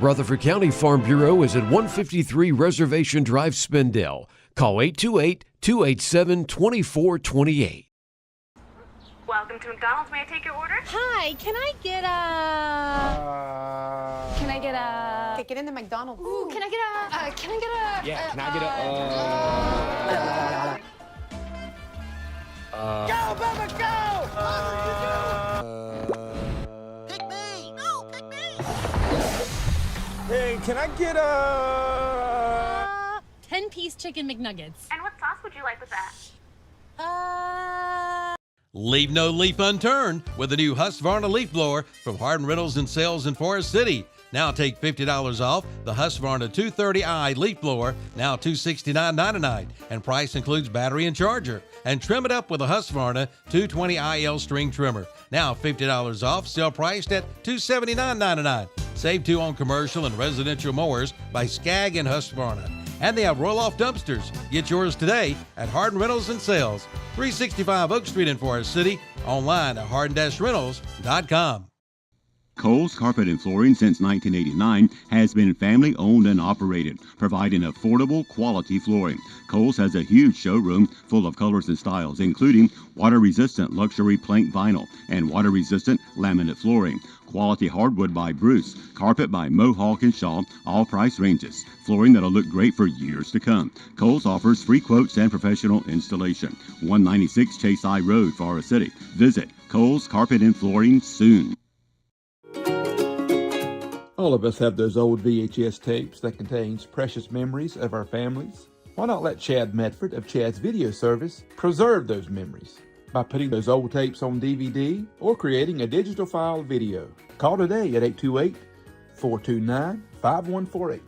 Rutherford County Farm Bureau is at 153 Reservation Drive, Spindale. Call 828-287-2428. Welcome to McDonald's. May I take your order? Hi, can I get a... Okay, get in the McDonald's. Ooh, can I get a... Yeah, can I get a... Go, Bubba, go! Pick me! No, pick me! Hey, can I get a... 10-piece chicken McNuggets. And what sauce would you like with that? Leave no leaf unturned with the new Husqvarna leaf blower from Hardin Rentals and Sales in Forest City. Now take $50 off the Husqvarna 230i leaf blower, now $269.99, and price includes battery and charger. And trim it up with a Husqvarna 220iL string trimmer, now $50 off, still priced at $279.99. Save too on commercial and residential mowers by Skag and Husqvarna. And they have roll-off dumpsters. Get yours today at Hardin Rentals and Sales, 365 Oak Street in Forest City, online at hardin-rentals.com. Kohl's Carpet and Flooring since 1989 has been family owned and operated, providing affordable quality flooring. Kohl's has a huge showroom full of colors and styles, including water-resistant luxury plank vinyl and water-resistant laminate flooring. Quality hardwood by Bruce, carpet by Mohawk and Shaw, all price ranges. Flooring that'll look great for years to come. Kohl's offers free quotes and professional installation. 196 Chase I Road, Forest City. Visit Kohl's Carpet and Flooring soon. All of us have those old VHS tapes that contains precious memories of our families. Why not let Chad Medford of Chad's Video Service preserve those memories by putting those old tapes on DVD or creating a digital file video? Call today at 828-429-5148.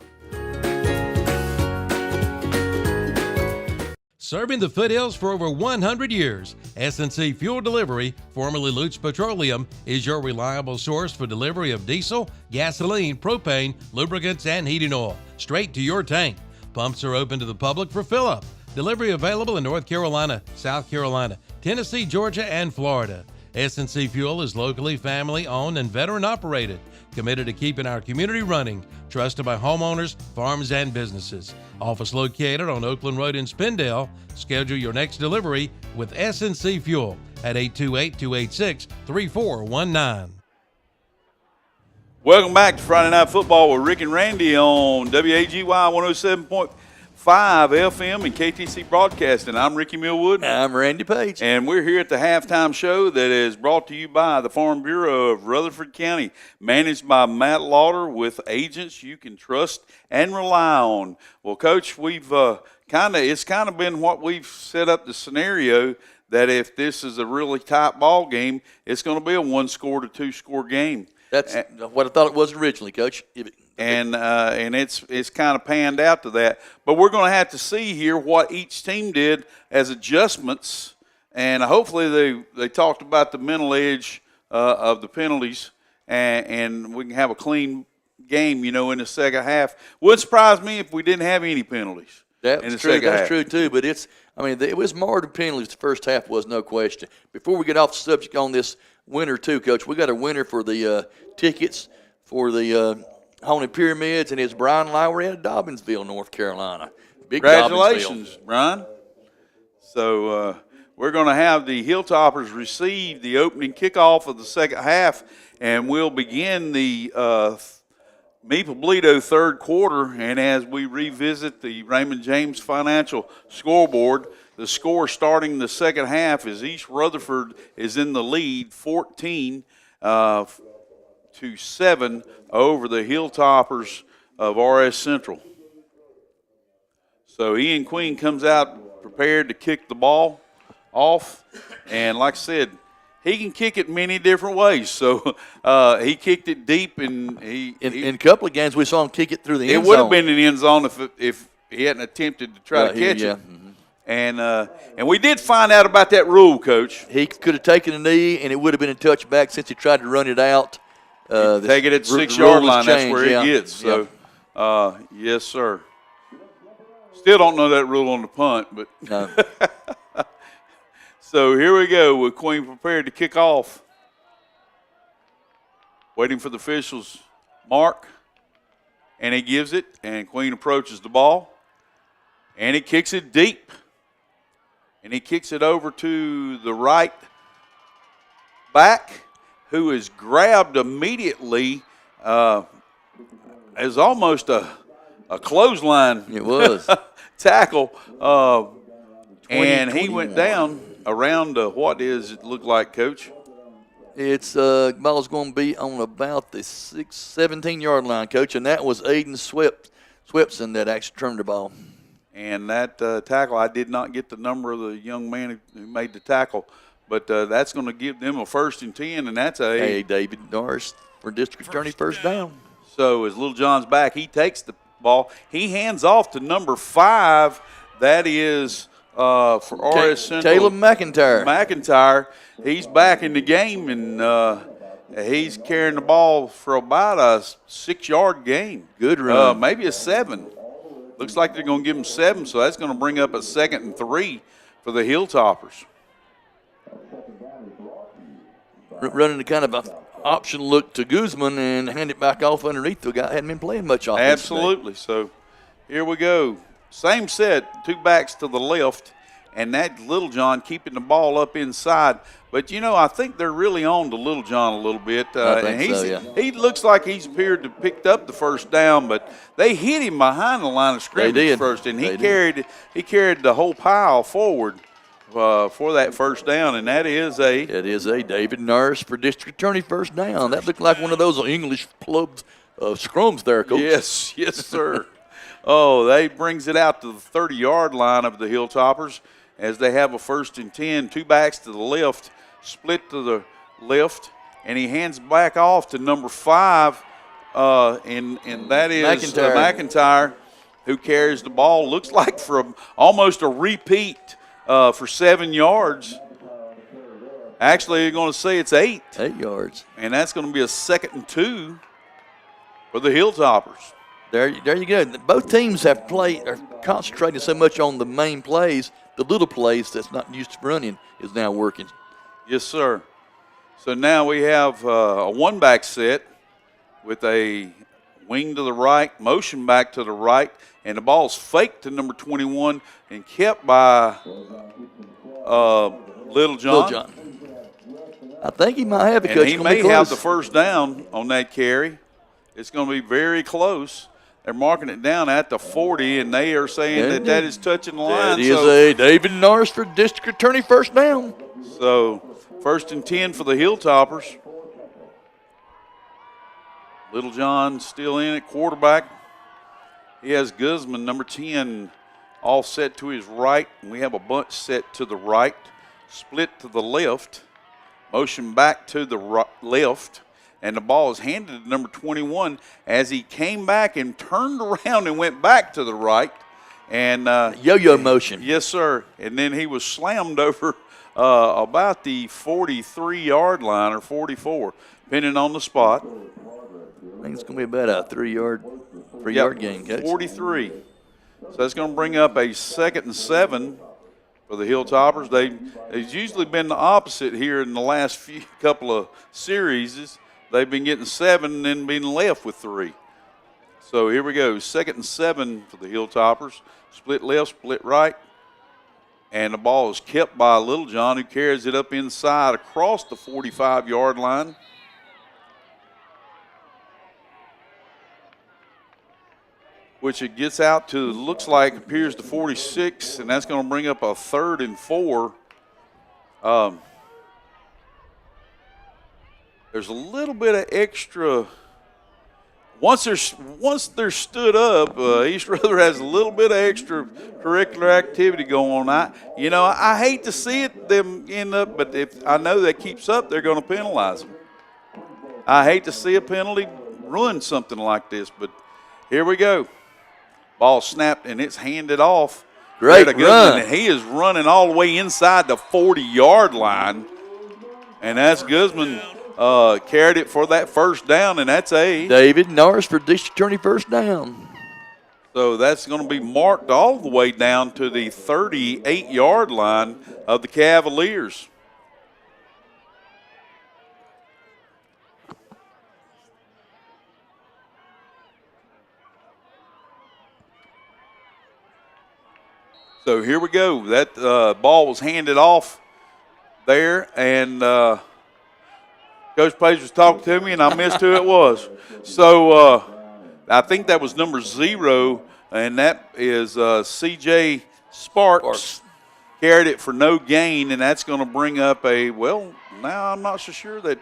Serving the foothills for over 100 years, S&C Fuel Delivery, formerly Lutz Petroleum, is your reliable source for delivery of diesel, gasoline, propane, lubricants, and heating oil, straight to your tank. Pumps are open to the public for fill-up. Delivery available in North Carolina, South Carolina, Tennessee, Georgia, and Florida. S&C Fuel is locally family-owned and veteran-operated, committed to keeping our community running, trusted by homeowners, farms, and businesses. Office located on Oakland Road in Spindale. Schedule your next delivery with S&C Fuel at 828-286-3419. Welcome back to Friday Night Football with Rick and Randy on WAGY 107.5 FM and KTC Broadcasting. I'm Ricky Millwood. I'm Randy Page. And we're here at the halftime show that is brought to you by the Farm Bureau of Rutherford County, managed by Matt Lauder with agents you can trust and rely on. Well, Coach, we've it's kind of been what we've set up the scenario that if this is a really tight ball game, it's going to be a 1-score to 2-score game. That's what I thought it was originally, Coach. And it's kind of panned out to that. But we're going to have to see here what each team did as adjustments. And hopefully they talked about the mental edge of the penalties, and we can have a clean game, in the second half. Wouldn't surprise me if we didn't have any penalties. That's true. That's true, too. But it was more than penalties. The first half was, no question. Before we get off the subject on this winner, too, Coach, we got a winner for the tickets for the Haunted Pyramids, and it's Brian Lowry out of Dobbinsville, North Carolina. Congratulations, Brian. So we're going to have the Hilltoppers receive the opening kickoff of the second half, and we'll begin the Meeple-Bledo third quarter. And as we revisit the Raymond James Financial scoreboard, the score starting the second half is East Rutherford is in the lead, 14 to 7 over the Hilltoppers of RS Central. So Ian Queen comes out prepared to kick the ball off, and like I said, he can kick it many different ways. So he kicked it deep, and in a couple of games we saw him kick it through the end zone. It would have been in the end zone if he hadn't attempted to try to catch it. Mm-hmm. And we did find out about that rule, Coach. He could have taken a knee, and it would have been a touchback since he tried to run it out. Take it at the 6-yard line. That's where it gets. So, yes, sir. Still don't know that rule on the punt, but no. So here we go with Queen prepared to kick off. Waiting for the officials' mark, and he gives it, and Queen approaches the ball, and he kicks it deep, and he kicks it over to the right back, who is grabbed immediately as almost a clothesline. It was. Tackle. And he went down around it look like, Coach? It's ball's going to be on about the 17-yard line, Coach, and that was Aiden Swepson that actually turned the ball. And that tackle, I did not get the number of the young man who made the tackle, but that's going to give them a 1st and 10, and that's a David Norris for district attorney first down. So as Little John's back, he takes the ball. He hands off to number 5. That is for RS Central. Caleb McIntyre. McIntyre. He's back in the game, and he's carrying the ball for about a 6-yard gain. Good run. Maybe a 7. Looks like they're going to give him 7, so that's going to bring up a 2nd and 3 for the Hilltoppers. Running the kind of an option look to Guzman and hand it back off underneath the guy. Hadn't been playing much offense. Absolutely. So here we go. Same set, 2 backs to the left, and that Little John keeping the ball up inside. But, I think they're really on to Little John a little bit. I think so, yeah. He looks like he's appeared to picked up the first down, but they hit him behind the line of scrimmage first, and he carried the whole pile forward for that first down, and that is a David Norris for district attorney first down. That looked like one of those English clubs scrums there, Coach. Yes, sir. Oh, they brings it out to the 30-yard line of the Hilltoppers as they have a 1st and 10, 2 backs to the left, split to the left, and he hands back off to number 5, and that is McIntyre, who carries the ball. Looks like from almost a repeat for 7 yards. Actually, you're going to say it's 8. 8 yards. And that's going to be a 2nd and 2 for the Hilltoppers. There you go. Both teams are concentrating so much on the main plays, the little plays that's not used to running is now working. Yes, sir. So now we have a one-back set with a wing to the right, motion back to the right, and the ball's faked to number 21 and kept by Little John. I think he might have it, and Coach. he may have the first down on that carry. It's going to be very close. They're marking it down at the 40, and they are saying that is touching the line. That is a David Narsford District Attorney first down. So 1st and 10 for the Hilltoppers. Little John still in at quarterback. He has Guzman, number 10, all set to his right. And we have a bunch set to the right, split to the left, motion back to the left. And the ball is handed to number 21 as he came back and turned around and went back to the right. And yo-yo motion. Yes, sir. And then he was slammed over about the 43-yard line or 44, depending on the spot. I think it's going to be about a 3-yard gain, Coach. 43. So that's going to bring up a 2nd and 7 for the Hilltoppers. They've usually been the opposite here in the last couple of series. They've been getting 7 and then being left with 3. So here we go, 2nd and 7 for the Hilltoppers. Split left, split right. And the ball is kept by Little John, who carries it up inside across the 45-yard line. Which it gets out to, appears to 46, and that's going to bring up a 3rd and 4. There's a little bit of extra. Once they're stood up, East Rutherford has a little bit of extra curricular activity going on. I hate to see them end up, but if I know that keeps up, they're going to penalize them. I hate to see a penalty ruin something like this, but here we go. Ball snapped and it's handed off. Great run. And he is running all the way inside the 40-yard line, and that's Guzman. Carried it for that first down, and that's a David Norris for District Attorney first down. So that's going to be marked all the way down to the 38-yard line of the Cavaliers. So here we go. That ball was handed off there, and Coach Page was talking to me, and I missed who it was. So I think that was number 0, and that is C.J. Sparks. Carried it for no gain, and that's going to bring up now I'm not so sure that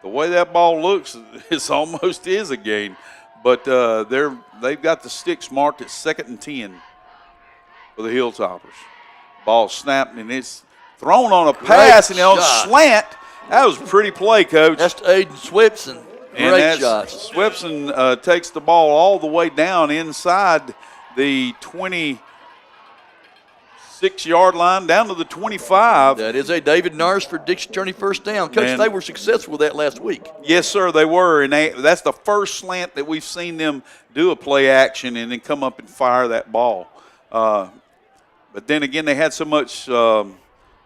the way that ball looks, it almost is a gain. But they've got the sticks marked at 2nd and 10 for the Hilltoppers. Ball snapped, and it's thrown on a pass, and on a slant. That was a pretty play, Coach. That's Aiden Swipson. Great shot. Swipson takes the ball all the way down inside the 26-yard line, down to the 25. That is a David Norris for District Attorney first down. Coach, they were successful with that last week. Yes, sir, they were. And that's the first slant that we've seen them do a play action and then come up and fire that ball. But then again, they had so much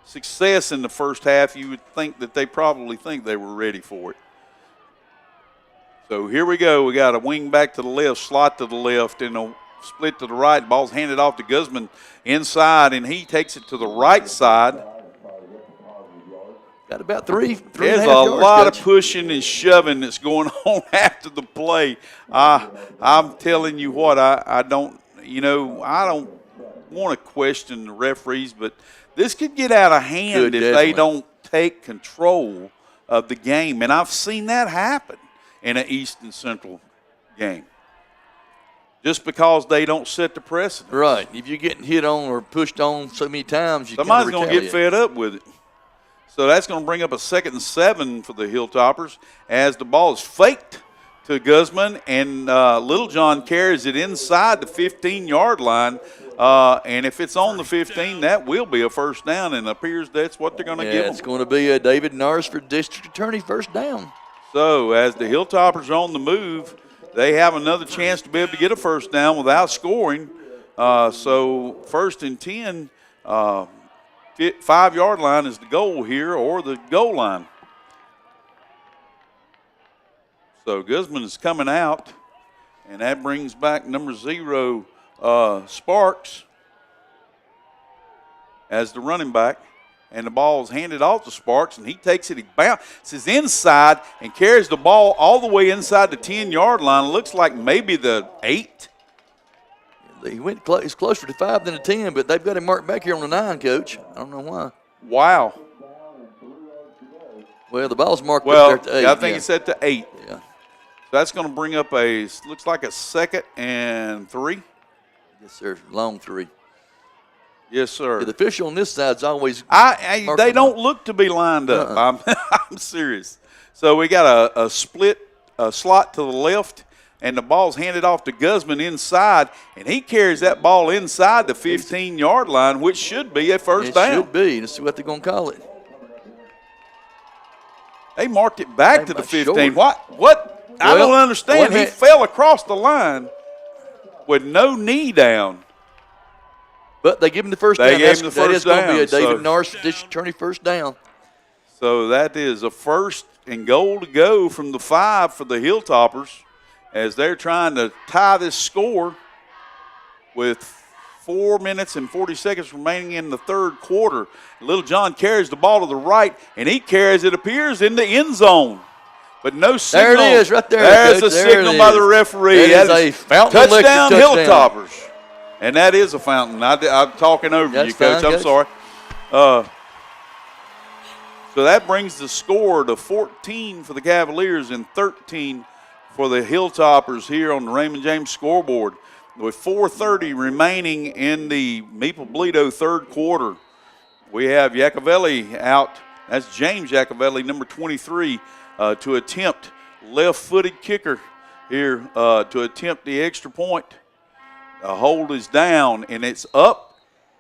success in the first half, you would think that they probably think they were ready for it. So here we go. We got a wing back to the left, slot to the left, and a split to the right. Ball's handed off to Guzman inside, and he takes it to the right side. Got about three There's a lot of pushing and shoving that's going on after the play. I'm telling you what, I don't want to question the referees, but this could get out of hand if they don't take control of the game. And I've seen that happen in an East and Central game. Just because they don't set the precedent. Right. If you're getting hit on or pushed on so many times, somebody's going to get fed up with it. So that's going to bring up a 2nd and 7 for the Hilltoppers as the ball is faked to Guzman, and Little John carries it inside the 15-yard line. And if it's on the 15, that will be a first down, and it appears that's what they're going to give them. It's going to be a David Norris for district attorney first down. So as the Hilltoppers are on the move, they have another chance to be able to get a first down without scoring. So 1st and 10, 5-yard line is the goal here, or the goal line. So Guzman is coming out, and that brings back number 0, Sparks, as the running back. And the ball is handed off to Sparks, and he takes it, he bounces inside and carries the ball all the way inside the 10-yard line. It looks like maybe the 8. He went he's closer to 5 than a 10, but they've got him marked back here on the 9, Coach. I don't know why. Wow. Well, the ball's marked up there at 8. I think it's at the 8. Yeah. So that's going to bring up looks like a 2nd and 3. Yes, sir. Long 3. Yes, sir. Yeah, the official on this side's always. They don't look to be lined up. I'm serious. So we got a split slot to the left, and the ball's handed off to Guzman inside, and he carries that ball inside the 15-yard line, which should be a first down. It should be. Let's see what they're going to call it. They marked it back to the 15. What? I don't understand. He fell across the line with no knee down. But they give him the first down. That is going to be a David Norris district attorney first down. So that is a 1st and goal to go from the 5 for the Hilltoppers as they're trying to tie this score with 4 minutes and 40 seconds remaining in the third quarter. Little John carries the ball to the right, and he carries, it appears, in the end zone. But no signal. There it is, right there. There's Coach. a signal by the referee. That is a fountain touchdown Hilltoppers. And that is a fountain. I'm talking over you, Coach. I'm sorry. So that brings the score to 14 for the Cavaliers and 13 for the Hilltoppers here on the Raymond James scoreboard. With 4:30 remaining in the Maple-Bledo third quarter, we have Iacovelli out. That's James Iacovelli, number 23, to attempt left-footed kicker here to attempt the extra point. The hold is down, and it's up,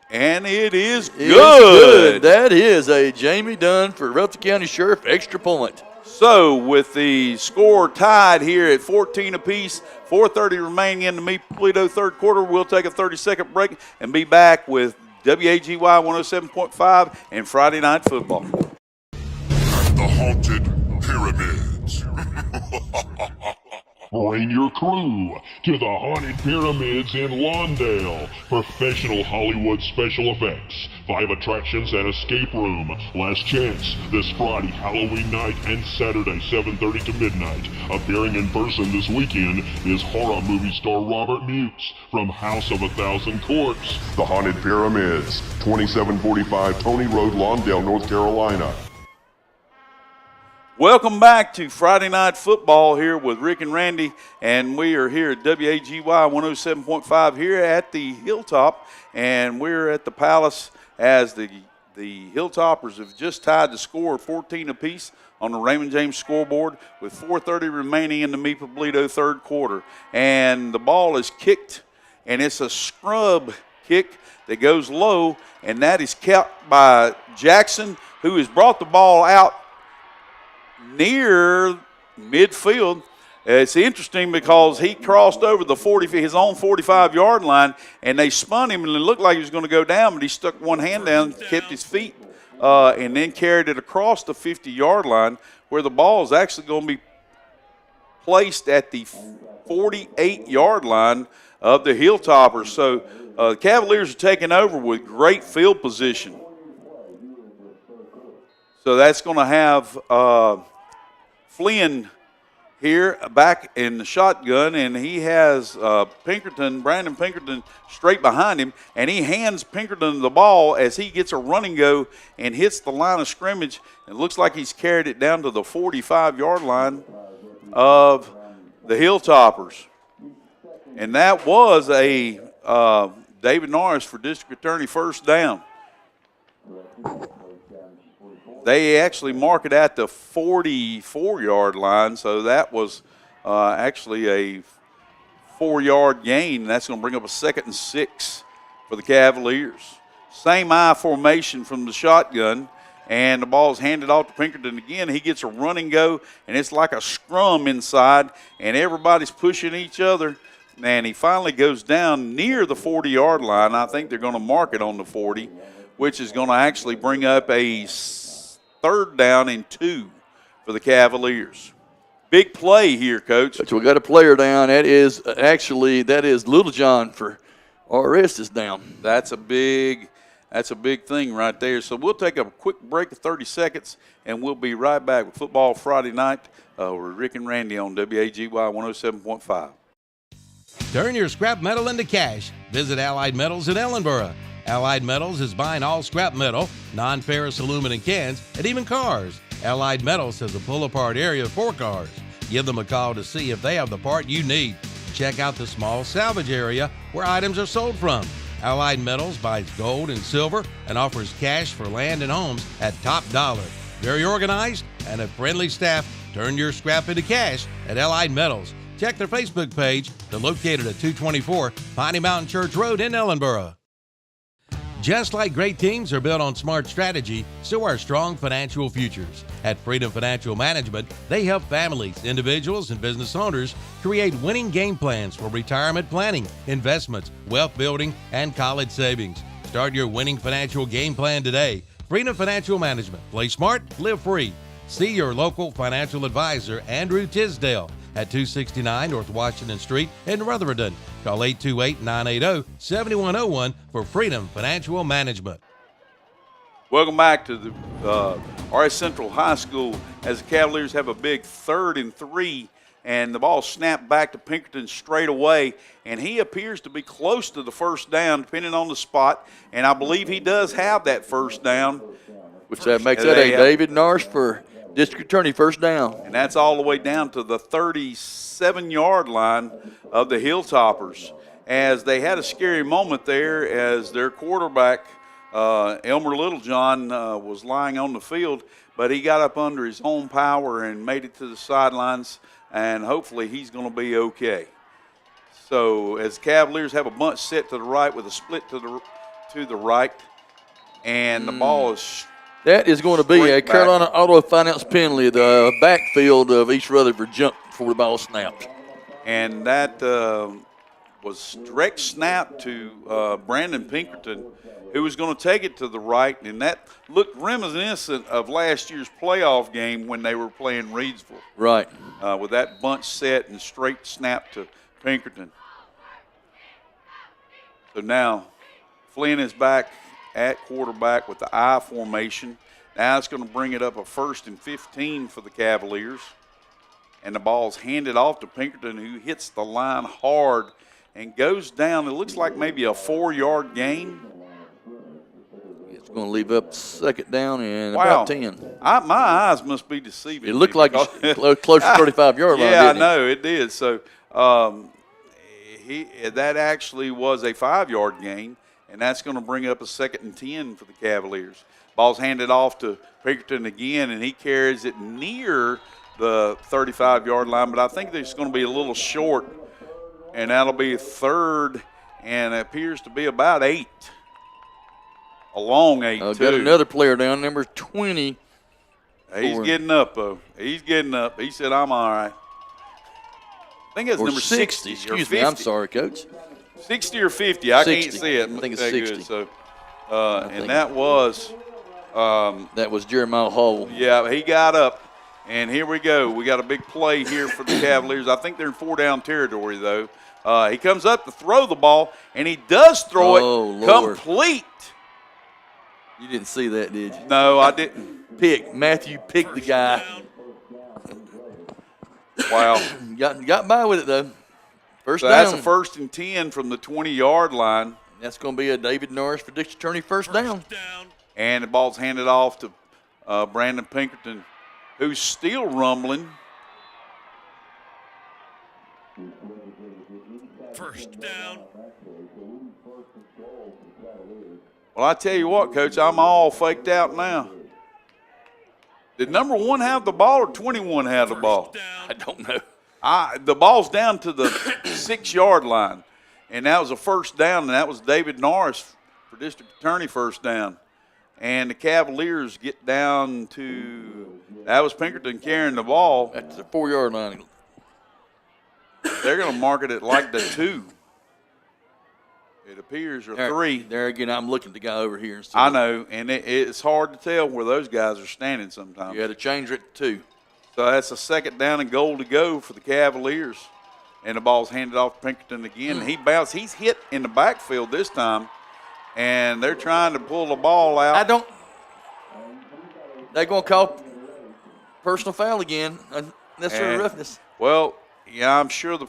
and it is good. That is a Jamie Dunn for Rutherford County Sheriff extra point. So with the score tied here at 14 apiece, 4:30 remaining in the Maple-Bledo third quarter, we'll take a 30-second break and be back with WAGY 107.5 and Friday Night Football. The Haunted Pyramids. Bring your crew to the Haunted Pyramids in Lawndale. Professional Hollywood special effects, 5 attractions and escape room. Last chance this Friday, Halloween night, and Saturday, 7:30 to midnight. Appearing in person this weekend is horror movie star Robert Mutes from House of a Thousand Corpses. The Haunted Pyramids, 2745 Tony Road, Lawndale, North Carolina. Welcome back to Friday Night Football here with Rick and Randy, and we are here at WAGY 107.5 here at the Hilltop, and we're at the Palace as the Hilltoppers have just tied the score 14 apiece on the Raymond James scoreboard with 4:30 remaining in the Maple-Bledo third quarter. And the ball is kicked, and it's a scrub kick that goes low, and that is kept by Jackson, who has brought the ball out near midfield. It's interesting because he crossed over his own 45-yard line, and they spun him, and it looked like he was going to go down, but he stuck one hand down, kept his feet, and then carried it across the 50-yard line, where the ball is actually going to be placed at the 48-yard line of the Hilltoppers. So the Cavaliers are taking over with great field position. So that's going to have Flynn here back in the shotgun, and he has Brandon Pinkerton straight behind him, and he hands Pinkerton the ball as he gets a running go and hits the line of scrimmage. It looks like he's carried it down to the 45-yard line of the Hilltoppers. And that was a David Norris for district attorney first down. They actually mark it at the 44-yard line, so that was actually a 4-yard gain. That's going to bring up a 2nd and 6 for the Cavaliers. Same I formation from the shotgun, and the ball is handed off to Pinkerton again. He gets a run and go, and it's like a scrum inside, and everybody's pushing each other. And he finally goes down near the 40-yard line. I think they're going to mark it on the 40, which is going to actually bring up a 3rd down and 2 for the Cavaliers. Big play here, Coach. We got a player down. That is Little John for RS is down. That's a big thing right there. So we'll take a quick break of 30 seconds, and we'll be right back with Football Friday Night with Rick and Randy on WAGY 107.5. Turn your scrap metal into cash. Visit Allied Metals in Ellenboro. Allied Metals is buying all scrap metal, non-ferrous aluminum cans, and even cars. Allied Metals has a pull-apart area for cars. Give them a call to see if they have the part you need. Check out the small salvage area where items are sold from. Allied Metals buys gold and silver and offers cash for land and homes at top dollar. Very organized and a friendly staff. Turn your scrap into cash at Allied Metals. Check their Facebook page. They're located at 224 Piney Mountain Church Road in Ellenboro. Just like great teams are built on smart strategy, so are strong financial futures. At Freedom Financial Management, they help families, individuals, and business owners create winning game plans for retirement planning, investments, wealth building, and college savings. Start your winning financial game plan today. Freedom Financial Management. Play smart, live free. See your local financial advisor, Andrew Tisdale, at 269 North Washington Street in Rutherford. Call 828-980-7101 for Freedom Financial Management. Welcome back to the RS Central High School as the Cavaliers have a big 3rd and 3, and the ball snapped back to Pinkerton straight away, and he appears to be close to the 1st down, depending on the spot, and I believe he does have that 1st down. Which that makes that a David Narsh for District Attorney 1st down. And that's all the way down to the 37-yard line of the Hilltoppers, as they had a scary moment there as their quarterback, Elmer Littlejohn, was lying on the field, but he got up under his own power and made it to the sidelines, and hopefully he's going to be okay. So as Cavaliers have a bunch set to the right with a split to the right, and the ball is that is going to be a Carolina Auto Finance penalty. The backfield of East Rutherford jumped before the ball snapped. And that was direct snap to Brandon Pinkerton, who was going to take it to the right. And that looked reminiscent of last year's playoff game when they were playing Reedsville. Right. With that bunch set and straight snap to Pinkerton. So now Flynn is back at quarterback with the I formation. Now it's going to bring it up a 1st and 15 for the Cavaliers. And the ball's handed off to Pinkerton, who hits the line hard and goes down. It looks like maybe a 4-yard gain. It's going to leave up 2nd down and about 10. My eyes must be deceiving. It looked like close to 35-yard line, Yeah, didn't I know, it did. So that actually was a 5-yard gain. And that's going to bring up a 2nd and 10 for the Cavaliers. Ball's handed off to Pinkerton again, and he carries it near the 35-yard line, but I think it's going to be a little short, and that'll be 3rd, and it appears to be about 8. A long 8, too. Got another player down, number 20. He's getting up, though. He's getting up. He said, I'm all right. I think it's number 60. Excuse me, I'm sorry, Coach. 60 or 50. I 60. can't see it. I think it's 60. Good. So, and that was Jeremiah Hall. Yeah, he got up, and here we go. We got a big play here for the Cavaliers. I think they're in 4-down territory, though. He comes up to throw the ball, and he does throw it complete. You didn't see that, did you? No, I didn't. Matthew picked the guy. Wow. got by with it, though. First down. That's a 1st and 10 from the 20-yard line. That's going to be a David Norris for District Attorney 1st down. And the ball's handed off to Brandon Pinkerton, who's still rumbling. 1st down. Well, I tell you what, Coach, I'm all faked out now. Did number 1 have the ball or 21 have the ball? I don't know. The ball's down to the 6-yard line, and that was a first down, and that was David Norris for district attorney first down. And the Cavaliers get down to, that was Pinkerton carrying the ball. At the 4-yard line. They're going to mark it at like the 2. It appears, or 3. There again, I'm looking at the guy over here. I know, and it's hard to tell where those guys are standing sometimes. You had to change it to 2. So that's a 2nd down and goal to go for the Cavaliers. And the ball's handed off to Pinkerton again. He bounced. He's hit in the backfield this time, and they're trying to pull the ball out. They're going to call personal foul again, unnecessary roughness. Well, yeah, I'm sure the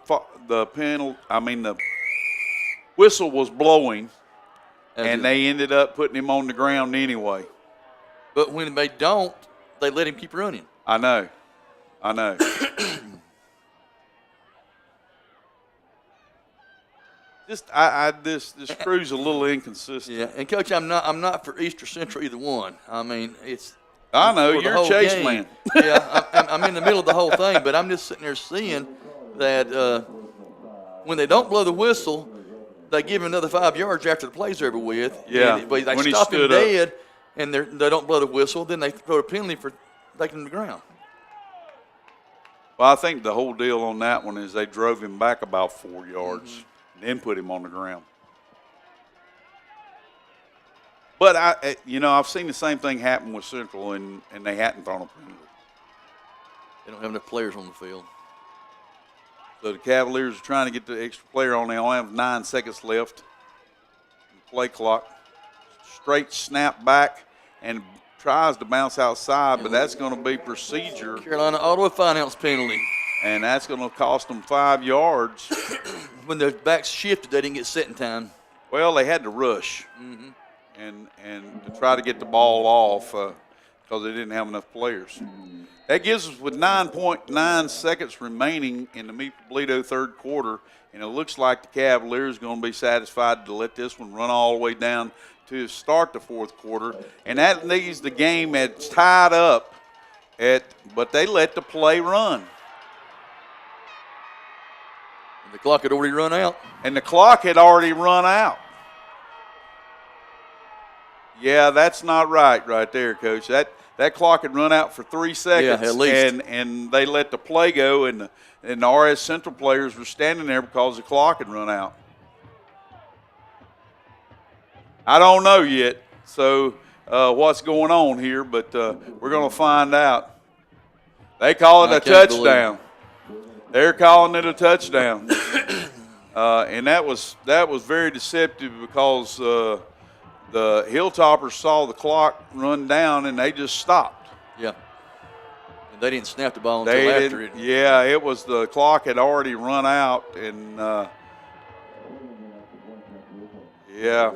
whistle was blowing, and they ended up putting him on the ground anyway. But when they don't, they let him keep running. I know. This crew's a little inconsistent. Yeah, and Coach, I'm not for East or Central either one. I mean, I know you're a Chase man. Yeah, I'm in the middle of the whole thing, but I'm just sitting there seeing that when they don't blow the whistle, they give him another 5 yards after the play's over with. Yeah, but they stop him dead, and they don't blow the whistle. Then they throw a penalty for taking him to the ground. Well, I think the whole deal on that one is they drove him back about 4 yards and then put him on the ground. But I've seen the same thing happen with Central, and they hadn't thrown a penalty. They don't have enough players on the field. So the Cavaliers are trying to get the extra player on. They only have 9 seconds left. Play clock. Straight snap back and tries to bounce outside, but that's going to be procedure. Carolina auto finance penalty. And that's going to cost them 5 yards. When the backs shifted, they didn't get set in time. Well, they had to rush and to try to get the ball off because they didn't have enough players. That gives us with 9.9 seconds remaining in the Meade-Toledo third quarter, and it looks like the Cavaliers are going to be satisfied to let this one run all the way down to start the fourth quarter, and that leaves the game at tied up but they let the play run. And the clock had already run out. Yeah, that's not right there, Coach. That clock had run out for 3 seconds, at least. and they let the play go, and the RS Central players were standing there because the clock had run out. I don't know yet, so what's going on here, but we're going to find out. They call it a touchdown. They're calling it a touchdown, and that was very deceptive because the Hilltoppers saw the clock run down and they just stopped. Yeah, and they didn't snap the ball until after it. Yeah, it was the clock had already run out, and yeah.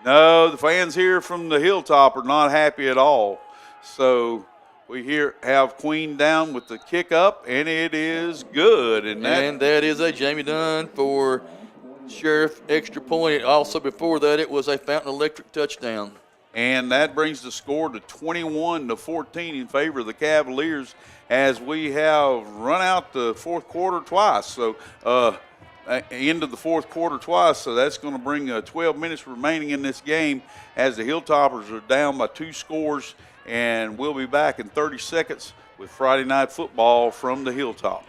No, the fans here from the Hilltop are not happy at all. So we have Queen down with the kick up, and it is good. And that is a Jamie Dunn for Sheriff extra point. Also before that, it was a Fountain Electric touchdown. And that brings the score to 21-14 in favor of the Cavaliers as we have run out the fourth quarter twice. So end of the fourth quarter twice, so that's going to bring 12 minutes remaining in this game as the Hilltoppers are down by 2 scores, and we'll be back in 30 seconds with Friday Night Football from the Hilltop.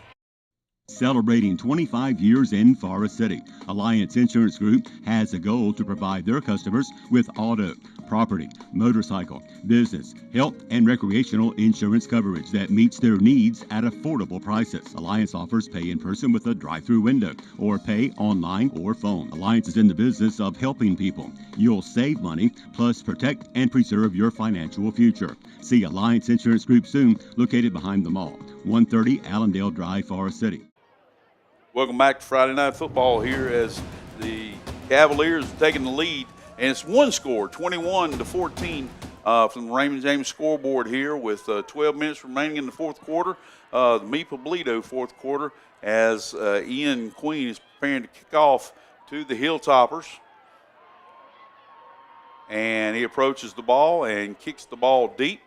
Celebrating 25 years in Forest City, Alliance Insurance Group has a goal to provide their customers with auto, property, motorcycle, business, health, and recreational insurance coverage that meets their needs at affordable prices. Alliance offers pay in person with a drive-through window or pay online or phone. Alliance is in the business of helping people. You'll save money, plus protect and preserve your financial future. See Alliance Insurance Group soon, located behind the mall, 130 Allendale Drive, Forest City. Welcome back to Friday Night Football here as the Cavaliers are taking the lead. And it's one score, 21-14 from the Raymond James scoreboard here with 12 minutes remaining in the fourth quarter. The Meade-Toledo fourth quarter as Ian Queen is preparing to kick off to the Hilltoppers. And he approaches the ball and kicks the ball deep.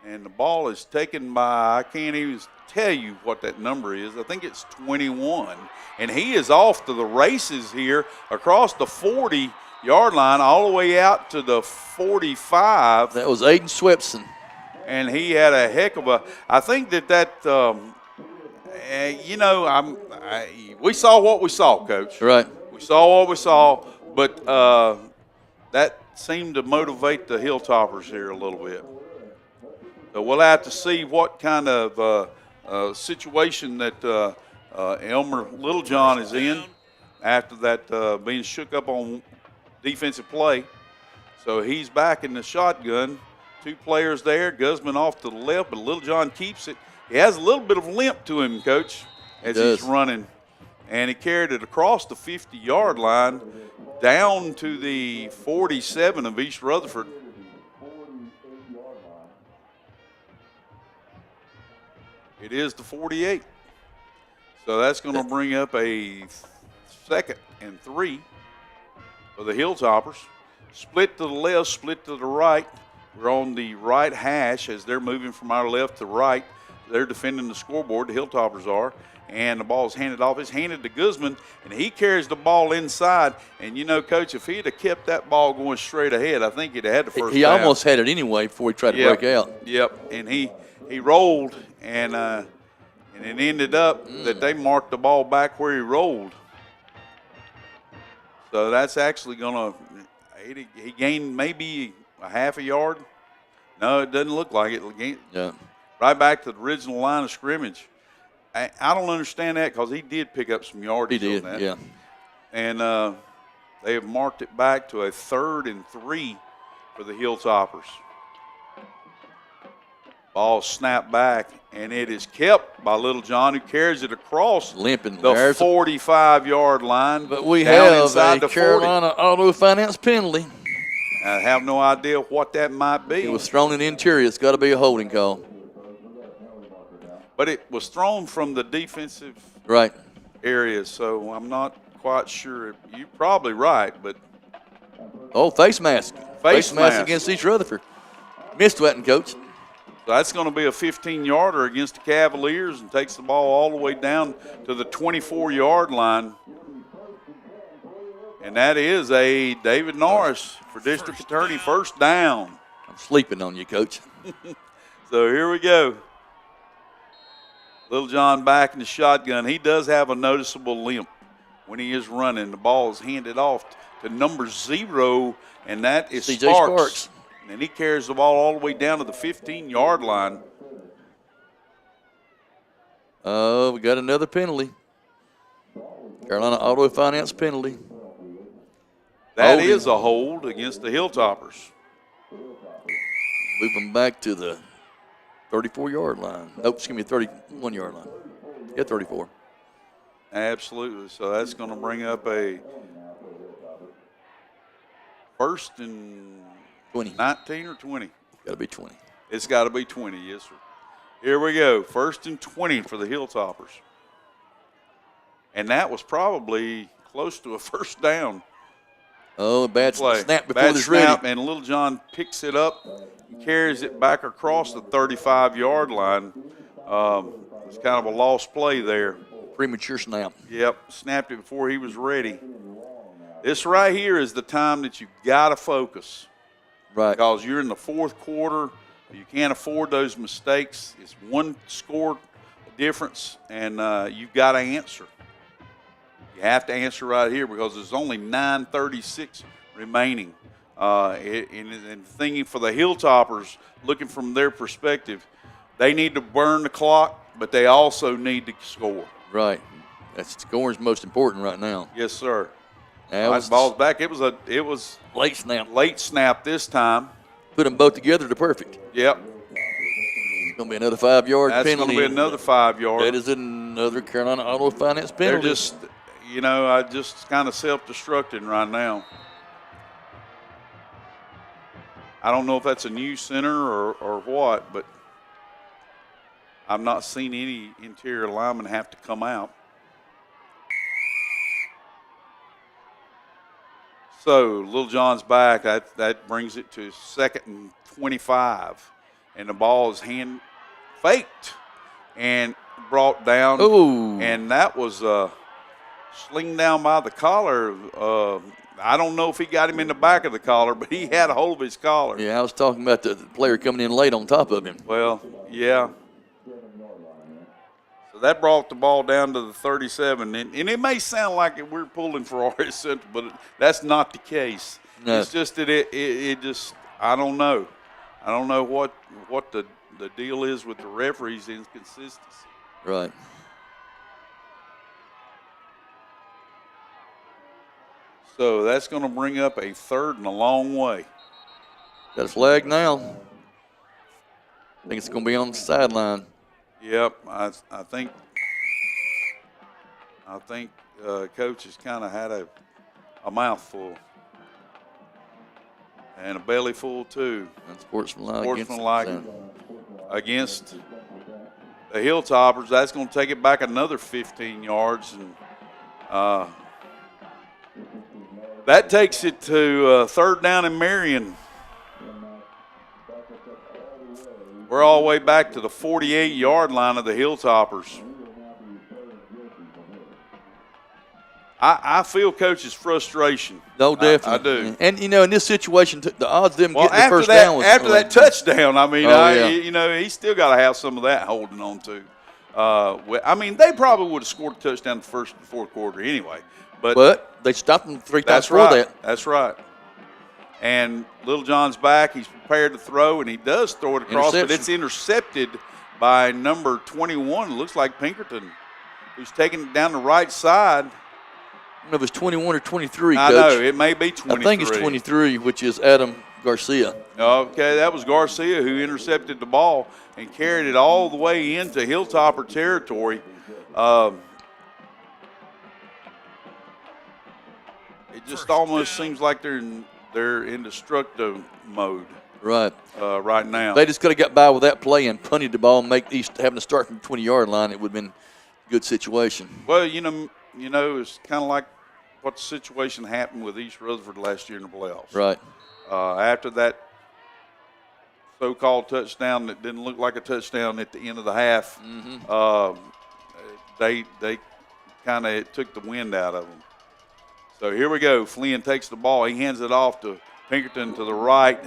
And the ball is taken by, I can't even tell you what that number is. I think it's 21. And he is off to the races here across the 40-yard line all the way out to the 45. That was Aiden Swepson. And he had a heck of a – I think we saw what we saw, Coach. Right. We saw what we saw, but that seemed to motivate the Hilltoppers here a little bit. So we'll have to see what kind of situation that Elmer Littlejohn is in after that being shook up on defensive play. So he's back in the shotgun. 2 players there. Guzman off to the left, but Littlejohn keeps it. He has a little bit of limp to him, Coach, as he's running. And he carried it across the 50-yard line down to the 47 of East Rutherford. It is the 48. So that's going to bring up a 2nd and 3 for the Hilltoppers. Split to the left, split to the right. We're on the right hash as they're moving from our left to right. They're defending the scoreboard, the Hilltoppers are. And the ball is handed off. It's handed to Guzman, and he carries the ball inside. And, you know, Coach, if he'd have kept that ball going straight ahead, I think he'd have had the first He down. almost had it anyway before he tried to break out. Yep, and he rolled, and it ended up that they marked the ball back where he rolled. So that's actually going to – he gained maybe a half a yard. No, it doesn't look like it. Yeah. Right back to the original line of scrimmage. I don't understand that because he did pick up some yardage on that. Yeah. And they have marked it back to a 3rd and 3 for the Hilltoppers. Ball snapped back, and it is kept by Littlejohn, who carries it across limping the 45-yard line. But we down have inside a the Carolina 40. Auto Finance penalty. I have no idea what that might be. It was thrown in the interior. It's got to be a holding call. But it was thrown from the defensive area, so I'm not quite sure. You're probably right, but. Oh, face mask. Face mask against East Rutherford. Missed that one, Coach. So that's going to be a 15-yarder against the Cavaliers and takes the ball all the way down to the 24-yard line. And that is a David Norris for District Attorney, first down. I'm sleeping on you, Coach. So here we go. Littlejohn back in the shotgun. He does have a noticeable limp when he is running. The ball is handed off to number 0, and that is CJ Sparks. And he carries the ball all the way down to the 15-yard line. Oh, we got another penalty. Carolina Auto Finance penalty. That is a hold against the Hilltoppers. Moving back to the 34-yard line. Nope, excuse me, 31-yard line. Yeah, 34. Absolutely. So that's going to bring up a 1st and 20. 19 or 20? Got to be 20. It's got to be 20, yes, sir. Here we go. 1st and 20 for the Hilltoppers. And that was probably close to a first down. Oh, bad snap before bad this snap, ready. and Littlejohn picks it up and carries it back across the 35-yard line. It's kind of a lost play there. Premature snap. Yep, snapped it before he was ready. This right here is the time that you've got to focus. Right. Because you're in the 4th quarter. You can't afford those mistakes. It's one score difference, and you've got to answer. You have to answer right here because there's only 9:36 remaining. And thinking for the Hilltoppers, looking from their perspective, they need to burn the clock, but they also need to score. Right. That's scoring's most important right now. Yes, sir. That Ball's back. It was late snap. Late snap this time. Put them both together to perfect. Yep. It's going to be another 5-yard penalty. That's going to be another 5-yard. That is another Carolina Auto Finance penalty. They're just, I just kind of self-destructing right now. I don't know if that's a new center or what, but I've not seen any interior linemen have to come out. So Littlejohn's back. That brings it to 2nd and 25. and the ball is hand faked and brought down. Ooh. And that was slinged down by the collar. I don't know if he got him in the back of the collar, but he had a hold of his collar. Yeah, I was talking about the player coming in late on top of him. Well, yeah. So that brought the ball down to the 37. And it may sound like we're pulling for RS Central, but that's not the case. No. It's just that it just, I don't know. I don't know what the deal is with the referees' inconsistency. Right. So that's going to bring up a third and a long way. Got a flag now. I think it's going to be on the sideline. Yep, I think Coach has kind of had a mouthful and a belly full too. And sportsmanlike against the Hilltoppers. That's going to take it back another 15 yards, and that takes it to third down in Marion. We're all the way back to the 48-yard line of the Hilltoppers. I feel Coach's frustration. No, definitely. I do. And, in this situation, the odds of them getting the first that, down was after that touchdown, I mean, he's still got to have some of that holding on to. They probably would have scored a touchdown in the first and fourth quarter anyway. But they stopped them 3 times before that. That's right. And Little John's back. He's prepared to throw, and he does throw it across, but it's intercepted by number 21. It looks like Pinkerton, who's taking it down the right side. I don't know if it's 21 or 23, I Coach. know. It may be 23. I think it's 23, which is Adam Garcia. Okay, that was Garcia who intercepted the ball and carried it all the way into Hilltopper territory. It just almost seems like they're in destructive mode. Right. Right now. They just could have got by with that play and punted the ball and make East having to start from the 20-yard line. It would have been a good situation. Well, it's kind of like what the situation happened with East Rutherford last year in the playoffs. Right. After that so-called touchdown that didn't look like a touchdown at the end of the half, they kind of took the wind out of them. So here we go. Flynn takes the ball. He hands it off to Pinkerton to the right.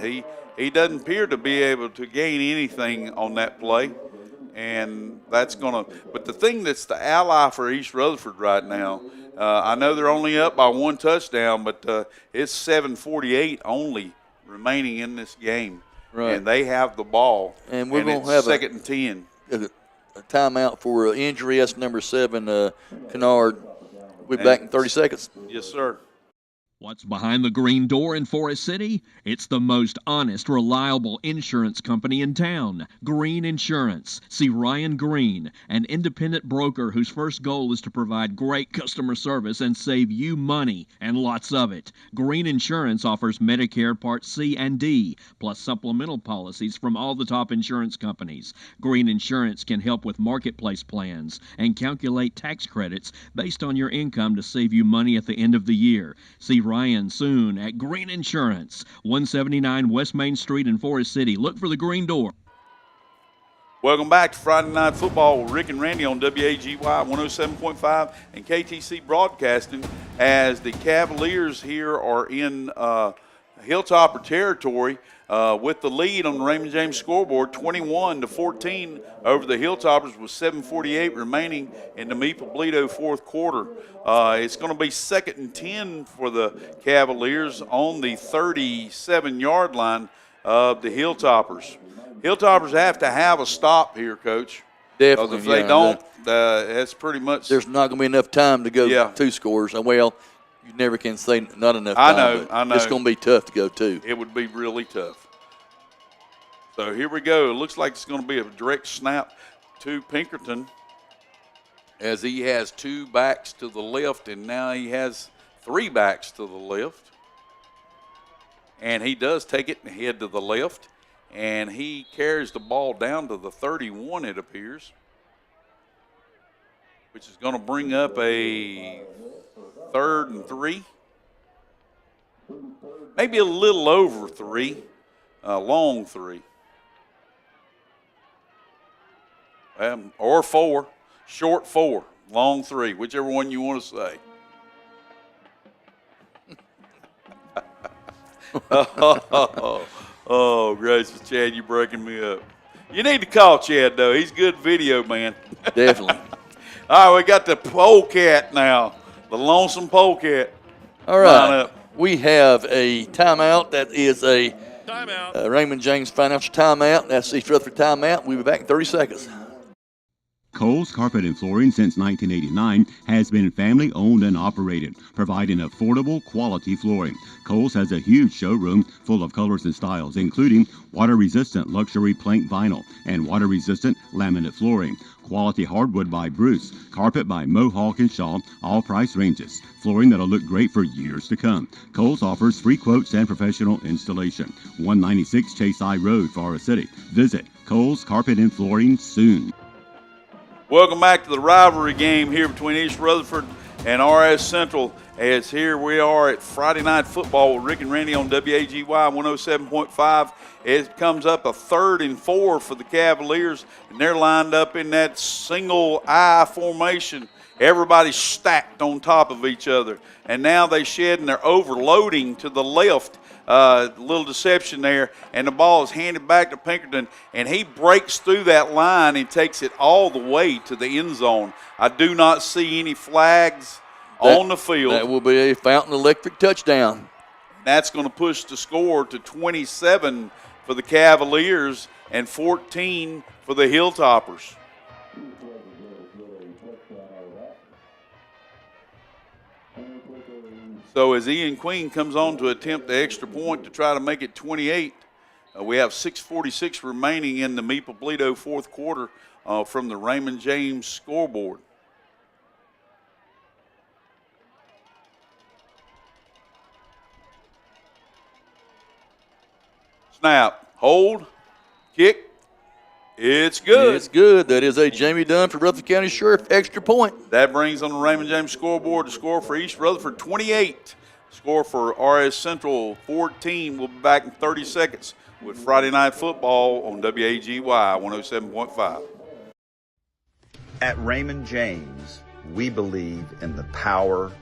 He doesn't appear to be able to gain anything on that play. And that's going to – but the thing that's the ally for East Rutherford right now, I know they're only up by one touchdown, but it's 7:48 only remaining in this game. Right. And they have the ball. And we're going to have second and 10. A timeout for injury. That's number 7, Kennard. We'll be back in 30 seconds. Yes, sir. What's behind the green door in Forest City? It's the most honest, reliable insurance company in town, Green Insurance. See Ryan Green, an independent broker whose first goal is to provide great customer service and save you money, and lots of it. Green Insurance offers Medicare Part C and D, plus supplemental policies from all the top insurance companies. Green Insurance can help with marketplace plans and calculate tax credits based on your income to save you money at the end of the year. See Ryan soon at Green Insurance, 179 West Main Street in Forest City. Look for the green door. Welcome back to Friday Night Football with Rick and Randy on WAGY 107.5 and KTC Broadcasting, as the Cavaliers here are in Hilltopper territory with the lead on the Raymond James scoreboard, 21-14 over the Hilltoppers with 7:48 remaining in the Meeple-Bledo fourth quarter. It's going to be 2nd and 10 for the Cavaliers on the 37-yard line of the Hilltoppers. Hilltoppers have to have a stop here, Coach. Definitely. If they don't, that's pretty much. There's not going to be enough time to go 2 scores. Well, you never can say not enough time. I know. It's going to be tough to go 2. It would be really tough. So here we go. It looks like it's going to be a direct snap to Pinkerton, as he has 2 backs to the left, and now he has 3 backs to the left. And he does take it and head to the left, and he carries the ball down to the 31, it appears, which is going to bring up a 3rd and 3. Maybe a little over 3, long 3. Or 4. Short 4. Long 3. Whichever one you want to say. Oh, gracious, Chad, you're breaking me up. You need to call Chad, though. He's a good video man. Definitely. All right, we got the polecat now, the lonesome polecat. All right. We have a timeout. That is a Raymond James Financial timeout. That's East Rutherford timeout. We'll be back in 30 seconds. Kohl's Carpet and Flooring since 1989 has been family owned and operated, providing affordable quality flooring. Kohl's has a huge showroom full of colors and styles, including water-resistant luxury plank vinyl and water-resistant laminate flooring. Quality hardwood by Bruce, carpet by Mohawk and Shaw, all price ranges. Flooring that'll look great for years to come. Kohl's offers free quotes and professional installation. 196 Chase I Road, Forest City. Visit Kohl's Carpet and Flooring soon. Welcome back to the rivalry game here between East Rutherford and RS Central. As here we are at Friday Night Football with Rick and Randy on WAGY 107.5. It comes up a 3rd and 4 for the Cavaliers, and they're lined up in that single I formation. Everybody's stacked on top of each other. And now they shed and they're overloading to the left. Little deception there, and the ball is handed back to Pinkerton, and he breaks through that line and takes it all the way to the end zone. I do not see any flags on the field. That will be a Fountain Electric touchdown. That's going to push the score to 27 for the Cavaliers and 14 for the Hilltoppers. So as Ian Queen comes on to attempt the extra point to try to make it 28, we have 6:46 remaining in the Meeple-Bledo fourth quarter from the Raymond James scoreboard. Snap, hold, kick. It's good. It's good. That is a Jamie Dunn for Rutherford County Sheriff extra point. That brings on the Raymond James scoreboard the score for East Rutherford 28. Score for RS Central 14. We'll be back in 30 seconds with Friday Night Football on WAGY 107.5. At Raymond James, we believe in the power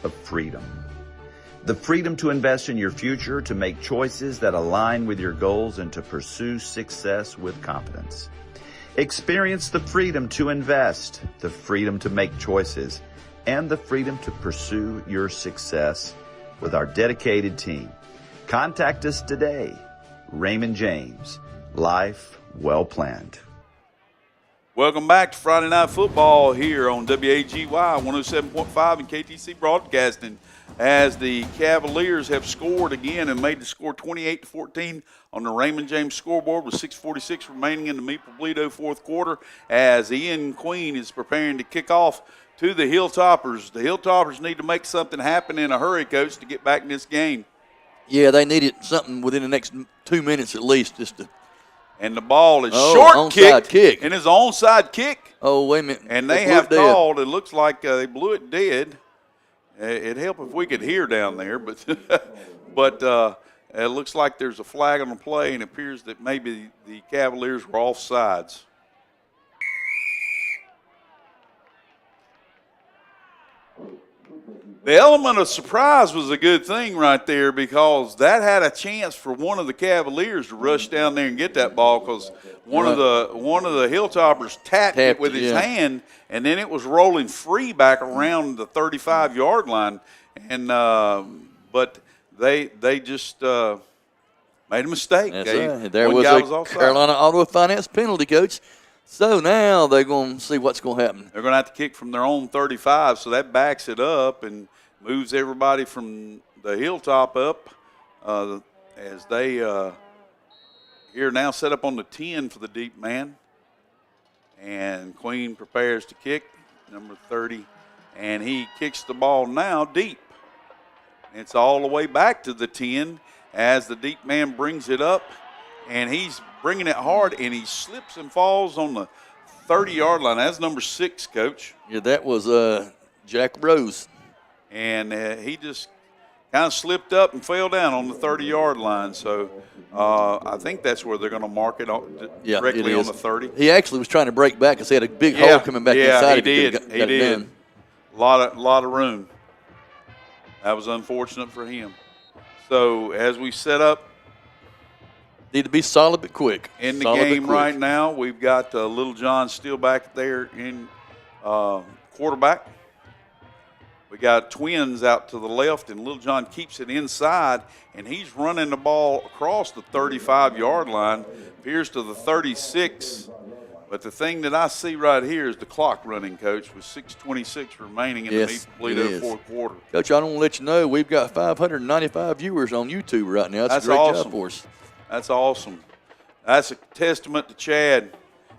of freedom. The freedom to invest in your future, to make choices that align with your goals, and to pursue success with confidence. Experience the freedom to invest, the freedom to make choices, and the freedom to pursue your success with our dedicated team. Contact us today. Raymond James, life well planned. Welcome back to Friday Night Football here on WAGY 107.5 and KTC Broadcasting. As the Cavaliers have scored again and made the score 28-14 on the Raymond James scoreboard with 6:46 remaining in the Meeple-Bledo fourth quarter, as Ian Queen is preparing to kick off to the Hilltoppers. The Hilltoppers need to make something happen in a hurry, Coach, to get back in this game. Yeah, they needed something within the next 2 minutes at least just to. And the ball is short kick. And it's an onside kick. Oh, wait a minute. And they have called, it looks like they blew it dead. It'd help if we could hear down there, but it looks like there's a flag on the play, and it appears that maybe the Cavaliers were offsides. The element of surprise was a good thing right there, because that had a chance for one of the Cavaliers to rush down there and get that ball, because one of the Hilltoppers tapped it with his hand, and then it was rolling free back around the 35-yard line, and but they just made a mistake. That's right. There was a Carolina Auto Finance penalty, Coach. So now they're going to see what's going to happen. They're going to have to kick from their own 35, so that backs it up and moves everybody from the Hilltop up as they here now set up on the 10 for the deep man. And Queen prepares to kick, number 30, and he kicks the ball now deep. It's all the way back to the 10 as the deep man brings it up, and he's bringing it hard, and he slips and falls on the 30-yard line. That's number 6, Coach. Yeah, that was Jack Rose. And he just kind of slipped up and fell down on the 30-yard line. So I think that's where they're going to mark it directly on the 30. He actually was trying to break back because he had a big hole coming back inside. He did. He did. A lot of room. That was unfortunate for him. So as we set up, need to be solid but quick. In the game right now, we've got Little John still back there in quarterback. We got Twins out to the left, and Little John keeps it inside, and he's running the ball across the 35-yard line, appears to the 36. But the thing that I see right here is the clock running, Coach, with 6:26 remaining in the Toledo fourth quarter. Coach, I want to let you know we've got 595 viewers on YouTube right now. That's a great awesome. job for us. That's awesome. That's a testament to Chad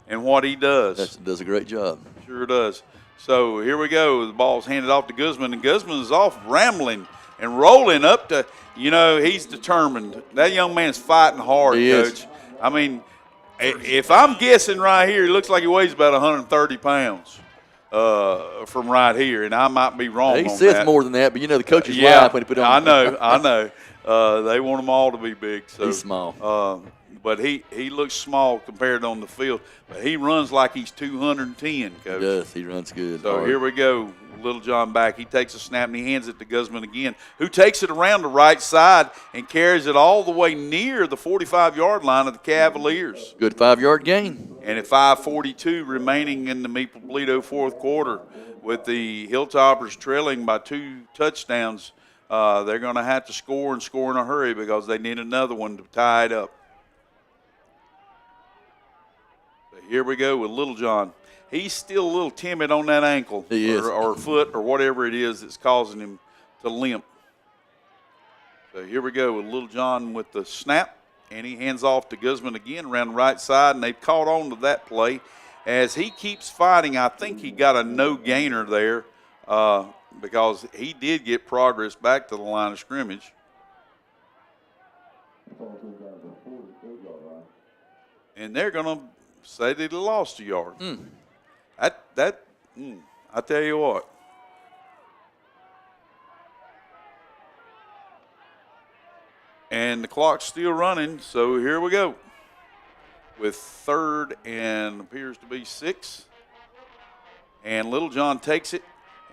and what he does. That does a great job. Sure does. So here we go. The ball's handed off to Guzman, and Guzman is off rambling and rolling up to, he's determined. That young man's fighting hard, Coach. I mean, if I'm guessing right here, it looks like he weighs about 130 pounds from right here, and I might be wrong on that. He says more than that, but the coaches laugh when he put it on. I know. They want them all to be big. So he's small. But he looks small compared on the field. But he runs like he's 210, Coach. He does. He runs good. So here we go. Little John back. He takes a snap and he hands it to Guzman again, who takes it around the right side and carries it all the way near the 45-yard line of the Cavaliers. Good 5-yard gain. And at 5:42 remaining in the Maple Toledo fourth quarter, with the Hilltoppers trailing by 2 touchdowns, they're going to have to score and score in a hurry because they need another one to tie it up. So here we go with Little John. He's still a little timid on that ankle or foot or whatever it is that's causing him to limp. So here we go with Little John with the snap, and he hands off to Guzman again around the right side, and they've caught on to that play. As he keeps fighting, I think he got a no-gainer there because he did get progress back to the line of scrimmage. And they're going to say that he lost a yard. I tell you what. And the clock's still running, so here we go. With 3rd and appears to be 6. And Little John takes it,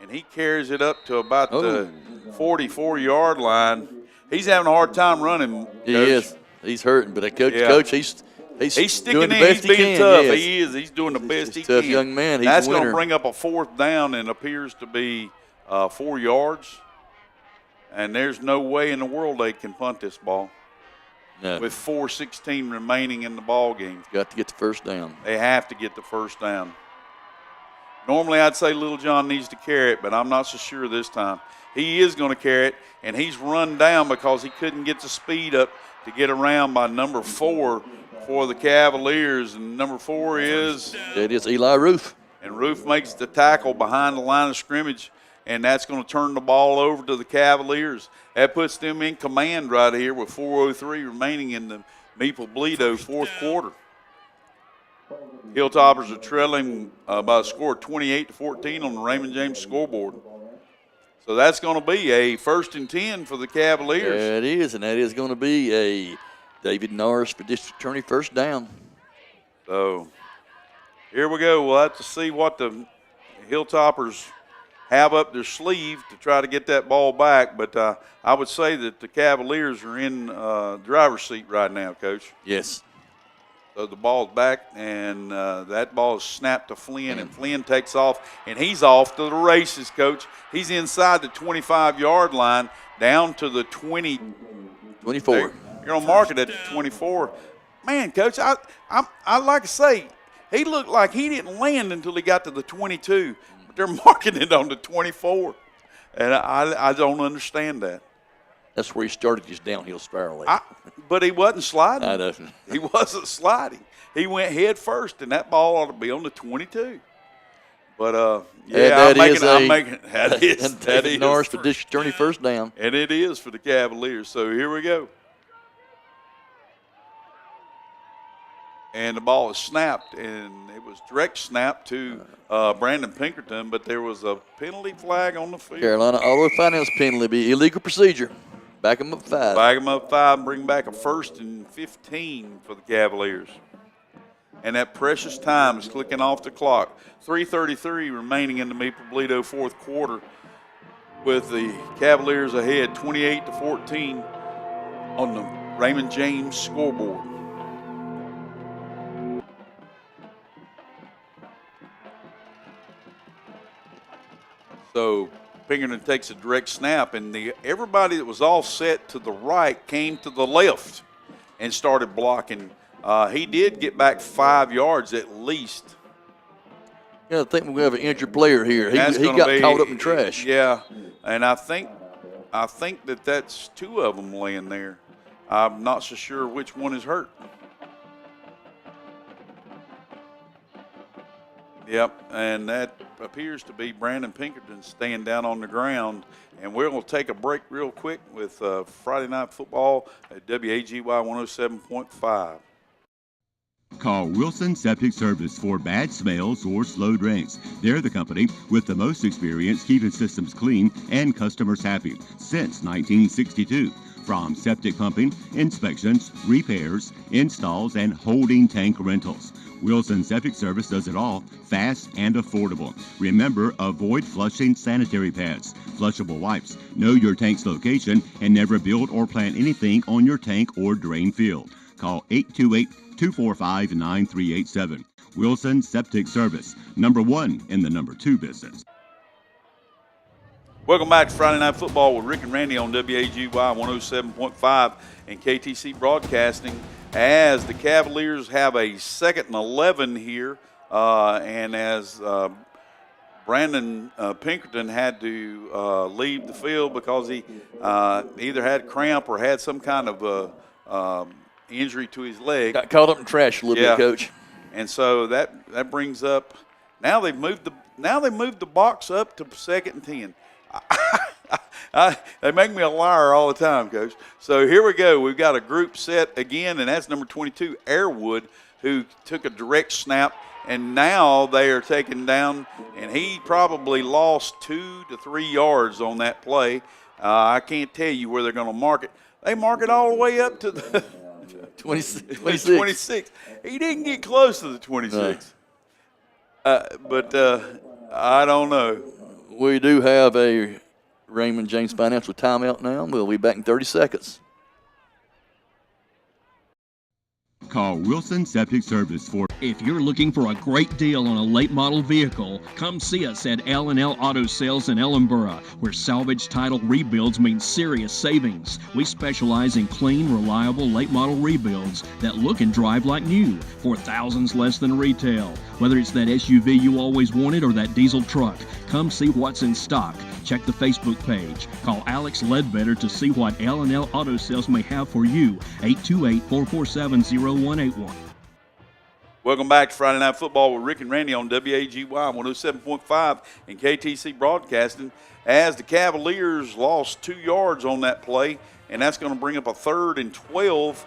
and he carries it up to about the 44-yard line. He's having a hard time running, Coach. He is. He's hurting, but Coach, he's sticking doing the in. best He's being he can. tough. Yes. He is. He's doing the best he tough can. Young man. He's That's a going winner. to bring up a 4th down and appears to be 4 yards. And there's no way in the world they can punt this ball. No. With 4:16 remaining in the ball game. Got to get the first down. They have to get the first down. Normally I'd say Little John needs to carry it, but I'm not so sure this time. He is going to carry it, and he's run down because he couldn't get the speed up to get around by number 4 for the Cavaliers. And number 4 is? It is Eli Roof. And Roof makes the tackle behind the line of scrimmage, and that's going to turn the ball over to the Cavaliers. That puts them in command right here with 4:03 remaining in the Maple Toledo fourth quarter. Hilltoppers are trailing by a score of 28-14 on the Raymond James scoreboard. So that's going to be a 1st and 10 for the Cavaliers. It is, and that is going to be a David Norris for district attorney first down. So here we go. We'll have to see what the Hilltoppers have up their sleeve to try to get that ball back. But I would say that the Cavaliers are in driver's seat right now, Coach. Yes. So the ball's back, and that ball is snapped to Flynn, and Flynn takes off, and he's off to the races, Coach. He's inside the 25-yard line, down to the 24. You're going to mark it at the 24. Man, Coach, I like to say, he looked like he didn't land until he got to the 22, but they're marking it on the 24, and I don't understand that. That's where he started his downhill spiral. But he wasn't sliding. I know. He wasn't sliding. He went head first, and that ball ought to be on the 22. But, that is Norris for district attorney first down. And it is for the Cavaliers. So here we go. And the ball was snapped, and it was direct snap to Brandon Pinkerton, but there was a penalty flag on the field. Carolina Auto Finance penalty be illegal procedure. Back them up 5. Back them up 5 and bring back a 1st and 15 for the Cavaliers. And that precious time is clicking off the clock. 3:33 remaining in the Maple Bledo fourth quarter, with the Cavaliers ahead 28-14 on the Raymond James scoreboard. So Pinkerton takes a direct snap, and everybody that was all set to the right came to the left and started blocking. He did get back 5 yards at least. Yeah, I think we have an injured player here. He got caught up in trash. Yeah, and I think that's 2 of them laying there. I'm not so sure which one is hurt. Yep, and that appears to be Brandon Pinkerton staying down on the ground. And we're going to take a break real quick with Friday Night Football at WAGY 107.5. Call Wilson Septic Service for bad smells or slow drains. They're the company with the most experience keeping systems clean and customers happy since 1962. From septic pumping, inspections, repairs, installs, and holding tank rentals. Wilson Septic Service does it all, fast and affordable. Remember, avoid flushing sanitary pads, flushable wipes, know your tank's location, and never build or plant anything on your tank or drain field. Call 828-245-9387. Wilson Septic Service, number 1 in the number 2 business. Welcome back to Friday Night Football with Rick and Randy on WAGY 107.5 and KTC Broadcasting, as the Cavaliers have a 2nd and 11 here, and as Brandon Pinkerton had to leave the field because he either had cramp or had some kind of injury to his leg. Got caught up in trash a little bit, Coach. And so that brings up, now they've moved the box up to 2nd and 10. They make me a liar all the time, Coach. So here we go. We've got a group set again, and that's number 22, Airwood, who took a direct snap, and now they are taken down, and he probably lost 2 to 3 yards on that play. I can't tell you where they're going to mark it. They mark it all the way up to the 26. He didn't get close to the 26. But I don't know. We do have a Raymond James Financial timeout now. We'll be back in 30 seconds. Call Wilson Septic Service for. If you're looking for a great deal on a late model vehicle, come see us at L&L Auto Sales in Ellenboro, where salvage title rebuilds mean serious savings. We specialize in clean, reliable late model rebuilds that look and drive like new for thousands less than retail. Whether it's that SUV you always wanted or that diesel truck, come see what's in stock. Check the Facebook page. Call Alex Ledbetter to see what L&L Auto Sales may have for you. 828-447-0181. Welcome back to Friday Night Football with Rick and Randy on WAGY 107.5 and KTC Broadcasting, as the Cavaliers lost 2 yards on that play, and that's going to bring up a 3rd and 12.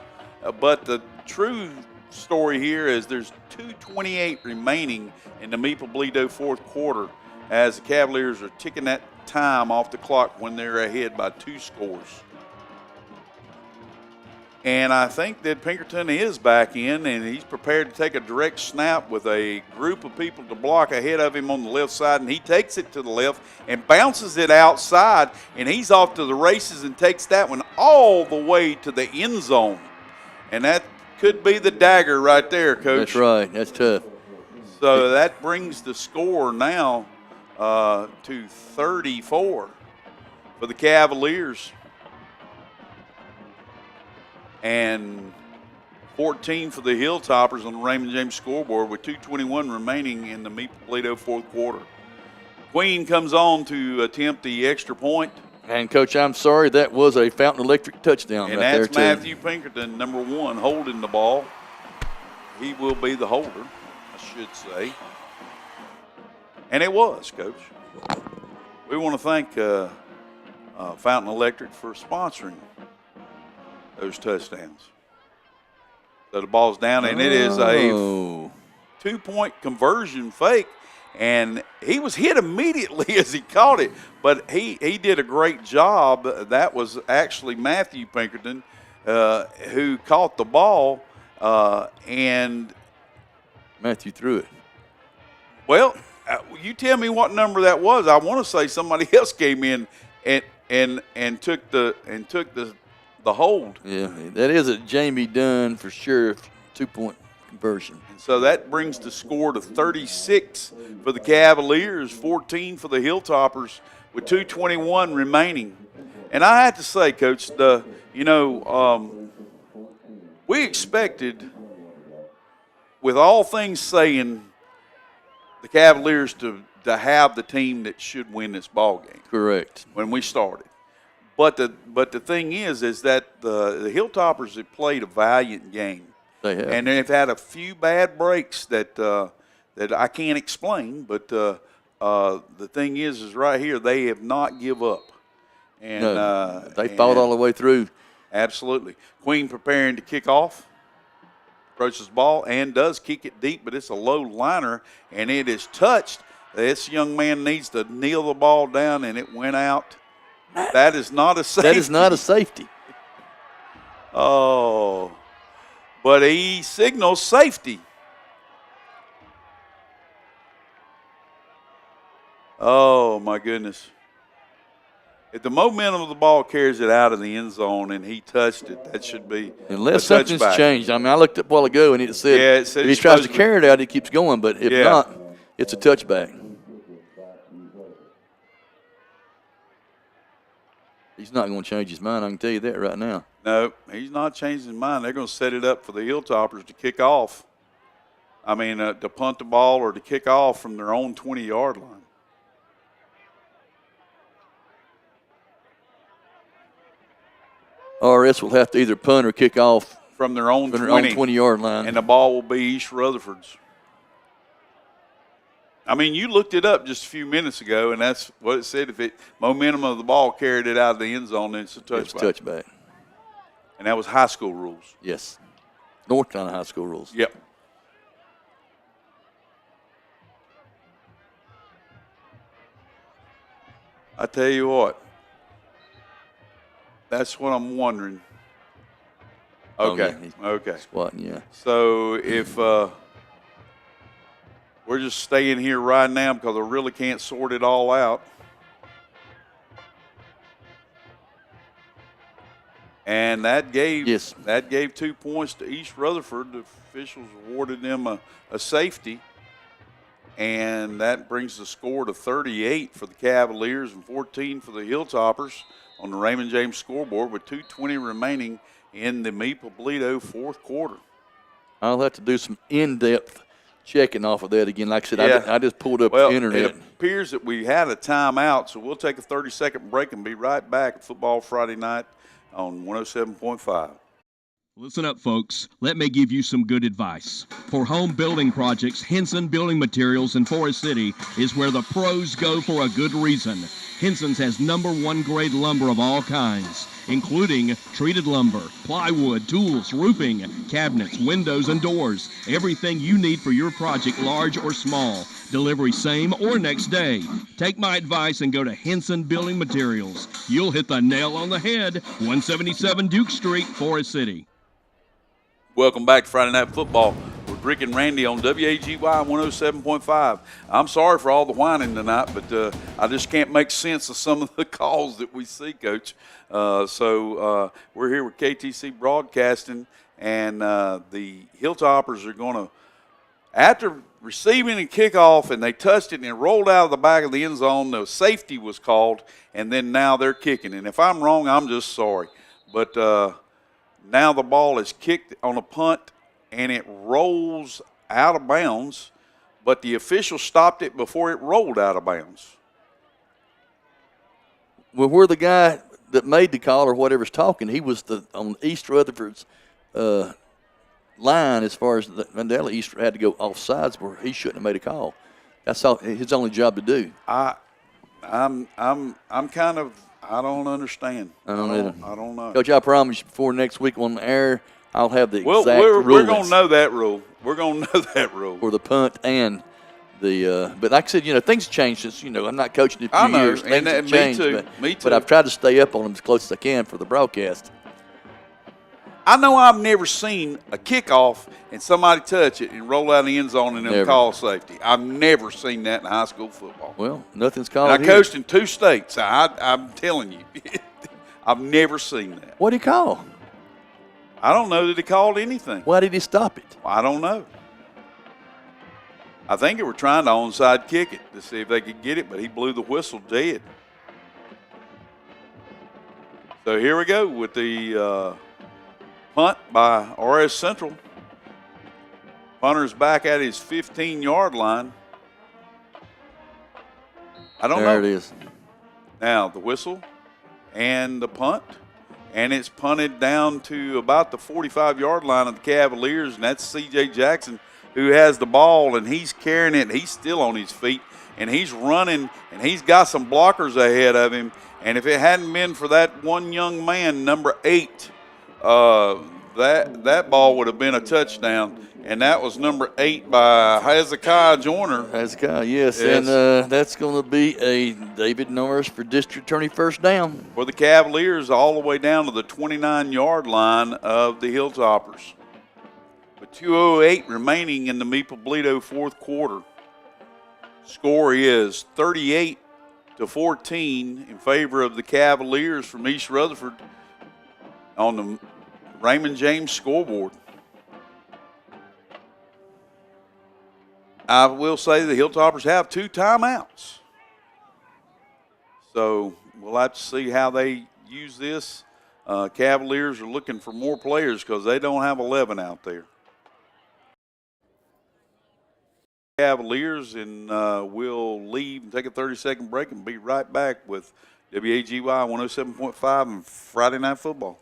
But the true story here is there's 2:28 remaining in the Maple Bledo fourth quarter, as the Cavaliers are ticking that time off the clock when they're ahead by 2 scores. And I think that Pinkerton is back in, and he's prepared to take a direct snap with a group of people to block ahead of him on the left side, and he takes it to the left and bounces it outside, and he's off to the races and takes that one all the way to the end zone. And that could be the dagger right there, Coach. That's right. That's tough. So that brings the score now to 34 for the Cavaliers, and 14 for the Hilltoppers on the Raymond James scoreboard, with 2:21 remaining in the Maple Bledo fourth quarter. Queen comes on to attempt the extra point. And, Coach, I'm sorry, that was a Fountain Electric touchdown And right there, that's too. Matthew Pinkerton, number 1, holding the ball. He will be the holder, I should say. And it was, Coach. We want to thank Fountain Electric for sponsoring those touchdowns. So the ball's down, and it is a 2-point conversion fake. And he was hit immediately as he caught it, but he did a great job. That was actually Matthew Pinkerton who caught the ball, and Matthew threw it. Well, you tell me what number that was. I want to say somebody else came in and took the hold. Yeah, that is a Jamie Dunn for sure, 2-point conversion. And so that brings the score to 36 for the Cavaliers, 14 for the Hilltoppers, with 2:21 remaining. And I have to say, Coach, we expected, with all things saying, the Cavaliers to have the team that should win this ball game. Correct. When we started. But the thing is that the Hilltoppers have played a valiant game. They have. And they've had a few bad breaks that I can't explain, but the thing is right here, they have not give up. And they fought all the way through. Absolutely. Queen preparing to kick off. Approaches the ball and does kick it deep, but it's a low liner, and it is touched. This young man needs to kneel the ball down, and it went out. That is not a safety. That is not a safety. Oh, but he signals safety. Oh, my goodness. If the momentum of the ball carries it out of the end zone and he touched it, that should be unless a something's touchback. changed. I mean, I looked up a while ago and it said, if he tries to carry it out, he keeps going. But if not, it's a touchback. He's not going to change his mind. I can tell you that right now. No, he's not changing his mind. They're going to set it up for the Hilltoppers to kick off. I mean, to punt the ball or to kick off from their own 20-yard line. RS will have to either punt or kick off from their own 20-yard line. And the ball will be East Rutherford's. I mean, you looked it up just a few minutes ago, and that's what it said. If momentum of the ball carried it out of the end zone, then it's a touchback. It's a touchback. And that was high school rules. Yes. North Carolina high school rules. Yep. I tell you what. That's what I'm wondering. Okay. Okay. Squatting, yeah. So if we're just staying here right now because I really can't sort it all out. And that gave 2 points to East Rutherford. The officials awarded them a safety. And that brings the score to 38 for the Cavaliers and 14 for the Hilltoppers on the Raymond James scoreboard with 2:20 remaining in the Meeple-Bledo fourth quarter. I'll have to do some in-depth checking off of that again. Like I said, I just pulled up the internet. It appears that we had a timeout, so we'll take a 30-second break and be right back at Football Friday Night on 107.5. Listen up, folks. Let me give you some good advice. For home building projects, Henson Building Materials in Forest City is where the pros go for a good reason. Henson's has #1 grade lumber of all kinds, including treated lumber, plywood, tools, roofing, cabinets, windows, and doors. Everything you need for your project, large or small. Delivery same or next day. Take my advice and go to Henson Building Materials. You'll hit the nail on the head. 177 Duke Street, Forest City. Welcome back to Friday Night Football with Rick and Randy on WAGY 107.5. I'm sorry for all the whining tonight, but I just can't make sense of some of the calls that we see, Coach. So we're here with KTC Broadcasting, and the Hilltoppers are going to, after receiving a kickoff and they touched it and it rolled out of the back of the end zone, the safety was called, and then now they're kicking. And if I'm wrong, I'm just sorry. But now the ball is kicked on a punt, and it rolls out of bounds, but the official stopped it before it rolled out of bounds. Well, where the guy that made the call or whatever's talking, he was on East Rutherford's line as far as Mandela East had to go off sides where he shouldn't have made a call. That's all, his only job to do. I'm kind of, I don't understand. I don't either. I don't know. Coach, I promise you before next week on the air, I'll have the Well, exact we're rulings going to know that rule. We're going to know that rule. for the punt and the but like I said, things change since, I'm not coaching in a few I know, years. Things have me changed, too. Me too. But I've tried to stay up on them as close as I can for the broadcast. I know I've never seen a kickoff and somebody touch it and roll out the end zone and them call safety. I've never seen that in high school football. Well, nothing's called. And I coached in 2 states. I'm telling you, I've never seen that. What did he call? I don't know that he called anything. Why did he stop it? I don't know. I think they were trying to onside kick it to see if they could get it, but he blew the whistle dead. So here we go with the punt by RS Central. Punter's back at his 15-yard line. I don't know. There it is. Now the whistle and the punt. And it's punted down to about the 45-yard line of the Cavaliers, and that's C.J. Jackson who has the ball, and he's carrying it. He's still on his feet, and he's running, and he's got some blockers ahead of him. And if it hadn't been for that one young man, number 8, that ball would have been a touchdown. And that was number 8 by Hezekiah Joyner. Hezekiah, yes. And that's going to be a David Norris for district attorney first down. For the Cavaliers all the way down to the 29-yard line of the Hilltoppers. With 2:08 remaining in the Meeple-Bledo fourth quarter. Score is 38-14 in favor of the Cavaliers from East Rutherford on the Raymond James scoreboard. I will say the Hilltoppers have 2 timeouts. So we'll have to see how they use this. Cavaliers are looking for more players because they don't have 11 out there. Cavaliers, and we'll leave and take a 30-second break and be right back with WAGY 107.5 and Friday Night Football.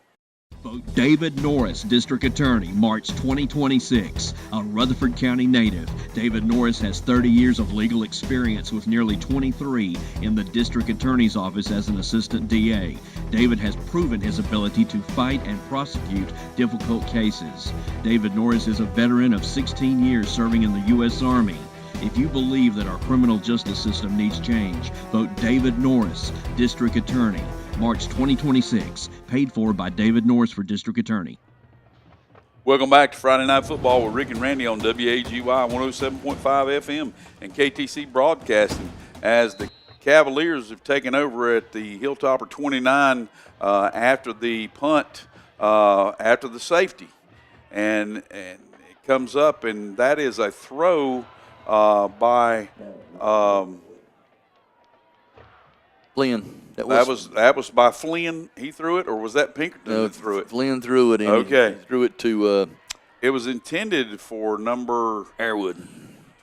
Vote David Norris, District Attorney, March 2026. A Rutherford County native, David Norris has 30 years of legal experience with nearly 23 in the District Attorney's Office as an Assistant DA. David has proven his ability to fight and prosecute difficult cases. David Norris is a veteran of 16 years serving in the U.S. Army. If you believe that our criminal justice system needs change, vote David Norris, District Attorney, March 2026, paid for by David Norris for District Attorney. Welcome back to Friday Night Football with Rick and Randy on WAGY 107.5 FM and KTC Broadcasting as the Cavaliers have taken over at the Hilltopper 29 after the punt, after the safety. And it comes up, and that is a throw by Flynn. That was by Flynn. He threw it, or was that Pinkerton that threw it? Flynn threw it. Okay. He threw it to. It was intended for number Airwood,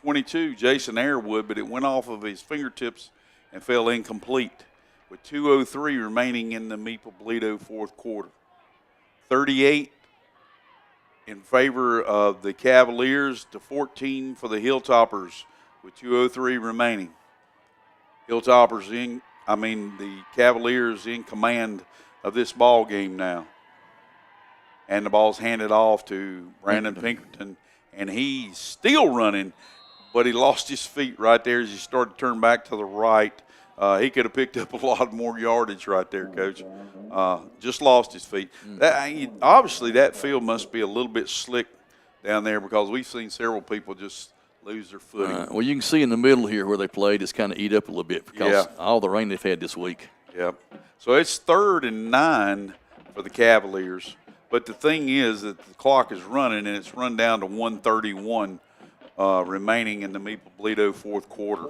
22, Jason Airwood, but it went off of his fingertips and fell incomplete. With 2:03 remaining in the Meeple-Bledo fourth quarter, 38 in favor of the Cavaliers to 14 for the Hilltoppers. With 2:03 remaining, the Cavaliers in command of this ball game now. And the ball's handed off to Brandon Pinkerton, and he's still running, but he lost his feet right there as he started to turn back to the right. He could have picked up a lot more yardage right there, Coach. Just lost his feet. Obviously, that field must be a little bit slick down there because we've seen several people just lose their footing. Well, you can see in the middle here where they played, it's kind of eat up a little bit because all the rain they've had this week. Yep. So it's 3rd and 9 for the Cavaliers. But the thing is that the clock is running, and it's run down to 1:31 remaining in the Meeple-Bledo fourth quarter.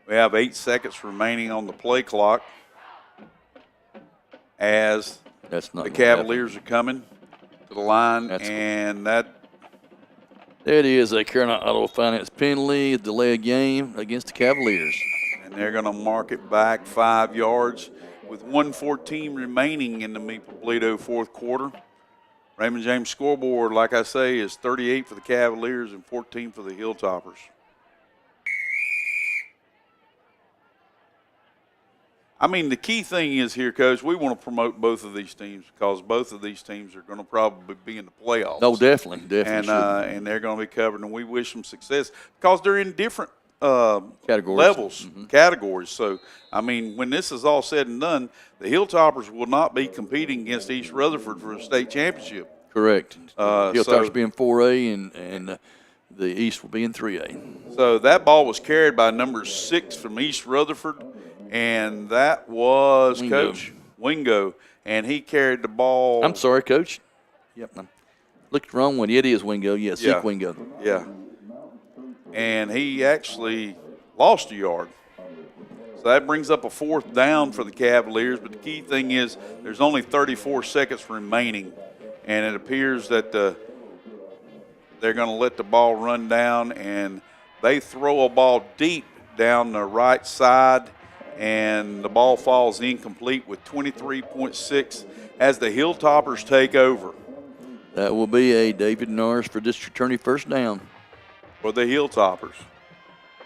We have 8 seconds remaining on the play clock as the Cavaliers are coming to the line, and that. There it is, a Carolina Auto Finance penalty, a delay of game against the Cavaliers. And they're going to mark it back 5 yards with 1:14 remaining in the Meeple-Bledo fourth quarter. Raymond James scoreboard, like I say, is 38 for the Cavaliers and 14 for the Hilltoppers. I mean, the key thing is here, Coach, we want to promote both of these teams because both of these teams are going to probably be in the playoffs. Oh, definitely. And they're going to be covered, and we wish them success because they're in different categories. levels, categories. So, I mean, when this is all said and done, the Hilltoppers will not be competing against East Rutherford for a state championship. Correct. Hilltoppers will be in 4A, and the East will be in 3A. So that ball was carried by number 6 from East Rutherford, and that was Wingo. Coach Wingo, and he carried the ball. I'm sorry, Coach. Yep, I looked wrong one. It is Wingo. Yes, Yeah. Zeke Wingo. Yeah. And he actually lost a yard. So that brings up a 4th down for the Cavaliers, but the key thing is there's only 34 seconds remaining, and it appears that they're going to let the ball run down, and they throw a ball deep down the right side, and the ball falls incomplete with 23.6 as the Hilltoppers take over. That will be a David Norris for district attorney first down. For the Hilltoppers.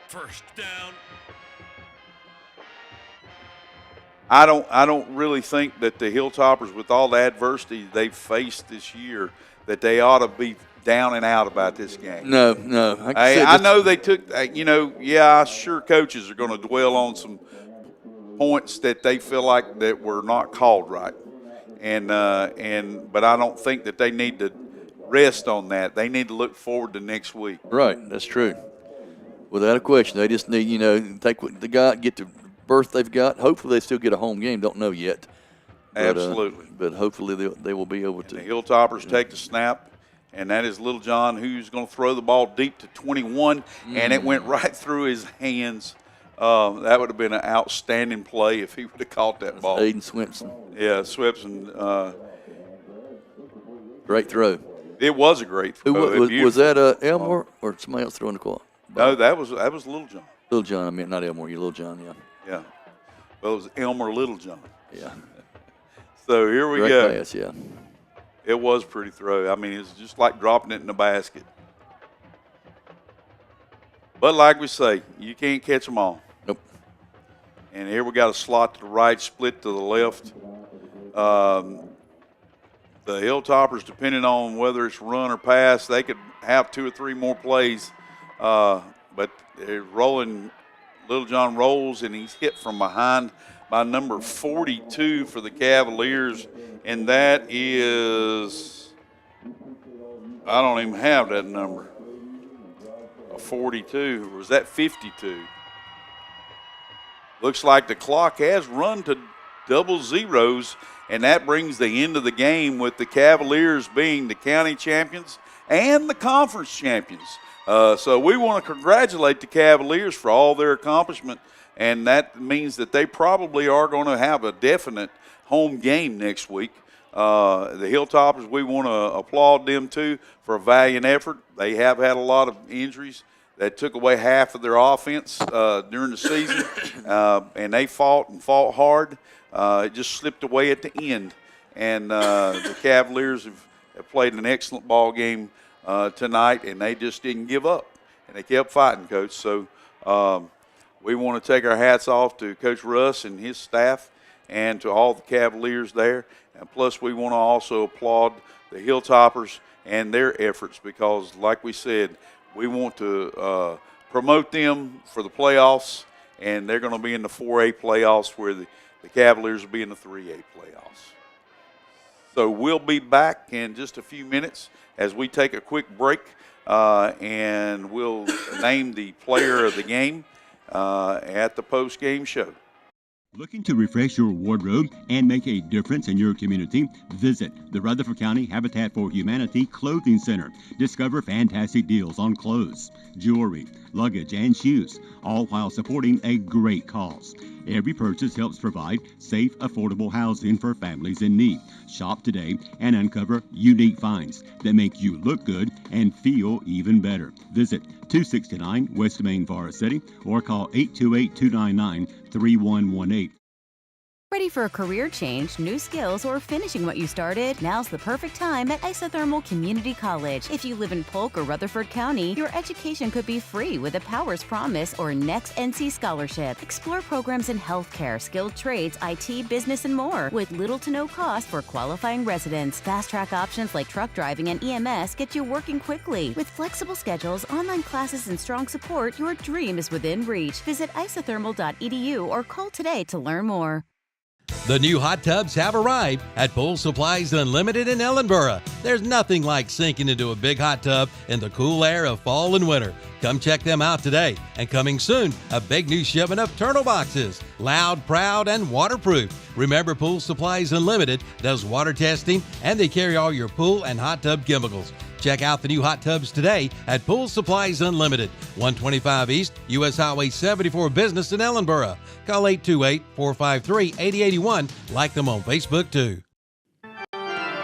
First down. I don't really think that the Hilltoppers, with all the adversity they've faced this year, that they ought to be down and out about this game. No. I know they took, sure coaches are going to dwell on some points that they feel like that were not called right. But I don't think that they need to rest on that. They need to look forward to next week. Right, that's true. Without a question. They just need, take what they got, get the berth they've got. Hopefully they still get a home game. Don't know yet. But, Absolutely. But hopefully they will be able to. The Hilltoppers take the snap, and that is Little John, who's going to throw the ball deep to 21, and it went right through his hands. That would have been an outstanding play if he would have caught that ball. Aiden Swimpson. Yeah, Swimpson. Great throw. It was a great throw. Was that Elmore or somebody else throwing the ball? No, that was Little John. Little John, I mean, not Elmore, you Little John, yeah. Yeah. Well, it was Elmer Little John. Yeah. So here we Great go. pass, yeah. It was a pretty throw. I mean, it's just like dropping it in the basket. But like we say, you can't catch them all. Nope. And here we got a slot to the right, split to the left. The Hilltoppers, depending on whether it's run or pass, they could have 2 or 3 more plays. But they're rolling. Little John rolls, and he's hit from behind by number 42 for the Cavaliers. And that is, I don't even have that number. A 42. Or was that 52? Looks like the clock has run to double zeros, and that brings the end of the game with the Cavaliers being the county champions and the conference champions. So we want to congratulate the Cavaliers for all their accomplishment, and that means that they probably are going to have a definite home game next week. The Hilltoppers, we want to applaud them too for a valiant effort. They have had a lot of injuries that took away half of their offense during the season, and they fought hard. It just slipped away at the end, and the Cavaliers have played an excellent ball game tonight, and they just didn't give up, and they kept fighting, Coach. So we want to take our hats off to Coach Russ and his staff and to all the Cavaliers there, and plus we want to also applaud the Hilltoppers and their efforts because, like we said, we want to promote them for the playoffs, and they're going to be in the 4A playoffs where the Cavaliers will be in the 3A playoffs. So we'll be back in just a few minutes as we take a quick break, and we'll name the player of the game at the post-game show. Looking to refresh your wardrobe and make a difference in your community? Visit the Rutherford County Habitat for Humanity Clothing Center. Discover fantastic deals on clothes, jewelry, luggage, and shoes, all while supporting a great cause. Every purchase helps provide safe, affordable housing for families in need. Shop today and uncover unique finds that make you look good and feel even better. Visit 269 West Main, Forest City, or call 828-299-3118. Ready for a career change, new skills, or finishing what you started? Now's the perfect time at Isothermal Community College. If you live in Polk or Rutherford County, your education could be free with a Powers Promise or Next NC Scholarship. Explore programs in healthcare, skilled trades, IT, business, and more with little to no cost for qualifying residents. Fast-track options like truck driving and EMS get you working quickly. With flexible schedules, online classes, and strong support, your dream is within reach. Visit isothermal.edu or call today to learn more. The new hot tubs have arrived at Pool Supplies Unlimited in Ellenboro. There's nothing like sinking into a big hot tub in the cool air of fall and winter. Come check them out today. And coming soon, a big new shipment of turtle boxes. Loud, proud, and waterproof. Remember, Pool Supplies Unlimited does water testing, and they carry all your pool and hot tub chemicals. Check out the new hot tubs today at Pool Supplies Unlimited, 125 East, U.S. Highway 74 Business in Ellenboro. Call 828-453-8081. Like them on Facebook, too.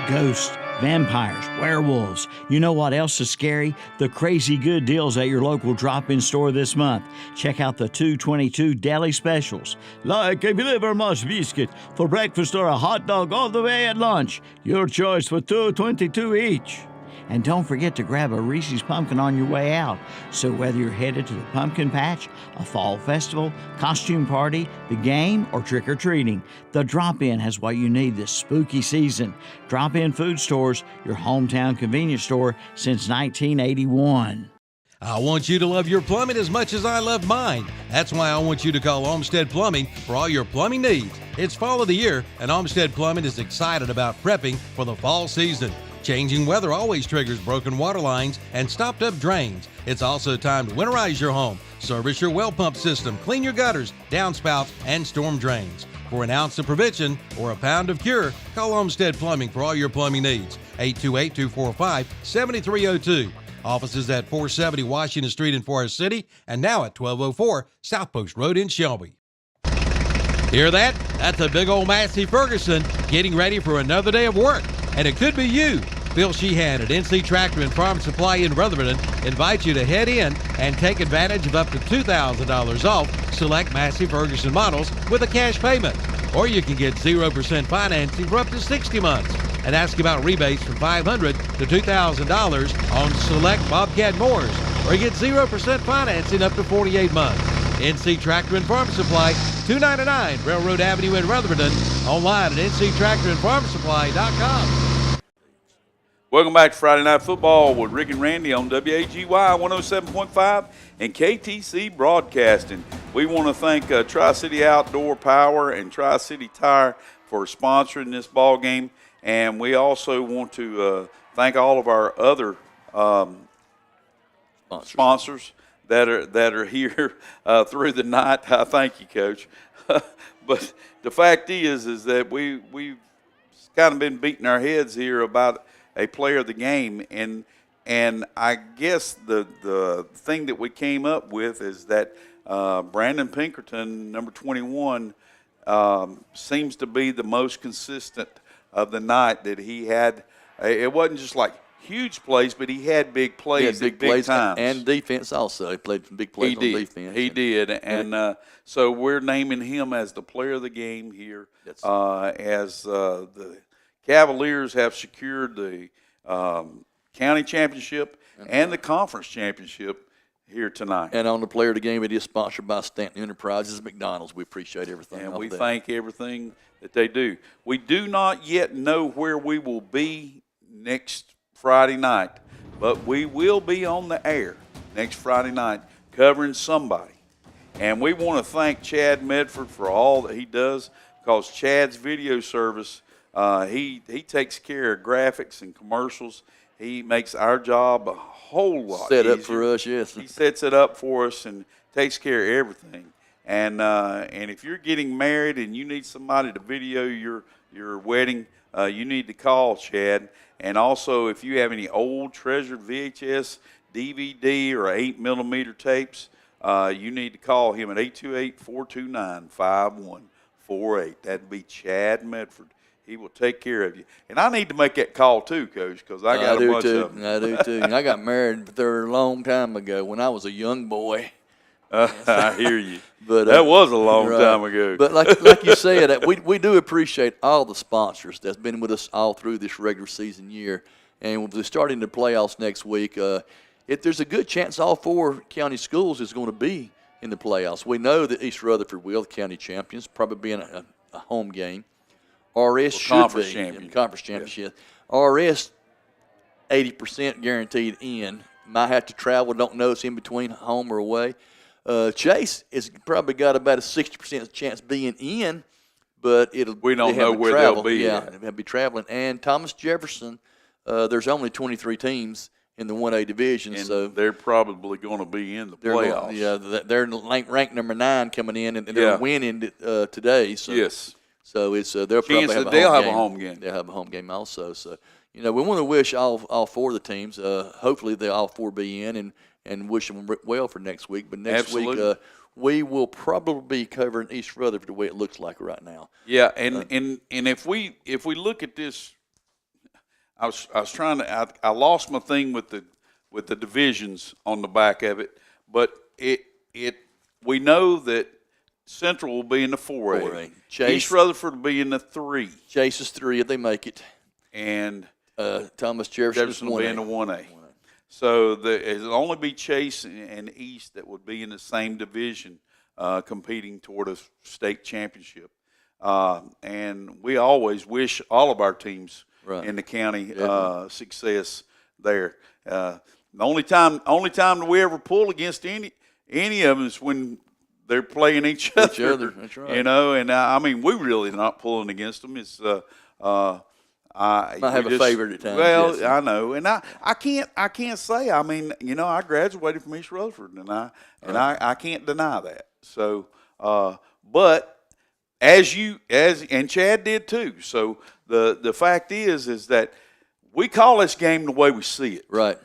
Ghosts, vampires, werewolves. You know what else is scary? The crazy good deals at your local drop-in store this month. Check out the 222 deli specials. Like a livermush biscuit for breakfast or a hot dog all the way at lunch. Your choice for $2.22 each. And don't forget to grab a Reese's Pumpkin on your way out. So whether you're headed to the pumpkin patch, a fall festival, costume party, the game, or trick-or-treating, the Drop-In has what you need this spooky season. Drop-In Food Stores, your hometown convenience store since 1981. I want you to love your plumbing as much as I love mine. That's why I want you to call Olmsted Plumbing for all your plumbing needs. It's fall of the year, and Olmsted Plumbing is excited about prepping for the fall season. Changing weather always triggers broken water lines and stopped up drains. It's also time to winterize your home, service your well pump system, clean your gutters, downspouts, and storm drains. For an ounce of prevention or a pound of cure, call Olmsted Plumbing for all your plumbing needs. 828-245-7302. Offices at 470 Washington Street in Forest City and now at 1204 South Post Road in Shelby. Hear that? That's a big old Massey Ferguson getting ready for another day of work. And it could be you. Phil Sheehan at NC Tractor and Farm Supply in Rutherford invites you to head in and take advantage of up to $2,000 off select Massey Ferguson models with a cash payment. Or you can get 0% financing for up to 60 months and ask about rebates from $500 to $2,000 on select Bobcat mowers. Or get 0% financing up to 48 months. NC Tractor and Farm Supply, 299 Railroad Avenue in Rutherford. Online at nctractorandfarmsupply.com. Welcome back to Friday Night Football with Rick and Randy on WAGY 107.5 and KTC Broadcasting. We want to thank Tri-City Outdoor Power and Tri-City Tire for sponsoring this ball game, and we also want to thank all of our other sponsors that are here through the night. Thank you, Coach. But the fact is that we've kind of been beating our heads here about a player of the game, and I guess the thing that we came up with is that Brandon Pinkerton, number 21, seems to be the most consistent of the night. That he had, it wasn't just like huge plays, but he had big plays, big plays times. And defense also. He played some big plays on defense. He did, and so we're naming him as the player of the game here, as the Cavaliers have secured the county championship and the conference championship here tonight. And on the player of the game, it is sponsored by Stanton Enterprises, McDonald's. We appreciate everything. And we thank everything that they do. We do not yet know where we will be next Friday night, but we will be on the air next Friday night covering somebody. And we want to thank Chad Medford for all that he does, because Chad's video service, he takes care of graphics and commercials. He makes our job a whole lot set easier. Up for us, yes. He sets it up for us and takes care of everything. And if you're getting married and you need somebody to video your wedding, you need to call Chad. And also, if you have any old treasured VHS, DVD, or 8mm tapes, you need to call him at 828-429-5148. That'd be Chad Medford. He will take care of you. And I need to make that call too, Coach, because I got a bunch of them. I do too. And I got married there a long time ago when I was a young boy. I hear you. But that was a long time ago. But like you said, we do appreciate all the sponsors that's been with us all through this regular season year. And we're starting the playoffs next week. There's a good chance all 4 county schools is going to be in the playoffs. We know that East Rutherford will, the county champions, probably being a home game. RS should conference be champion. in conference championship. Yeah. RS 80% guaranteed in. Might have to travel. Don't know it's in between home or away. Chase has probably got about a 60% chance being in, but we don't know where travel. they'll be. Yeah, they'll be traveling. And Thomas Jefferson, there's only 23 teams in the 1A division, and so they're probably going to be in the playoffs. They're ranked number 9 coming in, and they're winning today. So yes. So it's they'll probably have a home game. They'll have a home game also. So we want to wish all 4 of the teams. Hopefully they all 4 be in and wish them well for next week. But next week we will probably be covering East Rutherford the way it looks like right now. Yeah, and if we look at this, I was trying to I lost my thing with the divisions on the back of it, but we know that Central will be in the 4A. East Rutherford will be in the 3. Chase is 3 if they make it. And Thomas Jefferson will be in the 1A. So it'll only be Chase and East that would be in the same division competing toward a state championship. And we always wish all of our teams in the county success there. The only time that we ever pull against any of them is when they're playing each other. That's right. And I mean, we're really not pulling against them. It's I have a favorite at times. Well, yes. I know, and I can't say. I mean, I graduated from East Rutherford, and I can't deny that. So, but and Chad did too. So the fact is that we call this game the way we see it. Right.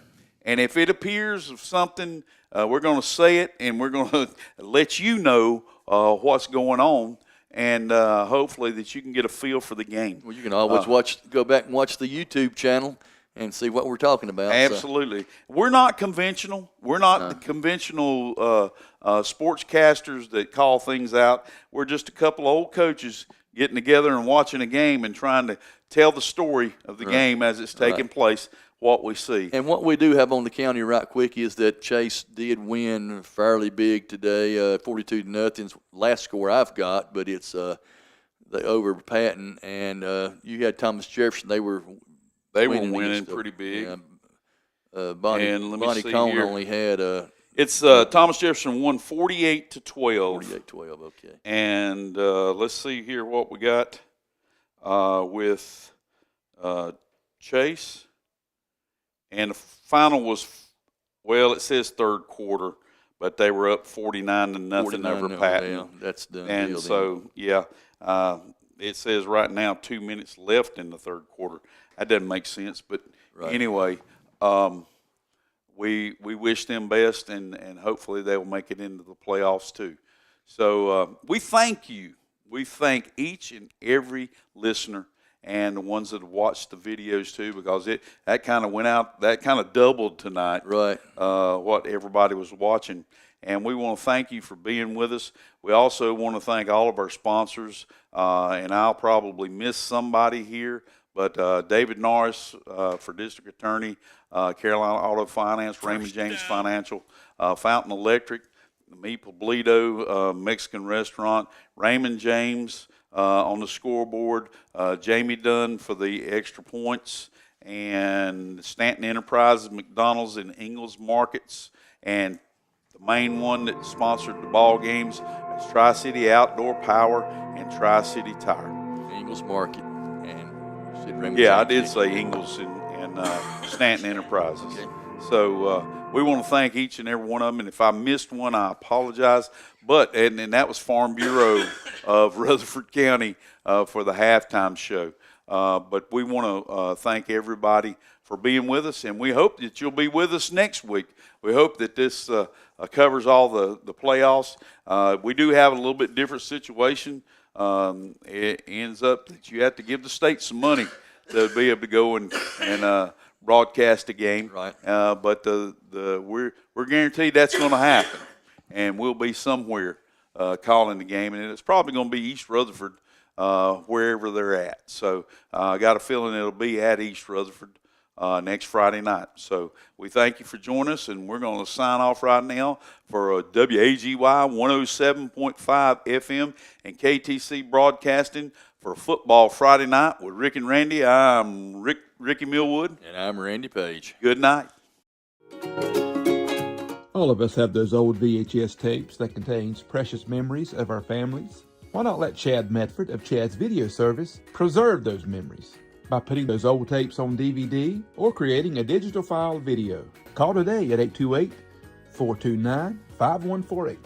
And if it appears of something, we're going to say it, and we're going to let you know what's going on. And hopefully that you can get a feel for the game. Well, you can always go back and watch the YouTube channel and see what we're talking about. Absolutely. So. We're not conventional. We're not the conventional sportscasters that call things out. We're just a couple of old coaches getting together and watching a game and trying to tell the story of the game as it's taking place, what we see. And what we do have on the county right quick is that Chase did win fairly big today, 42-0. Last score I've got, but it's they over Patton, and you had Thomas Jefferson. They were winning pretty big. Bonnie Cone only had it's Thomas Jefferson won 48-12. 48-12, okay. And let's see here what we got with Chase. And the final was, it says third quarter, but they were up 49-0 over Patton. Yeah, that's done. And deal, so, it says right now 2 minutes left in the third quarter. That doesn't make sense, but anyway, we wish them best, and hopefully they will make it into the playoffs too. So we thank you. We thank each and every listener and the ones that have watched the videos too, because that kind of went out, that kind of doubled tonight. Right. What everybody was watching. And we want to thank you for being with us. We also want to thank all of our sponsors, and I'll probably miss somebody here, but David Norris for District Attorney, Carolina Auto Finance, Raymond James Financial, Fountain Electric, Mi Poblito Mexican Restaurant, Raymond James on the scoreboard, Jamie Dunn for the extra points, and Stanton Enterprises, McDonald's, and Ingalls Markets, and the main one that sponsored the ball games is Tri-City Outdoor Power and Tri-City Tire. Ingalls Market and you said Raymond I James. did say Ingalls and Stanton Enterprises. Okay. So we want to thank each and every one of them, and if I missed one, I apologize. But and that was Farm Bureau of Rutherford County for the halftime show. But we want to thank everybody for being with us, and we hope that you'll be with us next week. We hope that this covers all the playoffs. We do have a little bit different situation. It ends up that you have to give the state some money to be able to go and broadcast a game. Right. But we're guaranteed that's going to happen. and we'll be somewhere calling the game, and it's probably going to be East Rutherford, wherever they're at. So I got a feeling it'll be at East Rutherford next Friday night. So we thank you for joining us, and we're going to sign off right now for WAGY 107.5 FM and KTC Broadcasting for Football Friday Night with Rick and Randy. I'm Ricky Millwood. And I'm Randy Page. Good night. All of us have those old VHS tapes that contains precious memories of our families. Why not let Chad Medford of Chad's Video Service preserve those memories by putting those old tapes on DVD or creating a digital file video? Call today at 828-429-5148.